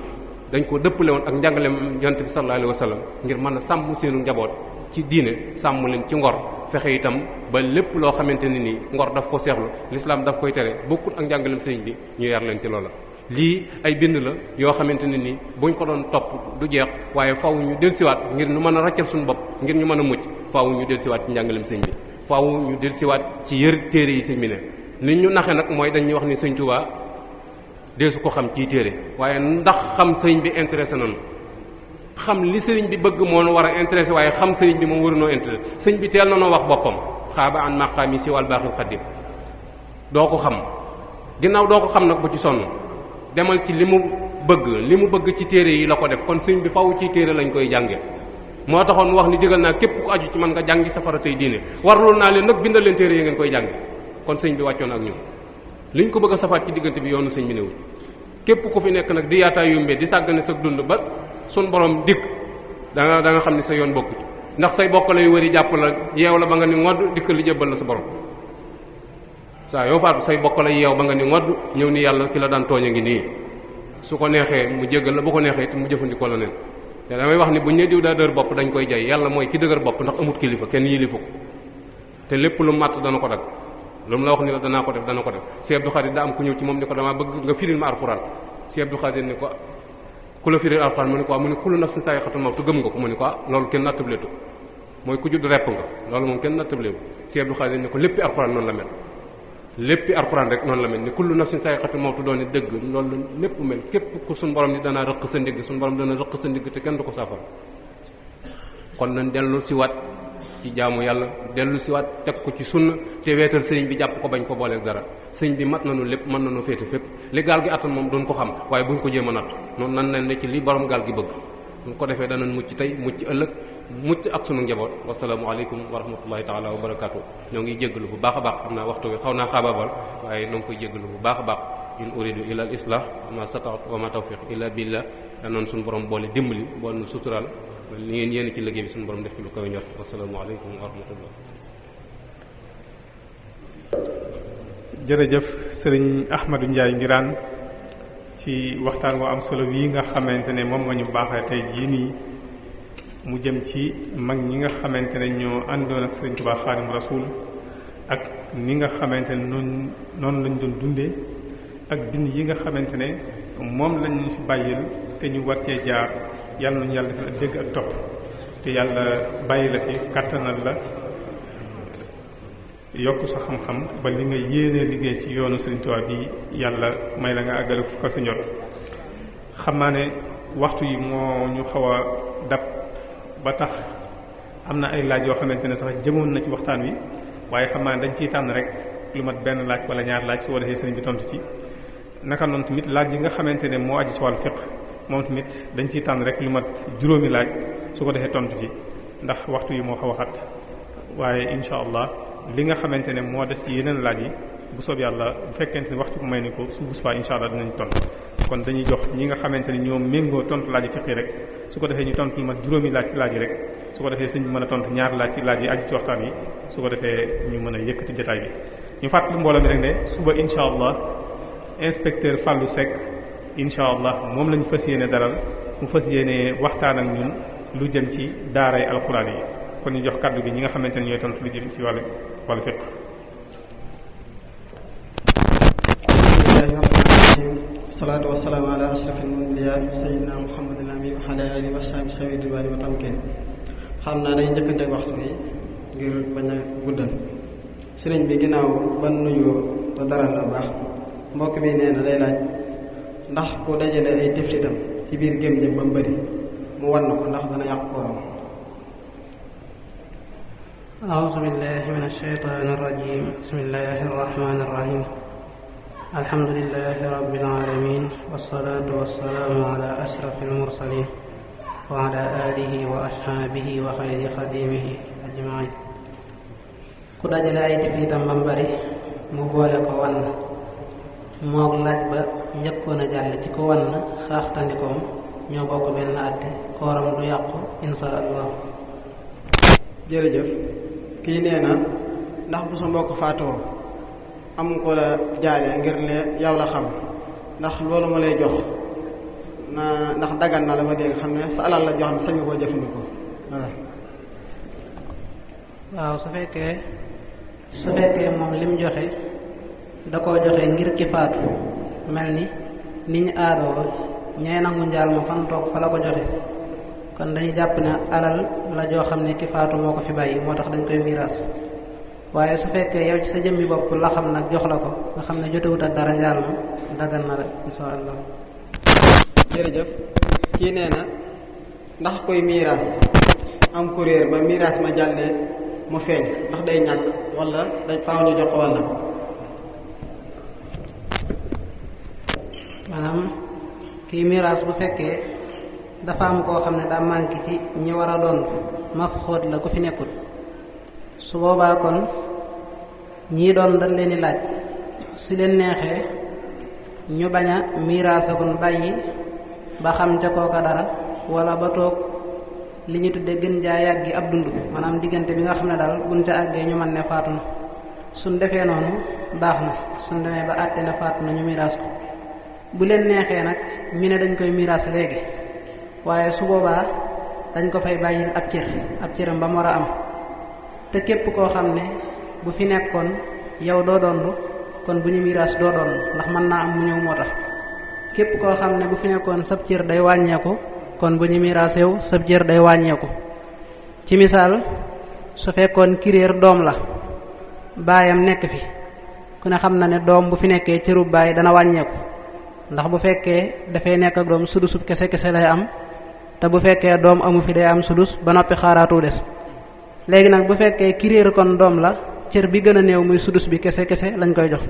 dañ ko dëppale woon ak njàngaleem yonent bi sallallahu alayhi wa sallam ngir mën a sàmm seenu njaboot ci diine sàmm leen ci ngor fexe itam ba lépp loo xamante ne nii ngor daf ko seexlu lislaam daf koy tere bokkut ak njàngaleem sëriñ bi ñu yar leen ci loola. lii ay bind la yoo xamante ne nii buñ ko doon topp du jeex waaye faaw ñu dellusiwaat ngir ñu mën a raccal suñu bopp ngir ñu mën a mucc faaw ñu dellusiwaat ci njàngaleem sëriñ bi faaw ñu dellusiwaat ci yër téere yi sëriñ bi ne li ñu naxe nag mooy dañuy wax ni sëriñ Tuubaa deesu ko xam ciy téere waaye ndax xam sëriñ bi intéressé nañu xam li sëriñ bi bëgg moo war a intéressé waaye xam sëriñ bi moom warunoo intéressé sëriñ bi teel na noo wax boppam xaaba an maqaami si wal baaxil xaddim doo ko xam ginnaaw doo ko xam nag bu ci sonn demal ci li mu bëgg li mu bëgg ci téere yi la ko def kon sëñ bi faw ci téere lañ koy jànge moo taxoon mu wax ni digal naa képp ku aju ci man nga jàngi safara tey diine warlool naa leen nag bindal leen téere yi ngeen koy jànge kon sëñ bi wàccoon ak ñun liñ ko bëgg a safaat ci diggante bi yoonu sëñ bi newul képp ku fi nekk nag di yaataa yumbee di sàggane sa dund ba sun borom dikk da nga xam ni sa yoon bokku ci ndax say bokk lay wëri jàpp la yeew la ba nga ni ngodd dikk li jébbal la sa borom saa yoo faatu say bokk lay yeew ba nga ni ngodd ñëw ni yàlla ki la daan tooñ a ngi nii su ko neexee mu jéggal la bu ko neexee te mu jëfandikoo la neen te damay wax ni buñ ne diw daa dër bopp dañ koy jay yàlla mooy ki dëgër bopp ndax amut kilifa kenn yilifu ko te lépp lu matt dana ko dag lu mu la wax ni la danaa ko def dana ko def Sëñ Abdou Khadir daa am ku ñëw ci moom ni ko damaa bëgg nga firil ma alxuraan Sëñ Abdou Khadir ni ko ku la firil alxuraan mu ne ko mu ne kullu nafsin zaa'iqatul mawt gëm nga ko mu ne ko loolu kenn nattableetu mooy ku judd repp nga loolu moom kenn nattableetu Sëñ Abdou Khadir ni ko léppi alxuraan noonu la mel léppi alxuraan rek noonu la mel ni kullu nafsin zaa'iqatul mawt doon ni dëgg loolu la lépp mel képp ku suñu borom ni danaa rëq sa ndigg suñu borom dana rëq sa ndigg te kenn du ko saafara kon nañ dellu si waat ci jaamu yàlla dellu si waat teg ko ci sunna te weetal sëriñ bi jàpp ko bañ ko booleeg dara sëriñ bi mat nañu lépp mën nañu féete fépp li gaal gi attan moom duñ ko xam waaye buñ ko jéem a natt noonu nan leen ne ci li borom gaal gi bëgg buñ ko defee danañ mucc tey mucc ëllëg mucc ak sunu njaboot wasalaamu aleykum wa rahmatullahi taala wa barakaatu ñoo ngi jéggalu bu baax a baax xam naa waxtu wi xaw naa xaabaabal waaye ñoo ngi koy jéggalu bu baax a baax in uridu illa al islah ma stataat wa ma tawfiq illa billah danoon suñu borom boole dimbali boole nu sutural li ngeen yéen ci liggéey bi suñu borom def ci lu kaw ñor wasalaamu aleykum wa rahmatullah jërëjëf sëriñ Ahmadou Ndiaye Nguirane ci waxtaan woo am solo bii nga xamante ne moom nga ñu baaxee tey jii nii mu jëm ci mag ñi nga xamante ne ñoo àndoon ak sëriñ Tuubaa Xaadimu Rasuul ak ni nga xamante ne noonu lañ doon dundee ak bind yi nga xamante ne moom lañ ñu fi bàyyil te ñu war cee jaar yàlla nañu yàlla defal ak dégg ak topp te yàlla bàyyi la fi kàttanal la yokk sa xam-xam ba li nga yéenee liggéey ci yoonu Sëriñ Tuubaa bi yàlla may la nga àggale fu ko sa njot xam naa ne waxtu yi moo ñu xaw a dab ba tax am na ay laaj yoo xamante ne sax jëmoon na ci waxtaan wi waaye xam naa ne dañ ciy tànn rek lu mat benn laaj wala ñaar laaj su ko defee sëriñ bi tontu ci naka noonu tamit laaj yi nga xamante ne moo aju ci wàllu fiqh moom tamit dañ ciy tànn rek lu mat juróomi laaj su ko defee tontu ci ndax waxtu yi moo xaw a xat waaye incha allah li nga xamante ne moo des ci yeneen laaj yi bu soob yàlla bu fekkente ne waxtu ko may ni ko su bu subaa incha allah dinañ tontu kon dañuy jox ñi nga xamante ne ñoom méngoo tontu laaj yi fiqh yi rek su ko defee ñu tontu lu mat juróomi laaj ci laaj yi rek su ko defee sëñ bi mën a tontu ñaari laaj ci laaj yi aju ci waxtaan yi su ko defee ñu mën a yëkkati jotaay bi ñu fàttali mbooloo mi rek ne suba incha allah inspecteur Fallou Seck incha allah moom lañu fas yéene dalal mu fas yéene waxtaan ak ñun lu jëm ci daaray alxuraan yi kon ñu jox kàddu gi ñi nga xamante ne ñooy tontu lu jëm ci wàllu fiqh. salaatu wasalaamu ala ashrafil anbiyaa sayyidina muhammadin amin wa ala alihi wa sahbihi sawi ridwaani wa tamkin xam naa day njëkkante waxtu yi ngir bañ a guddal sëriñ bi ginnaaw ban nuyoo te dara la baax mbokk mi nee na day laaj ndax ku dajale ay tiflitam ci biir gémmiñ ba mu bëri mu wan na ko ndax dana yàq kooram. a'uuzu billahi min ash-shaytaani ar-rajiim bismillahi ar-rahmaani ar-rahiim alhamdulillahi rabbil aalamiin wassalaatu wassalaamu ala ashrafil mursaliin wa ala aalihi wa ashaabihi wa xayri xadiimihi ajmaiin ku dajale ay tiflitam ba mu bëri mu boole ko wan moog laaj ba njëkkoon a jàll ci ko wan xaaxtandikoom ñoo bokk benn àtte kooram du yàqu insha allah. jërëjëf kii nee na ndax bu sa mbokk faatoo am ko la jaale ngir ne yow la xam ndax loolu ma lay jox na ndax dagan na la ma dégg xam ne sa alal la joo xam ne sañu koo jëfandikoo voilà. waaw su fekkee moom lim joxe da koo joxe ngir ki faatu mel ni ñu aadoo ñay nangu njaal ma fan toog fa la ko joxe kon dañuy jàpp ne alal la joo xam ne ki faatu moo ko fi bàyyi moo tax dañ koy miiras waaye su fekkee yow ci sa jëmmi bopp la xam nag jox la ko nga xam ne jotewut ak dara njaal ma daggan na rek insha allah. jërëjëf kii nee na ndax koy miiras am kuréer ba miiras ma jàllee mu feeñ ndax day ñàkk wala dañ faaw ñu jox ko walla. maanaam kiy miraas bu fekkee dafa am koo xam ne daa manqué ci ñi war a doon mafxóot la ku fi nekkul su boobaa kon ñii doon dañ leen di laaj su leen neexee ñu bañ a miraasagun bàyyi ba xam ca kooka dara wala ba toog li ñu tudde gën jaa yàggi ab dund maanaam diggante bi nga xam ne daal buñ ca àggee ñu mën ne faatu na suñ defee noonu baax na suñ demee ba àtte ne faatu na ñu miraas ko bu leen neexee nag ñu ne dañ koy miraas léegi waaye su boobaa dañ ko fay bàyyil ab cëram ba mu war a am te képp koo xam ne bu fi nekkoon yow doo dondu kon bu ñu miraas doo doon ndax mën naa am mu ñëw moo tax képp koo xam ne bu fi nekkoon sab cër day wàññeeku kon bu ñu miraas yow sab cër day wàññeeku ci misaal su fekkoon kiréer doom la baayam nekk fi ku ne xam na ne doom bu fi nekkee cërub baay dana wàññeeku ndax bu fekkee dafay nekk ak doom sudusub kese lay am te bu fekkee doom amu fi day am sudus ba noppi xaaraatu des léegi nag bu fekkee kiréer kon doom la cër bi gën a néew muy sudus bi kese lañ koy jox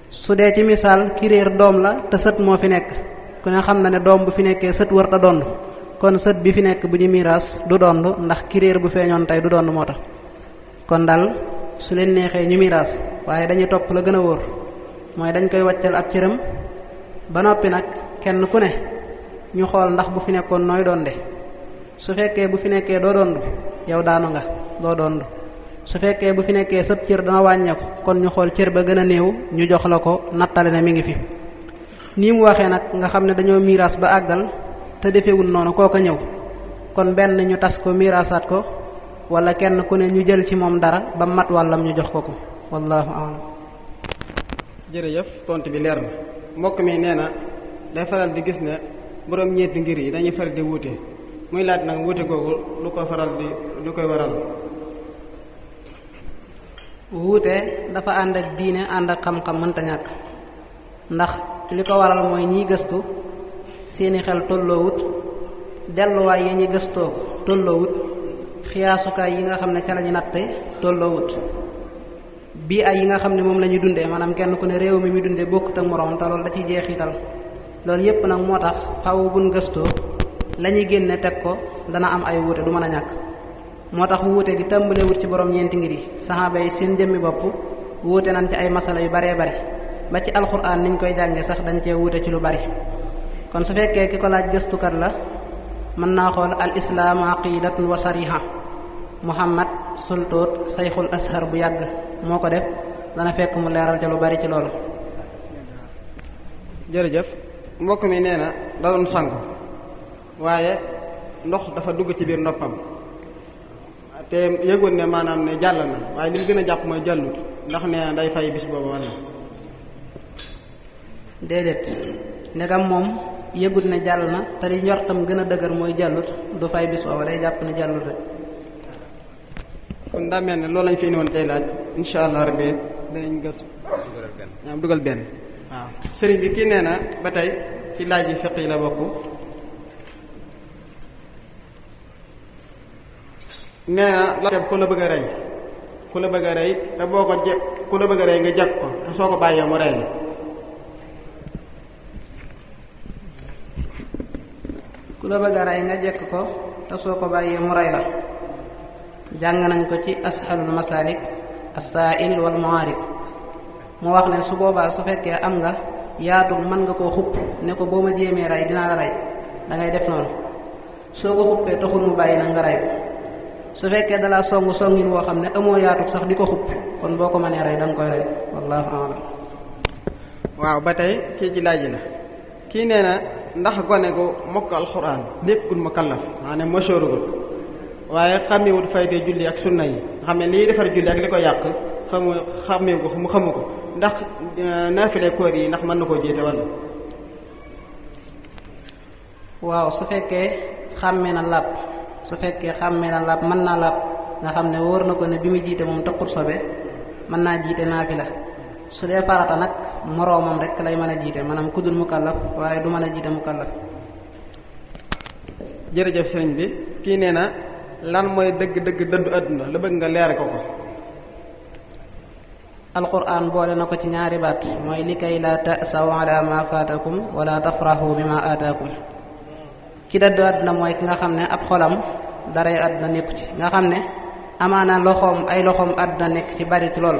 su dee ci misaal kiréer doom la te sët moo fi nekk ku ne xam na ne doom bu fi nekkee sët wër ta dond kon sët bi fi nekk bu ñu miraas du dond ndax kiréer bu feeñoon tey du dond moo tax kon daal su leen neexee ñu miraas waaye dañuy topp la gën a wóor mooy dañ koy wàccal ab cëram ba noppi nag kenn ku ne ñu xool ndax bu fi nekkoon nooy donde su fekkee bu fi nekkee doo dond yow daanu nga doo dond su fekkee bu fi nekkee sab cër dana wàññeeku kon ñu xool cër ba gën a néew ñu jox la ko nattale ne mi ngi fi nii mu waxee nag nga xam ne dañoo miraas ba àggal te defewul noonu kooka ñëw kon benn ñu tas ko miraasaat ko wala kenn ku ne ñu jël ci moom dara ba mat wàllam ñu jox ko wallahu a'lam. jërëjëf tontu bi leer na mbokk mi nee na day faral di gis ne borom ñeenti ngir yi dañuy faral di wuute muy laaj nag wuute googu lu koy waral. wuute dafa ànd ak diine ànd ak xam-xam mënta ñàkk ndax li ko waral mooy ñiy gëstu seeni xel tolloowut delluwaay yi ñuy gëstoo tolloowut xiyaasukaay yi nga xam ne ca lañu natte tolloowut bii ay yi nga xam ne moom la ñuy dundee maanaam kenn ku ne réew mi muy dundee bokkut ak moroom te loolu da ciy jeexital loolu yépp nag moo tax faaw buñ gëstoo la ñuy génne teg ko dana am ay wuute du mën a ñàkk moo tax wuute gi tàmbalewut ci borom ñeenti ngir yi saxaaba yi seen jëmmi bopp wuute nañ ci ay masala yu baree bari ba ci alxuraan niñ koy jànge sax dañ cee wuute ci lu bari kon su fekkee ki ko laaj gëstukat la mën naa xool al islaamu aqidatun wa sariha muhammad sultoot sayxul ashar bu yàgg moo ko def dana fekk mu leeral ca lu bari ci loolu. jërëjëf mbokk mi nee na da doon sangu waaye ndox dafa dugg ci biir noppam te yëgoon ne maanaam ne jàll na waaye li mu gën a jàpp mooy jàllut ndax nee na day fay bis boobu walla. déedéet ndegam moom yëgut ne jàll na te li njortam gën a dëgër mooy jàllut du fay bis boobu day jàpp ne jàllut rek. kon daa mel ne loolu lañ fi indi woon tey laaj insha allah rabbi danañ gëstu dugal benn waaw sëriñ bi kii nee na ba tey ci laaj yi fiq yi la bokk nee na la ku la bëgg a rey te boo ko ku la bëgg a rey nga jag ko te soo ko bàyyee mu rey la ku la bëgg a rey nga jekk ko te soo ko bàyyee mu rey la jàng nañ ko ci ashalul masalik as-sa'il wal mu'arib mu wax ne su boobaa su fekkee am nga yaatu mën nga koo xupp ne ko boo ma jéemee rey dinaa la rey da ngay def noonu soo ko xuppee taxul mu bàyyi nag nga rey ko su fekkee dalaa songin woo xam ne amoo yaatu sax di ko xupp kon boo ko mënee rey da nga koy rey wallahu a'lam. waaw ba tey kii ci laaj la kii nee na ndax gone gu mokk alxuraan nekkul mukallaf maanaam mësoorugul waaye xàmmewut fayde julli ak sunna yi nga xam ne liy defar julli ak li ko yàq xàmmewu ko mu xamu ko ndax naafile koor yi ndax mën na koo jiite walla. waaw su fekkee xàmmee na làpp mën naa làpp nga xam ne wóor na ko ne bi mu jiite moom taxut sobe mën naa jiite naafila su dee farata nag moroomam rek lay mën a jiite maanaam ku dul mukallaf waaye du mën a jiite mukallaf. jërëjëf sëriñ bi kii nee na lan mooy dëgg-dëgg dëddu àdduna la bëgg nga leere ko. alquran boole na ko ci ñaari baat mooy li kay la ta'saw ala ma faatakum wala tafrahu bima aataakum. ki dëddu àdduna mooy ki nga xam ne ab xolam daray àdduna nekku ci, nga xam ne amaana loxoom àdduna nekk ci bari ci lool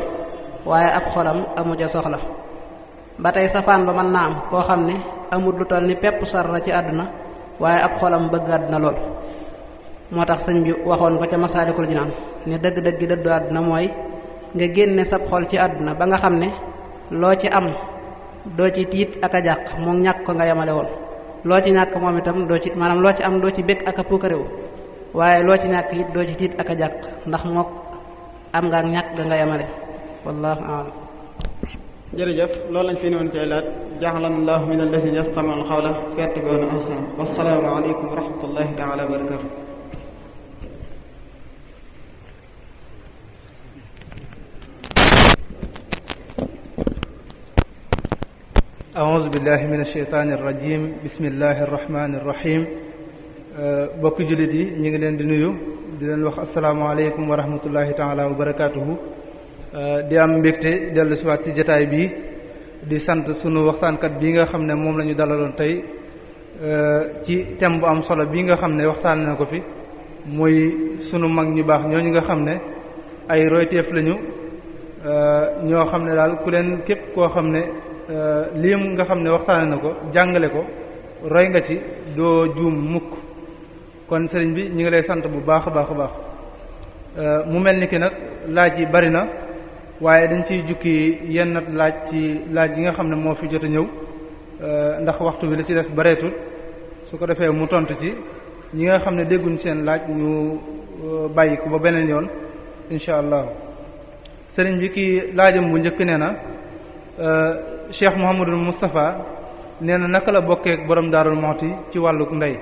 waaye ab xolam amu ca soxla. ba tey safaan ba mën naa am koo xam ne amul lu toll ni pepp sarra ci àdduna waaye ab xolam bëgg àdduna lool. moo tax sëñ bi waxoon ko ca Masaalikul Jinaan ne dëgg-dëgg dëddu àdduna mooy nga génne sab xol ci àdduna ba nga xam ne loo ci am doo ci tiit ak a jàq moom ñàkk ko nga yemale woon. loo ci ñàkk moom itam doo ci maanaam loo ci am doo ci bëgg ak a puukarewu waaye loo ci ñàkk it doo ci tiit ak a jàq ndax mook am nga ak ñàkk ga nga yemale. wallahu a'lam. jërëjëf loolu lañ fi ne woon ci laat ja'alana allahu min allazina yastami'una al-qawla fayattabi'una ahsana. wassalaamu aleykum wa rahmatullahi ta'ala wa barakatuh. a'uuzu billahi min asheytaani irrajim bismillahi irrahmani irrahim. bokki jullit yi ñu ngi leen di nuyu di leen wax asalaamaaleykum wa rahmatullahi taala wa barakatuhu. di am mbégte dellu si waat ci jataay bi di sant sunu waxtaankat bii nga xam ne moom la ñu dalaloon tey ci thème bu am solo bii nga xam ne waxtaan na ko fi muy sunu mag ñu baax ñooñu nga xam ne ay royteef lañu ñoo xam ne daal ku leen képp koo xam ne lii nga xam ne waxtaane na ko jàngale ko roy nga ci doo juum mukk. kon sëriñ bi ñu ngi lay sant bu baax a baax a baax. mu mel ni ki nag laaj yi bari na waaye dañ ciy jukki yenn laaj ci laaj yi nga xam ne moo fi jot a ñëw ndax waxtu bi li ci des bareetul su ko defee mu tontu ci ñi nga xam ne dégguñ seen laaj ñu bàyyi ko ba beneen yoon incha allah. sëriñ bi kii laajam bu njëkk nee na Cheikh Mouhamadul Moustapha nee na naka la bokkee ak borom Daarul Muxti ci wàlluk ndey.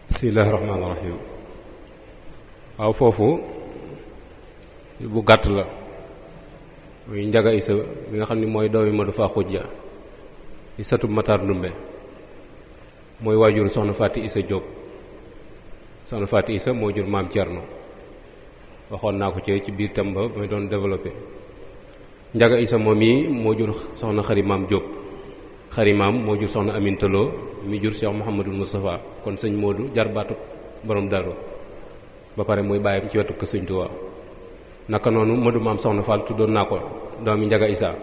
bismillaahi rahmaani rahiim. waaw foofu bu gàtt la muy Njaga Isa bi nga xam ni mooy doomi Madu Faa Xujja di sëtu Matar Ndumbe mooy waajur soxna Faati Isa Jóob. soxna Faati Isa moo jur maam Cerno waxoon naa ko ci biir tam ba may doon développé. Njaga Isa moom yi moo jur soxna Xari Maam Jóob. Xari Maam moo jur soxna Amintaloo mi jur Cheikh Mouhamadul Moustapha kon sëñ Moodu jarbaatu borom Daaru ba pare muy bàyyam ci wetu ko sëñ Tuubaa. naka noonu Madu Maam soxna Fall tuddoon naa ko doomi Njaga Isa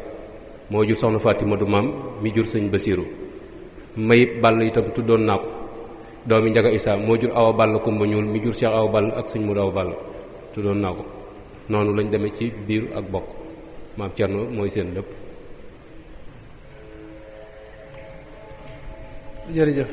moo jur soxna Faati Madu Maam mi jur sëñ Basiiru. Mayib Ball itam tuddoon naa ko doomi Njaga Isa moo jur Awa Ball Kumba Ñuul mi jur Cheikh Awa Ball ak sëñ Moodu Awa Ball tuddoon naa ko noonu lañ demee ci biir ak bokk maam Cerno mooy seen lépp. jërëjëf.